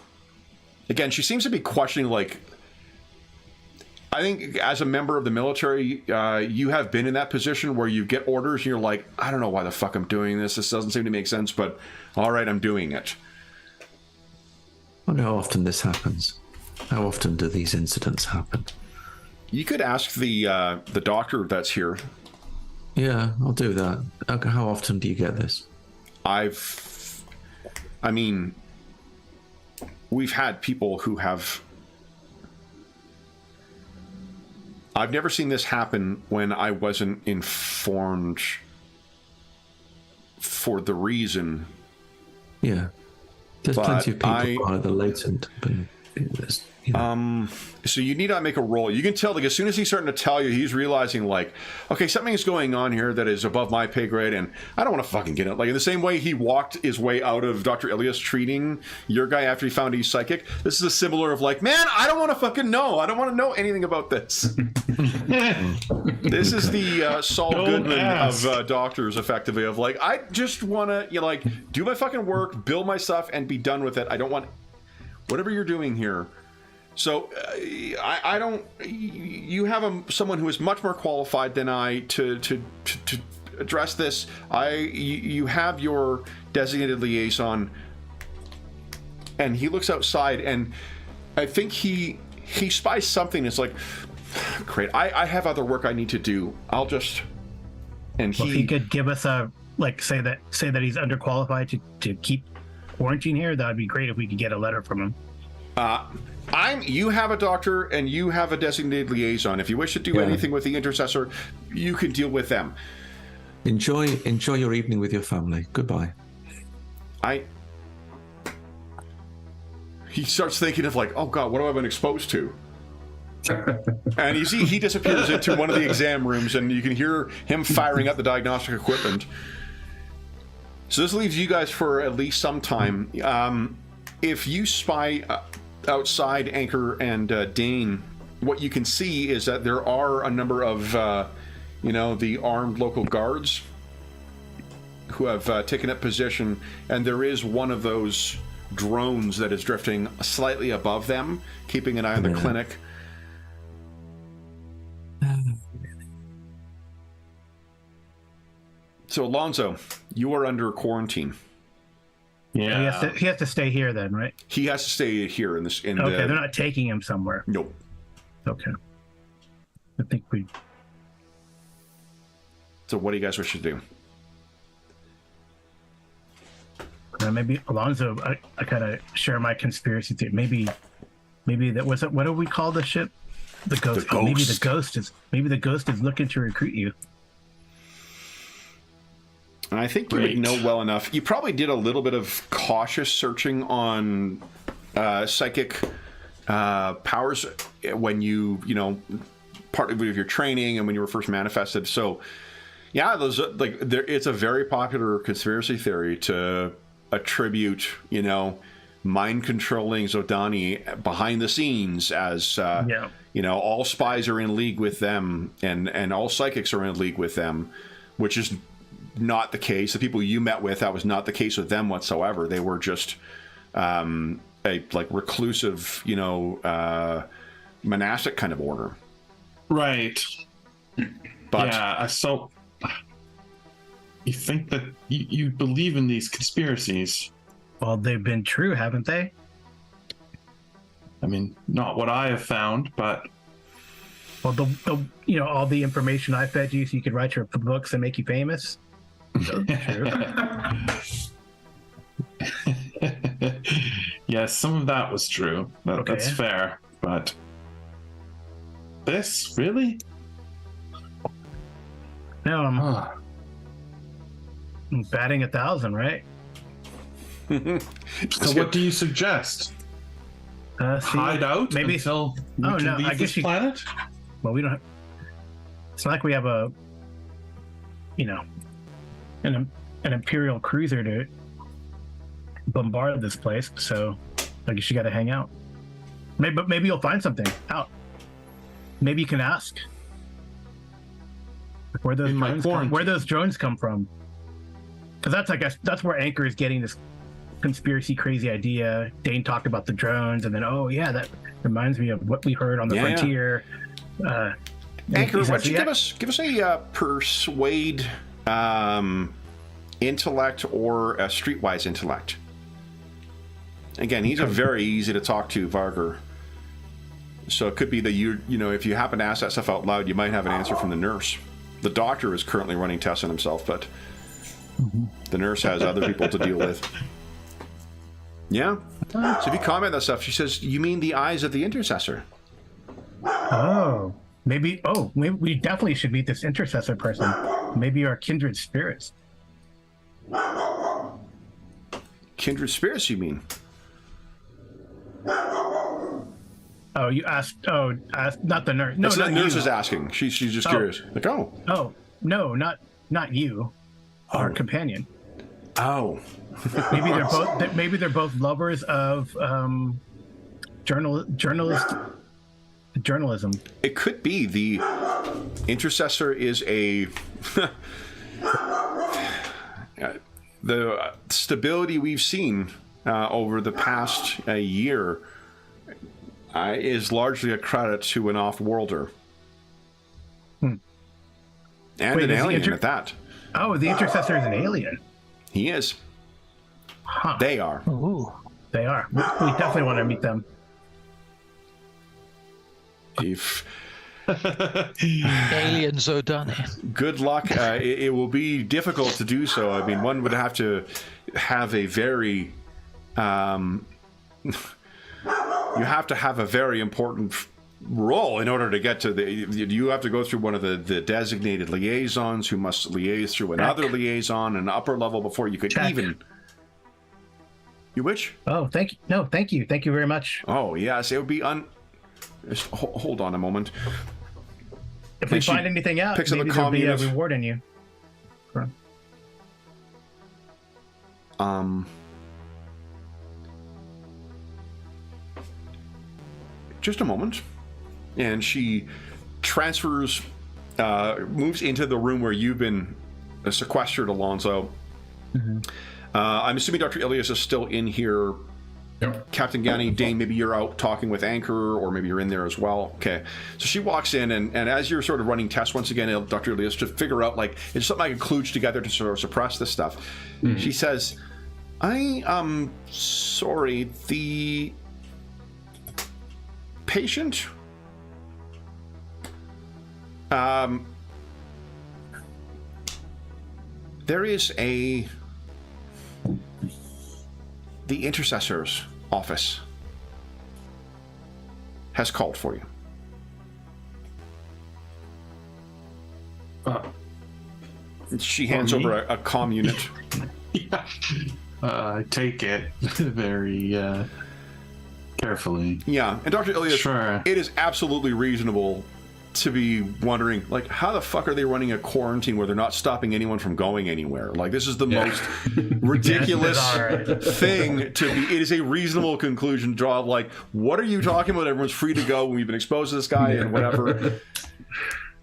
Again, she seems to be questioning, like, I think as a member of the military, you have been in that position where you get orders and you're like, I don't know why the fuck I'm doing this. This doesn't seem to make sense, but all right, I'm doing it. I wonder how often this happens. How often do these incidents happen? You could ask the doctor that's here. Yeah, I'll do that. Okay, how often do you get this? We've had people who have I've never seen this happen when I wasn't informed for the reason. Yeah. There's plenty of people I- who are either latent, but there's, you know. So you need not make a roll. You can tell, like, as soon as he's starting to tell you, he's realizing, like, okay, something is going on here that is above my pay grade, and I don't want to fucking get it. Like, in the same way he walked his way out of Dr. Ilias treating your guy after he found he's psychic, this is a similar of, like, man, I don't want to fucking know. I don't want to know anything about this. This is the Saul Don't Goodman ask. of doctors, effectively, of, like, I just want to, you know, like, do my fucking work, build my stuff, and be done with it. I don't want whatever you're doing here. So I don't. You have someone who is much more qualified than I to address this. You have your designated liaison, and he looks outside, and I think he spies something. It's like, great. I have other work I need to do. I'll just. And Well, if he could give us a say that he's underqualified to keep quarantine here, that would be great if we could get a letter from him. You have a doctor and you have a designated liaison. If you wish to do anything with the intercessor, you can deal with them. Enjoy your evening with your family. Goodbye. He starts thinking of, like, oh god, what have I been exposed to? And you see he disappears into one of the exam rooms, and you can hear him firing up the diagnostic equipment. So this leaves you guys for at least some time. If you spy outside Anchor and Dane, what you can see is that there are a number of, the armed local guards who have taken up position, and there is one of those drones that is drifting slightly above them, keeping an eye on the clinic. So, Alonzo, you are under quarantine. Yeah. He has to stay here then, right? He has to stay here in this. Okay, they're not taking him somewhere. Nope. Okay. I think we. So, what do you guys wish to do? Maybe Alonzo, I kind of share my conspiracy theory. Maybe that was it. What do we call the ship? The ghost. The Oh, maybe Ghost. the ghost is looking to recruit you. And I think you would know well enough. You probably did a little bit of cautious searching on psychic powers when partly with your training and when you were first manifested. So, yeah, it's a very popular conspiracy theory to attribute, mind controlling Zodani behind the scenes as, all spies are in league with them and all psychics are in league with them, which is not the case. The people you met with, that was not the case with them whatsoever. They were just a reclusive, monastic kind of order. Right. But yeah, so you think that you believe in these conspiracies? Well, they've been true, haven't they? I mean, not what I have found, but Well, the all the information I fed you so you could write your books and make you famous. True. yes, some of that was true. Okay. That's fair, but this really? No, I'm batting 1,000, right? So what do you suggest? Hide out maybe until we Oh, can no, leave I this guess you- planet? Well, we don't have, it's not like we have an imperial cruiser to bombard this place, so I guess you got to hang out. Maybe you'll find something out. Maybe you can ask where those In my drones come from, because that's where Anchor is getting this conspiracy crazy idea. Dane talked about the drones, and then that reminds me of what we heard on the frontier. Anchor, why don't you give us a persuade intellect or a streetwise intellect? Again, he's a very easy to talk to Vargar. So it could be that if you happen to ask that stuff out loud, you might have an answer from the nurse. The doctor is currently running tests on himself, but the nurse has other people to deal with. Yeah. So if you comment that stuff, she says, "You mean the eyes of the intercessor?" Oh. Maybe we definitely should meet this intercessor person. Maybe our kindred spirits. Kindred spirits, you mean? Oh, you asked. Oh, not the nurse. No, That's not the nurse you. is asking. She's just curious. Like, oh. Oh, no, not you. Our companion. Oh. Maybe they're both lovers of journalism. It could be. The intercessor is a the stability we've seen over the past year is largely a credit to an off-worlder. And an alien at that. Oh, the intercessor is an alien. He is. Huh. They are. Ooh, they are. We definitely want to meet them. If Alien Zodani. good luck. It will be difficult to do so. I mean, one would have to have a very you have to have a very important role in order to get to the. You have to go through one of the designated liaisons who must liaise through another liaison, an upper level, before you could even. You which? Oh, thank you. No, thank you. Thank you very much. Oh yes, it would be Just hold on a moment. If we find anything out, maybe there'll be a reward in you. Just a moment. And she transfers, moves into the room where you've been sequestered, Alonso. Mm-hmm. I'm assuming Dr. Ilias is still in here. Yep. Captain Gani, Dane, maybe you're out talking with Anchor, or maybe you're in there as well. Okay. So she walks in, and as you're sort of running tests once again, Dr. Ilias, to figure out, like, it's something I can kludge together to sort of suppress this stuff. Mm-hmm. She says, I am sorry, the patient there is the intercessor's office has called for you. She hands over a comm unit. Yeah. I take it very carefully. Yeah, and Dr. Ilias, sure. It is absolutely reasonable to be wondering, like, how the fuck are they running a quarantine where they're not stopping anyone from going anywhere? Like, this is the most ridiculous thing to be. It is a reasonable conclusion to draw. Like, what are you talking about? Everyone's free to go when we've been exposed to this guy and whatever.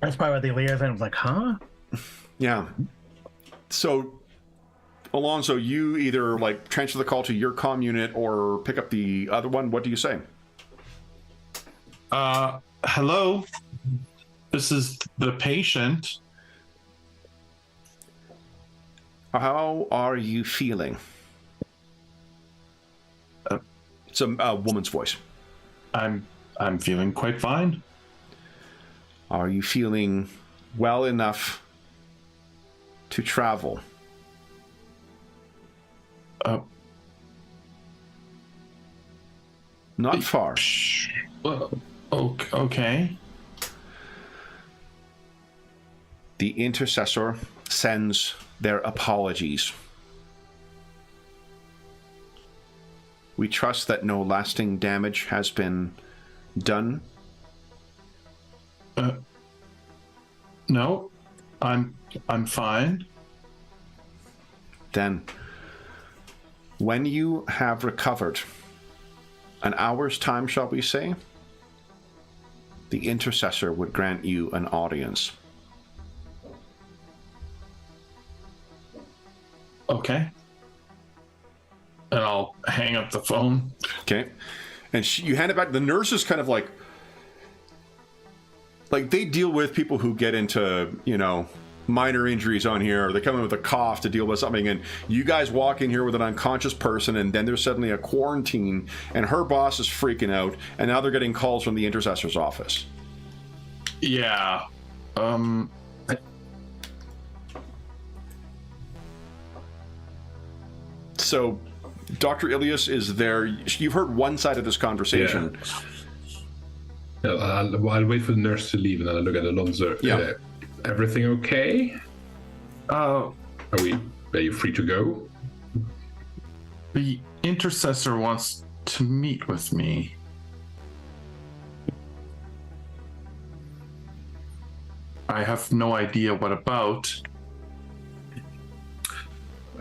That's probably what the liaison was like, huh? Yeah. So, Alonso, you either like transfer the call to your comm unit or pick up the other one. What do you say? Hello. This is the patient. How are you feeling? It's a woman's voice. I'm feeling quite fine. Are you feeling well enough to travel? Not far. Okay. The intercessor sends their apologies. We trust that no lasting damage has been done. No, I'm fine. Then, when you have recovered, an hour's time, shall we say, the intercessor would grant you an audience. Okay. And I'll hang up the phone. Okay. And you hand it back. The nurse is kind of like they deal with people who get into, minor injuries on here, or they come in with a cough to deal with something, and you guys walk in here with an unconscious person, and then there's suddenly a quarantine, and her boss is freaking out, and now they're getting calls from the intercessor's office. Yeah. So, Dr. Ilias is there. You've heard one side of this conversation. I'll wait for the nurse to leave, and then I'll look at Alonso. Yeah. Everything okay? Are you free to go? The intercessor wants to meet with me. I have no idea what about.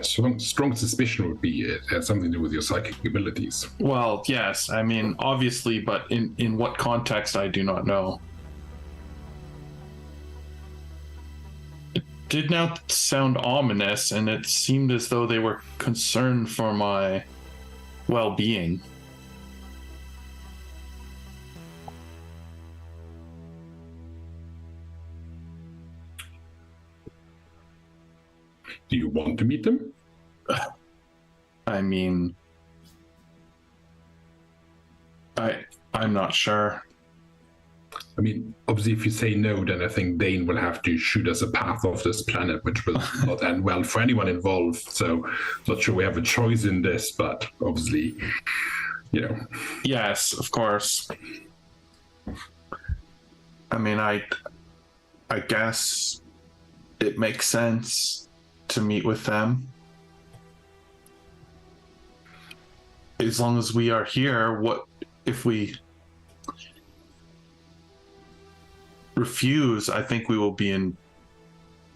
Strong suspicion would be it has something to do with your psychic abilities. Well, yes, I mean, obviously, but in what context, I do not know. It did not sound ominous, and it seemed as though they were concerned for my well-being. Do you want to meet them? I mean, I'm not sure. I mean, obviously, if you say no, then I think Dane will have to shoot us a path off this planet, which will not end well for anyone involved. So, not sure we have a choice in this, but obviously, you know. Yes, of course. I mean, I guess it makes sense to meet with them. As long as we are here, what if we refuse? I think we will be in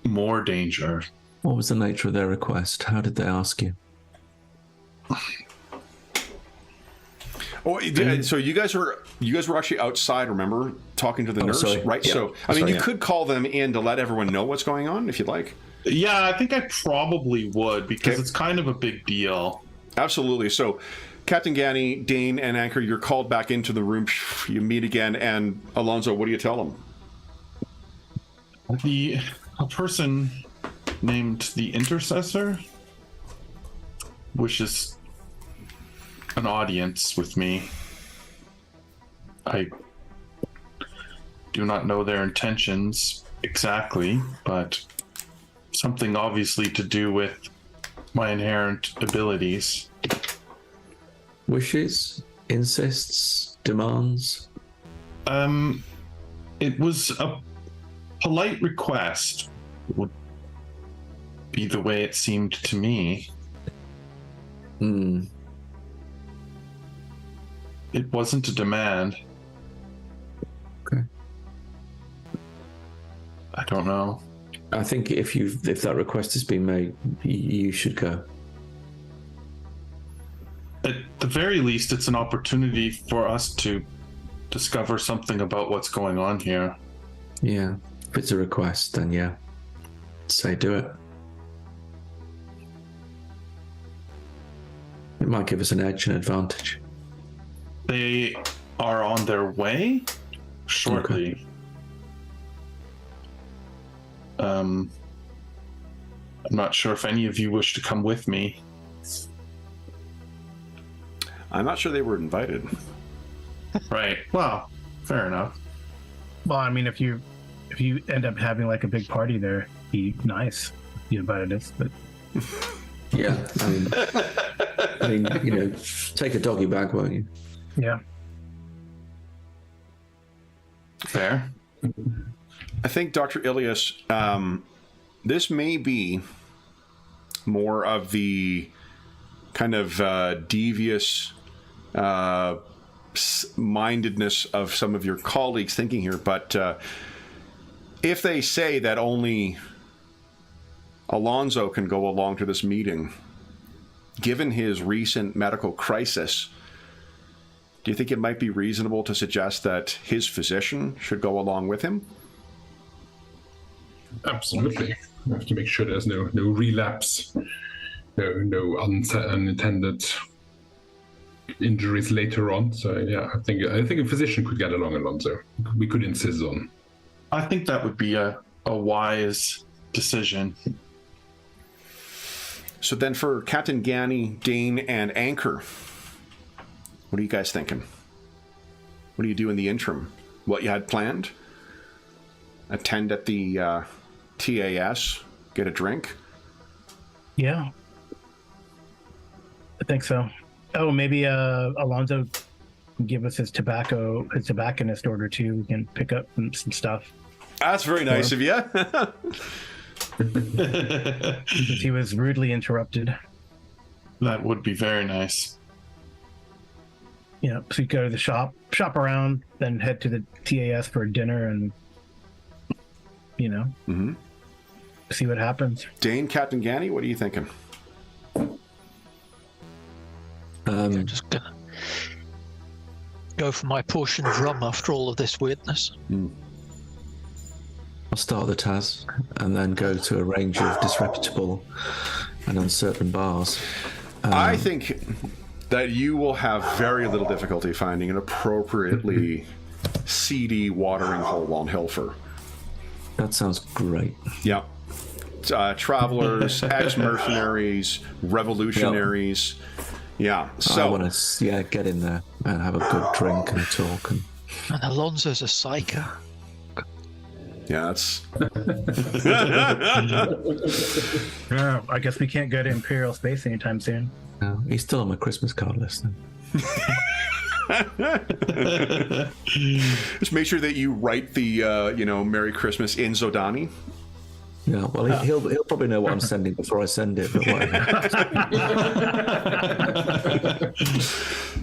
more danger. What was the nature of their request? How did they ask you? Oh, so you guys were actually outside, remember, talking to the nurse, sorry. right? Yeah. So you could call them in to let everyone know what's going on if you'd like. Yeah, I think I probably would, because Okay. it's kind of a big deal. Absolutely. So, Captain Ganny, Dane, and Anchor, you're called back into the room. You meet again, and Alonso, what do you tell them? A person named the Intercessor wishes an audience with me. I do not know their intentions exactly, but something obviously to do with my inherent abilities. Wishes, insists, demands. It was a polite request, would be the way it seemed to me. It wasn't a demand. Okay. I don't know. I think if that request has been made, you should go. At the very least, it's an opportunity for us to discover something about what's going on here. Yeah. If it's a request, then yeah. Say do it. It might give us an edge and advantage. They are on their way shortly. I'm not sure if any of you wish to come with me. I'm not sure they were invited. Right. Well, fair enough. Well, I mean, if you end up having like a big party there, be nice. You invited us, but Yeah. I mean, take a doggy bag, won't you? yeah. Fair. I think, Dr. Ilias, this may be more of the kind of devious mindedness of some of your colleagues thinking here, but if they say that only Alonso can go along to this meeting, given his recent medical crisis, do you think it might be reasonable to suggest that his physician should go along with him? Absolutely. We have to make sure there's no relapse, no unintended injuries later on. So yeah, I think a physician could get along, Alonso. We could insist on. I think that would be a wise decision. So then for Captain Ganny, Dane, and Anchor, what are you guys thinking? What do you do in the interim? What you had planned? Attend at the TAS, get a drink? Yeah. I think so. Oh, maybe Alonso give us his tobacconist order too. We can pick up some stuff. That's very nice of you. Because he was rudely interrupted. That would be very nice. Yeah, so you go to the shop around, then head to the TAS for dinner, and see what happens. Dane, Captain Ganny, what are you thinking? I'm just gonna go for my portion of rum after all of this weirdness. I'll start the Taz and then go to a range of disreputable and uncertain bars. I think that you will have very little difficulty finding an appropriately seedy watering hole on Hilfer. That sounds great. Yeah. Travelers, ex-mercenaries, revolutionaries. Yeah. So I want to get in there and have a good drink and talk. And Alonso's a psycho. yeah, that's. Oh, I guess we can't go to Imperial Space anytime soon. no, he's still on my Christmas card list. Then. Just make sure that you write the Merry Christmas in Zodani. Yeah, well, he'll probably know what I'm sending before I send it. But whatever.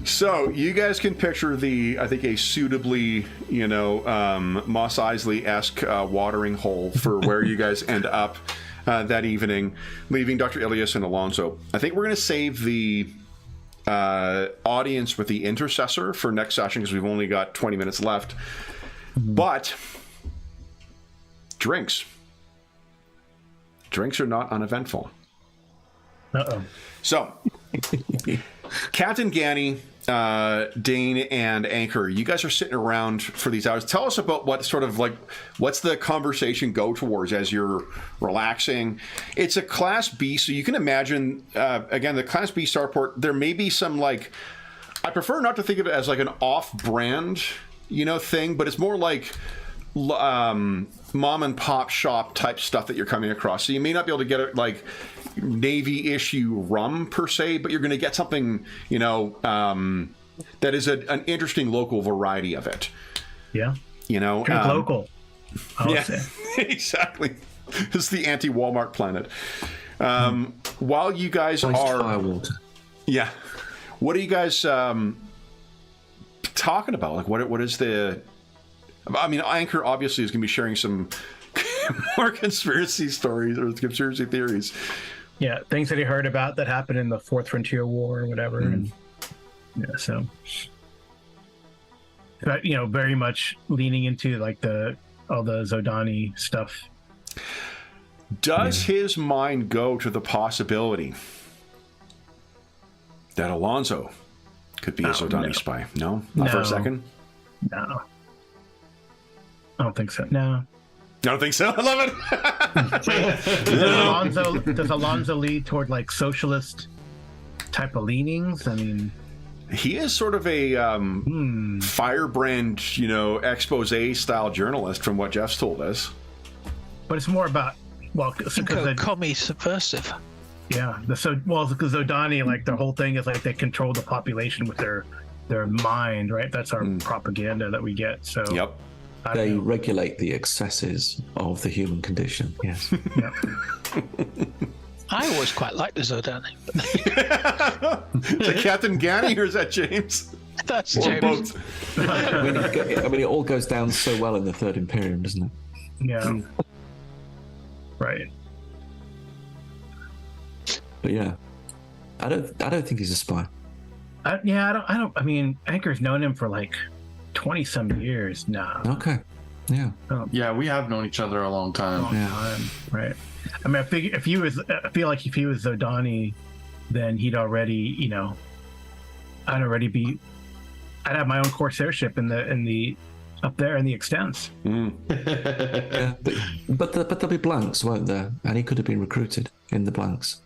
So you guys can picture I think a suitably, Mos Eisley-esque watering hole for where you guys end up that evening, leaving Dr. Ilias and Alonso. I think we're going to save the audience with the intercessor for next session because we've only got 20 minutes left. But drinks are not uneventful. Uh-oh. So, Captain Ganny, Dane, and Anchor, you guys are sitting around for these hours. Tell us about what's the conversation go towards as you're relaxing. It's a Class B, so you can imagine, again, the Class B starport, there may be some, I prefer not to think of it as an off-brand, thing, but it's more like mom and pop shop type stuff that you're coming across. So you may not be able to get it Navy issue rum per se, but you're going to get something, that is an interesting local variety of it. Yeah. Drink local. Yeah, exactly. This is the anti-Walmart planet. While you guys are... Firewater. Yeah. What are you guys talking about? What is the... I mean, Anchor obviously is going to be sharing some more conspiracy stories or conspiracy theories. Yeah, things that he heard about that happened in the Fourth Frontier War or whatever. And, so... But, very much leaning into all the Zodani stuff. Does his mind go to the possibility that Alonso could be a Zodani spy? No? Not for a second? No. I don't think so. No. I don't think so. I love it. Does Alonso lead toward socialist type of leanings? I mean, he is sort of a firebrand, expose style journalist from what Jeff's told us. But it's more about commie subversive. Yeah, because Zodani, their whole thing is they control the population with their mind, right? That's our propaganda that we get. So yep. They regulate the excesses of the human condition. Yes. Yep. I always quite liked the Zodani. Is it Captain Ganny or is that James? That's or James. Both? I mean, it all goes down so well in the Third Imperium, doesn't it? Yeah. Right. But yeah, I don't think he's a spy. I don't. I mean, Anchor's known him for 20 some years now. Okay. Yeah. Yeah, we have known each other a long time. Right. I mean, I feel if he was Zodani, then he'd already, I'd have my own Corsair ship in the up there in the extents. Yeah, but there'll be blanks, won't there? And he could have been recruited in the blanks.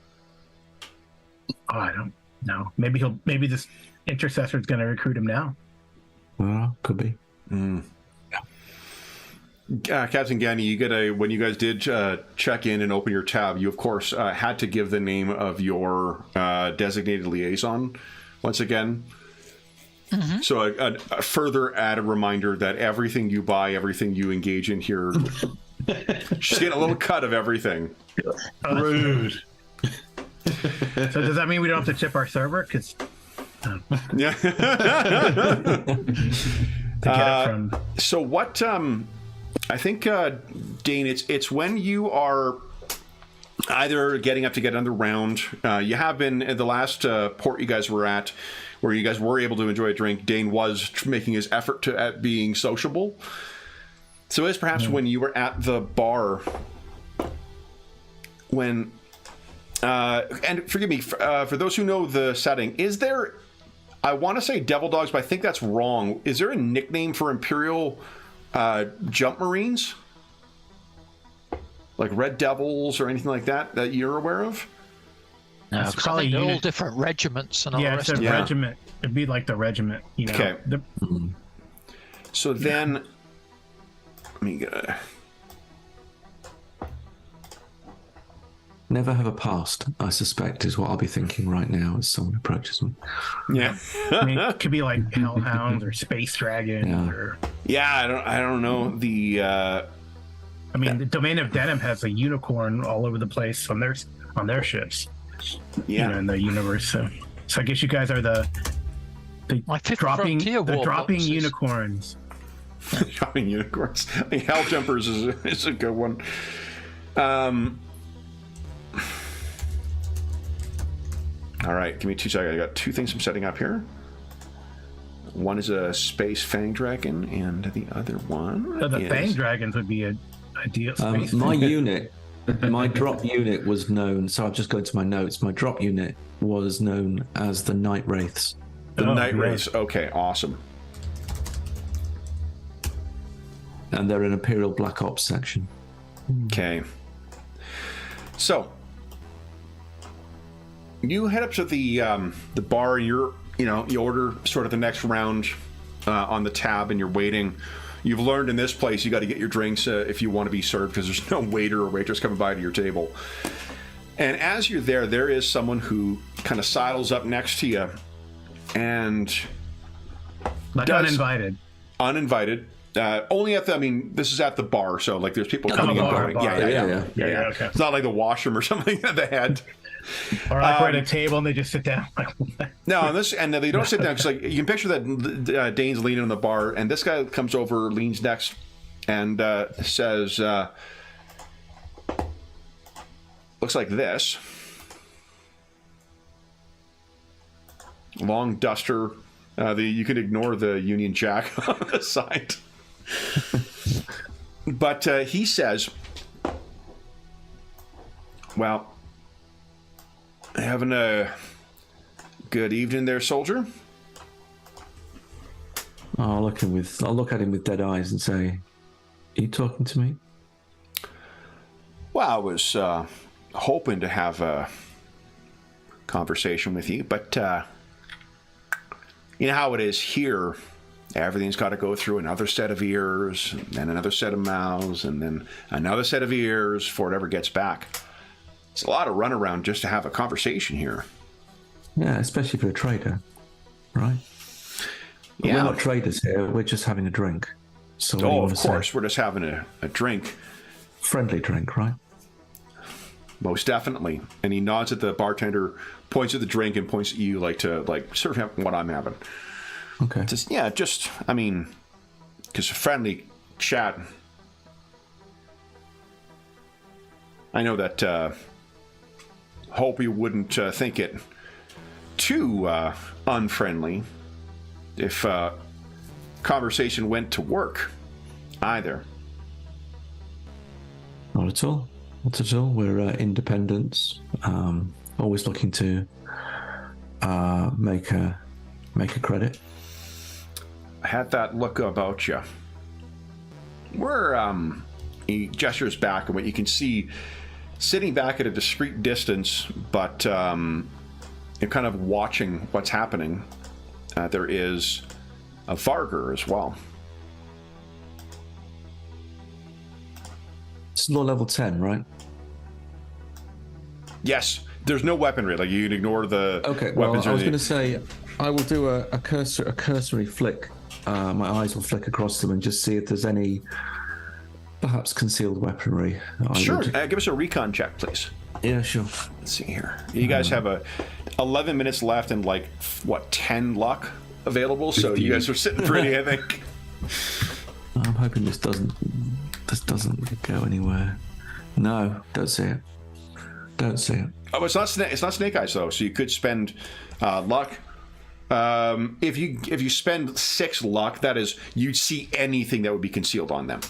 Oh, I don't know. Maybe this intercessor is going to recruit him now. Well, could be. Captain Ganny, when you guys did check in and open your tab, you of course had to give the name of your designated liaison once again. So a further added reminder that everything you buy, everything you engage in here, just get a little cut of everything. Rude. So does that mean we don't have to chip our server? Because Yeah. So what? I think Dane, it's when you are either getting up to get another round. You have been at the last port you guys were at, where you guys were able to enjoy a drink. Dane was making his effort at being sociable. So it's perhaps when you were at the bar, when, and forgive me, for those who know the setting, is there, I want to say Devil Dogs, but I think that's wrong. Is there a nickname for Imperial jump marines? Like Red Devils or anything like that that you're aware of? No, It's 'cause I probably think they're all unit- different regiments and all the yeah, rest it's of a it. regiment. It'd be like the regiment, you know. Okay. The- So then, let me get a... Never have a past, I suspect, is what I'll be thinking right now as someone approaches me. Yeah. I mean, it could be like Hellhounds or Space Dragon Yeah. or. Yeah, I don't know. The I mean, the Domain of Denim has a unicorn all over the place on their ships. yeah. You know, in the universe. So I guess you guys are the My fifth dropping frontier war boxes. unicorns. Dropping unicorns. I mean, Hell Jumpers is a good one. All right, give me 2 seconds. I got 2 things I'm setting up here. One is a Space Fang Dragon, and the other one So the is... Fang Dragons would be a ideal space. My unit, my drop unit was known, so I'll just go to my notes. My drop unit was known as the Night Wraiths. The Night yeah. Wraiths. Okay, awesome. And they're an Imperial Black Ops section. Okay. So you head up to the bar. You order sort of the next round on the tab, and you're waiting. You've learned in this place you got to get your drinks if you want to be served, because there's no waiter or waitress coming by to your table. And as you're there is someone who kind of sidles up next to you, and Like does- uninvited. only at the. I mean, this is at the bar, so like there's people coming and bar, going. bar. Yeah. Yeah, okay. It's not like the washroom or something that they had. Or like we're at a table and they just sit down. No, and they don't sit down, because like you can picture that Dane's leaning on the bar, and this guy comes over, leans next, and says, "Looks like this." Long duster. You can ignore the Union Jack on the side, but he says, "Well, having a good evening there, soldier." I'll look at him with dead eyes and say, "Are you talking to me?" Well, I was hoping to have a conversation with you, but you know how it is here. Everything's got to go through another set of ears, and then another set of mouths, and then another set of ears before it ever gets back. It's a lot of runaround just to have a conversation here. Yeah, especially for a trader, right? But Yeah. we're not traders here. We're just having a drink. So what do you Oh, want of to course. say? We're just having a drink. Friendly drink, right? Most definitely. And he nods at the bartender, points at the drink, and points at you to serve him what I'm having. Okay. I mean, because friendly chat. I know that, hope you wouldn't think it too unfriendly if conversation went to work either. Not at all. Not at all. We're independents. Always looking to make a credit. I had that look about you. We're he gestures back, and what you can see sitting back at a discreet distance, but you're kind of watching what's happening. There is a Vargur as well. It's law level 10, right? Yes, There's no weaponry. Like, you can ignore the Okay, well, weapons. I was going to say, I will do a cursory flick. My eyes will flick across them and just see if there's any, perhaps concealed weaponry. Sure. Give us a recon check, please. Yeah, sure. Let's see here. You guys have 11 minutes left and, like, what, 10 luck available? 15. So you guys are sitting pretty, I think. I'm hoping this doesn't go anywhere. No, don't see it. Don't see it. Oh, it's not snake eyes though, so you could spend luck. If you spend 6 luck, that is, you'd see anything that would be concealed on them.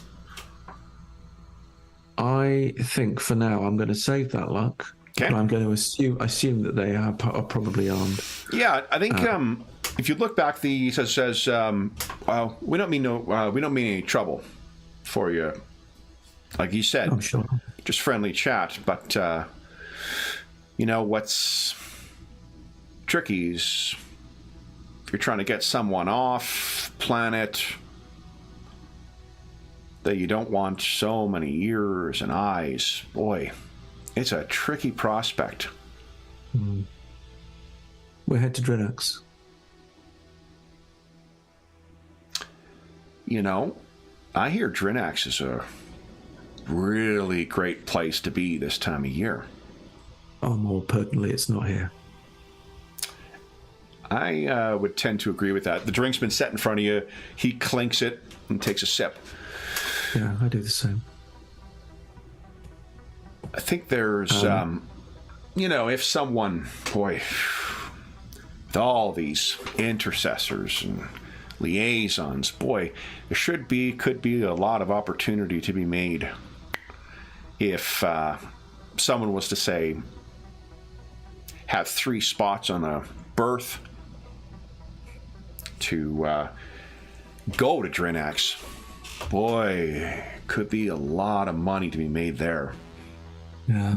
I think for now I'm going to save that luck. Okay. I'm going to assume that they are probably armed. Yeah, I think if you look back, the says we don't mean any trouble for you. Like you said, I'm sure. Just friendly chat, but you know what's tricky is if you're trying to get someone off planet that you don't want so many ears and eyes. Boy, it's a tricky prospect. We'll head to Drinax. You know, I hear Drinax is a really great place to be this time of year. Oh, more pertinently, it's not here. I would tend to agree with that. The drink's been set in front of you. He clinks it and takes a sip. Yeah, I do the same. I think there's, you know, if someone, boy, with all these intercessors and liaisons, boy, there could be a lot of opportunity to be made if someone was to say, have 3 spots on a berth to go to Drinax. Boy, could be a lot of money to be made there. Yeah.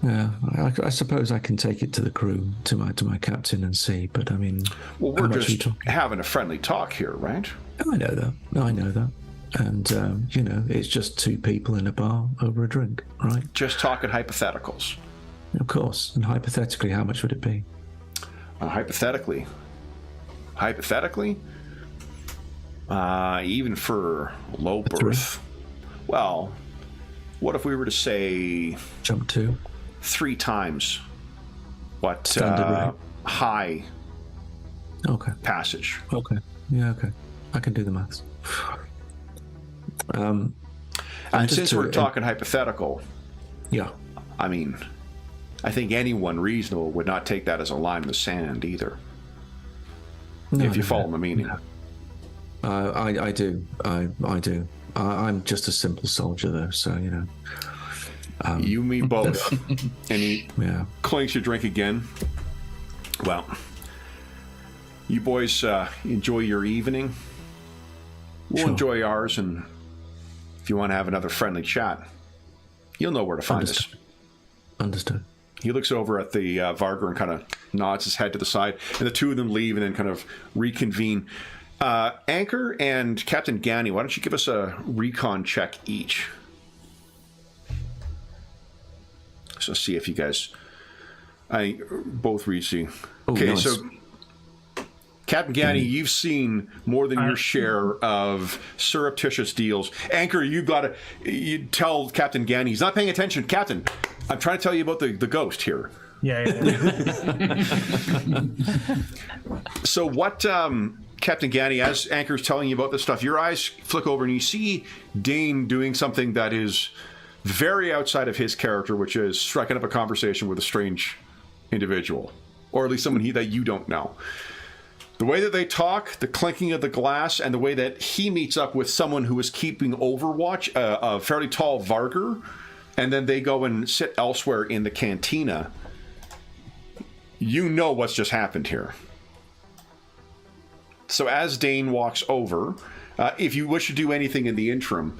I suppose I can take it to the crew, to my captain, and see. But I mean, well, we're just having a friendly talk here, right? I know that. And you know, it's just 2 people in a bar over a drink, right? Just talking hypotheticals. Of course. And hypothetically, how much would it be? Hypothetically, even for low berth. Well, what if we were to say jump 2? 3 times what high passage. Okay. Yeah, okay. I can do the maths. And since we're talking hypothetical, yeah, I mean, I think anyone reasonable would not take that as a line in the sand either. If you follow my meaning. No. I do. I do. I'm just a simple soldier, though, so, you know. You, me, both. And he clinks your drink again. Well, you boys enjoy your evening. We'll enjoy ours, and if you want to have another friendly chat, you'll know where to find us. Understood. He looks over at the Vargar and kind of nods his head to the side, and the 2 of them leave and then kind of reconvene. Anchor and Captain Gani, why don't you give us a recon check each? So see if you guys both reach you. Okay, nice. So Captain Gani, you've seen more than your share of surreptitious deals. Anchor, you tell Captain Gani, he's not paying attention. Captain, I'm trying to tell you about the ghost here. Yeah. So what, Captain Gani, as Anchor's telling you about this stuff, your eyes flick over and you see Dane doing something that is very outside of his character, which is striking up a conversation with a strange individual, or at least someone that you don't know. The way that they talk, the clinking of the glass, and the way that he meets up with someone who is keeping overwatch, a fairly tall Vargar, and then they go and sit elsewhere in the cantina. You know what's just happened here. So as Dane walks over, if you wish to do anything in the interim,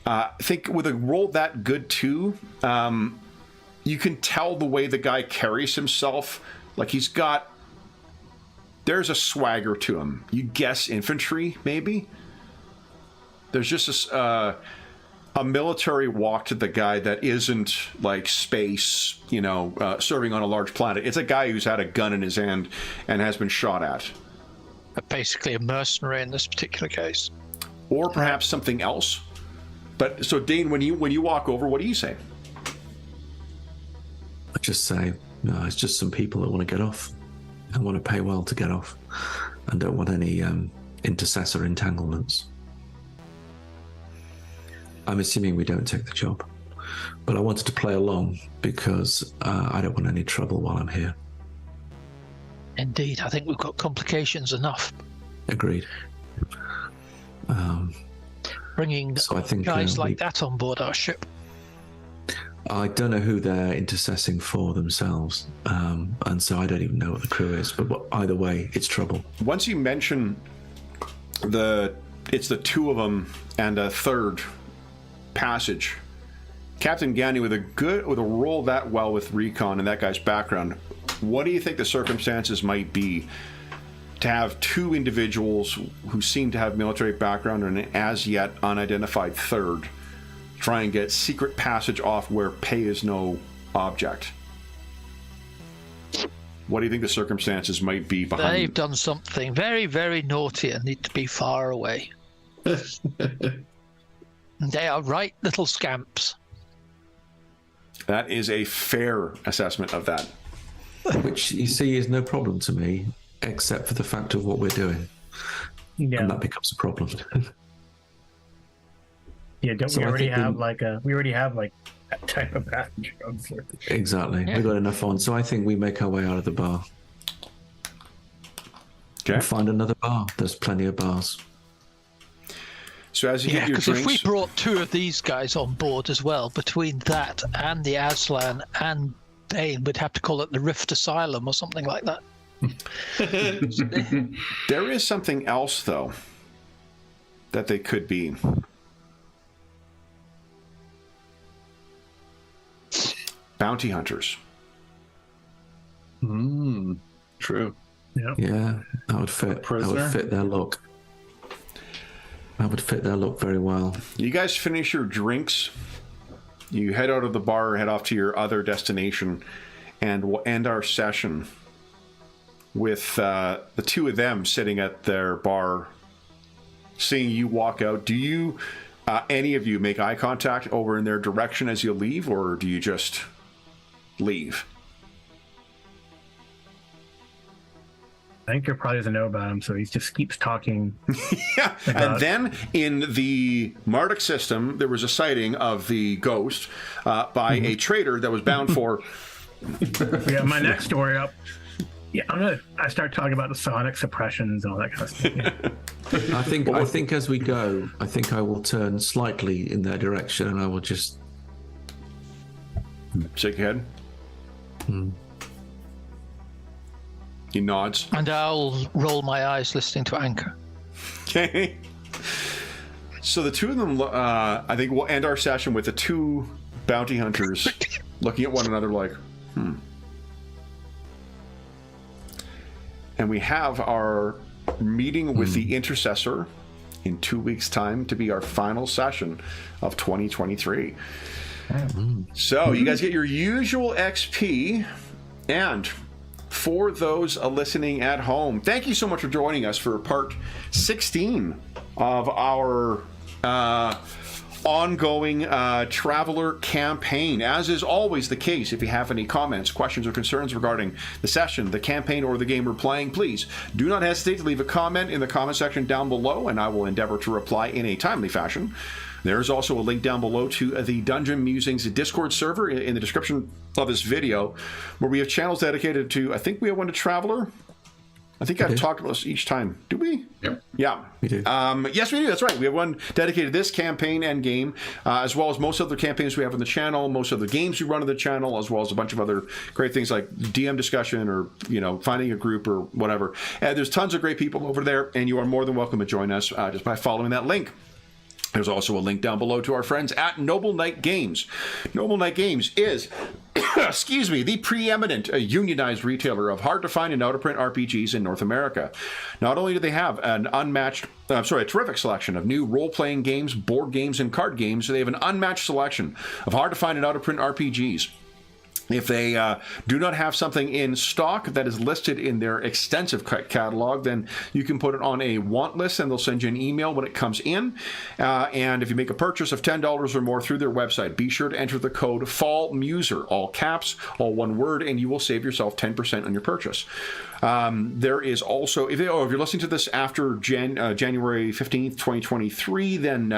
I think with a roll that good too, you can tell the way the guy carries himself. Like there's a swagger to him. You guess infantry, maybe? There's just a military walk to the guy that isn't like space, serving on a large planet. It's a guy who's had a gun in his hand and has been shot at. Basically a mercenary in this particular case. Or perhaps something else. But so Dane, when you walk over, what do you say? I just say, no, it's just some people that want to get off. I want to pay well to get off. And don't want any intercessor entanglements. I'm assuming we don't take the job. But I wanted to play along because I don't want any trouble while I'm here. Indeed, I think we've got complications enough. Agreed. Bringing So I think, guys like that on board our ship. I don't know who they're intercessing for themselves, and so I don't even know what the crew is. But either way, it's trouble. Once you mention it's the two of them and a third passage, Captain Gani, with a roll that well with recon and that guy's background, what do you think the circumstances might be to have two individuals who seem to have military background and an as yet unidentified third try and get secret passage off where pay is no object? What do you think the circumstances might be behind? They've done something very, very naughty and need to be far away. They are right little scamps. That is a fair assessment of that. Which, you see, is no problem to me, except for the fact of what we're doing. Yeah. And that becomes a problem. Yeah, don't So we I already think have we already have that type of passenger on board. Exactly. Yeah. We've got enough on, so I think we make our way out of the bar. Okay. And find another bar. There's plenty of bars. So as you Yeah, get your because if we drinks, brought two of these guys on board as well, between that and the Aslan and Dane, we'd have to call it the Rift Asylum or something like that. there is something else though that they could be. Bounty hunters. True. Yeah, that would fit. That Prisoner? would fit their look. That would fit their look very well. You guys finish your drinks. You head out of the bar, head off to your other destination, and we'll end our session with the two of them sitting at their bar, seeing you walk out. Do you, any of you, make eye contact over in their direction as you leave, or do you just leave? Anchor probably doesn't know about him, so he just keeps talking. Yeah, and then in the Marduk system, there was a sighting of the ghost by a trader that was bound for. Yeah, my next story up. Yeah, I start talking about the sonic suppressions and all that kind of stuff. Yeah. I think as we go, I think I will turn slightly in their direction, and I will just Shake your head. He nods. And I'll roll my eyes listening to Anchor. Okay. So the two of them, I think we'll end our session with the two bounty hunters looking at one another like, And we have our meeting with the Intercessor in 2 weeks' time to be our final session of 2023. So you guys get your usual XP, and for those listening at home, thank you so much for joining us for part 16 of our ongoing Traveler campaign. As is always the case, if you have any comments, questions, or concerns regarding the session, the campaign, or the game we're playing, please do not hesitate to leave a comment in the comment section down below, and I will endeavor to reply in a timely fashion. There's also a link down below to the Dungeon Musings Discord server in the description of this video, where we have channels dedicated to, I think we have one to Traveler. I think I've talked about this each time. Do we? Yep. Yeah. We do. Yes, we do. That's right. We have one dedicated to this campaign and game, as well as most other campaigns we have on the channel, most of the games we run on the channel, as well as a bunch of other great things like DM discussion or, finding a group or whatever. There's tons of great people over there, and you are more than welcome to join us just by following that link. There's also a link down below to our friends at Noble Knight Games. Noble Knight Games is, excuse me, the preeminent unionized retailer of hard-to-find and out-of-print RPGs in North America. Not only do they have a terrific selection of new role-playing games, board games, and card games, they have an unmatched selection of hard-to-find and out-of-print RPGs. If they do not have something in stock that is listed in their extensive catalog, then you can put it on a want list and they'll send you an email when it comes in. And if you make a purchase of $10 or more through their website, be sure to enter the code FALLMUSER, all caps, all one word, and you will save yourself 10% on your purchase. There is also, if you're listening to this after January 15th, 2023, then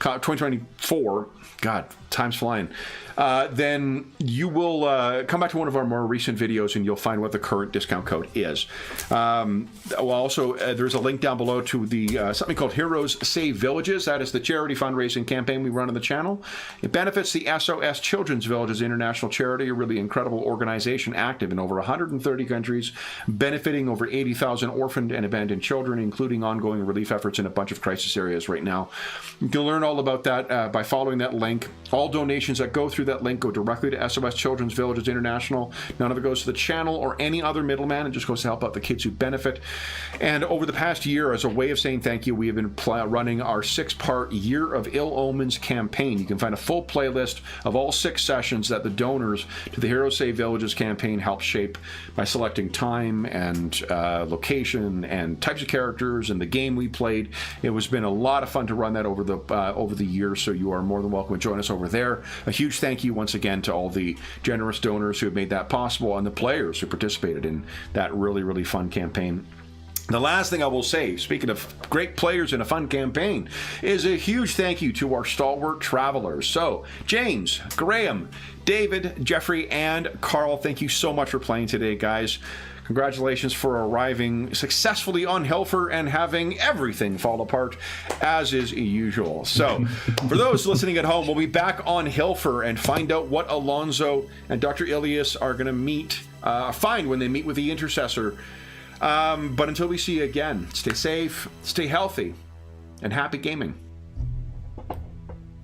2024, God, time's flying. Then you will come back to one of our more recent videos and you'll find what the current discount code is. There's a link down below to the something called Heroes Save Villages. That is the charity fundraising campaign we run on the channel. It benefits the SOS Children's Villages International Charity, a really incredible organization active in over 130 countries, benefiting over 80,000 orphaned and abandoned children, including ongoing relief efforts in a bunch of crisis areas right now. You can learn all about that by following that link. All donations that go through that link go directly to SOS Children's Villages International. None of it goes to the channel or any other middleman. It just goes to help out the kids who benefit. And over the past year, as a way of saying thank you, we have been running our 6-part Year of Ill Omens campaign. You can find a full playlist of all 6 sessions that the donors to the Heroes Save Villages campaign helped shape by selecting time and location and types of characters and the game we played. It has been a lot of fun to run that over the years, so you are more than welcome to join us over there. A huge thank you once again to all the generous donors who have made that possible and the players who participated in that really, really fun campaign. The last thing I will say, speaking of great players in a fun campaign, is a huge thank you to our stalwart travelers. So, James, Graham, David, Jeffrey, and Carl, thank you so much for playing today, guys. Congratulations for arriving successfully on Hilfer and having everything fall apart as is usual. So, for those listening at home, we'll be back on Hilfer and find out what Alonzo and Dr. Ilias are going to find when they meet with the Intercessor. But until we see you again, stay safe, stay healthy, and happy gaming.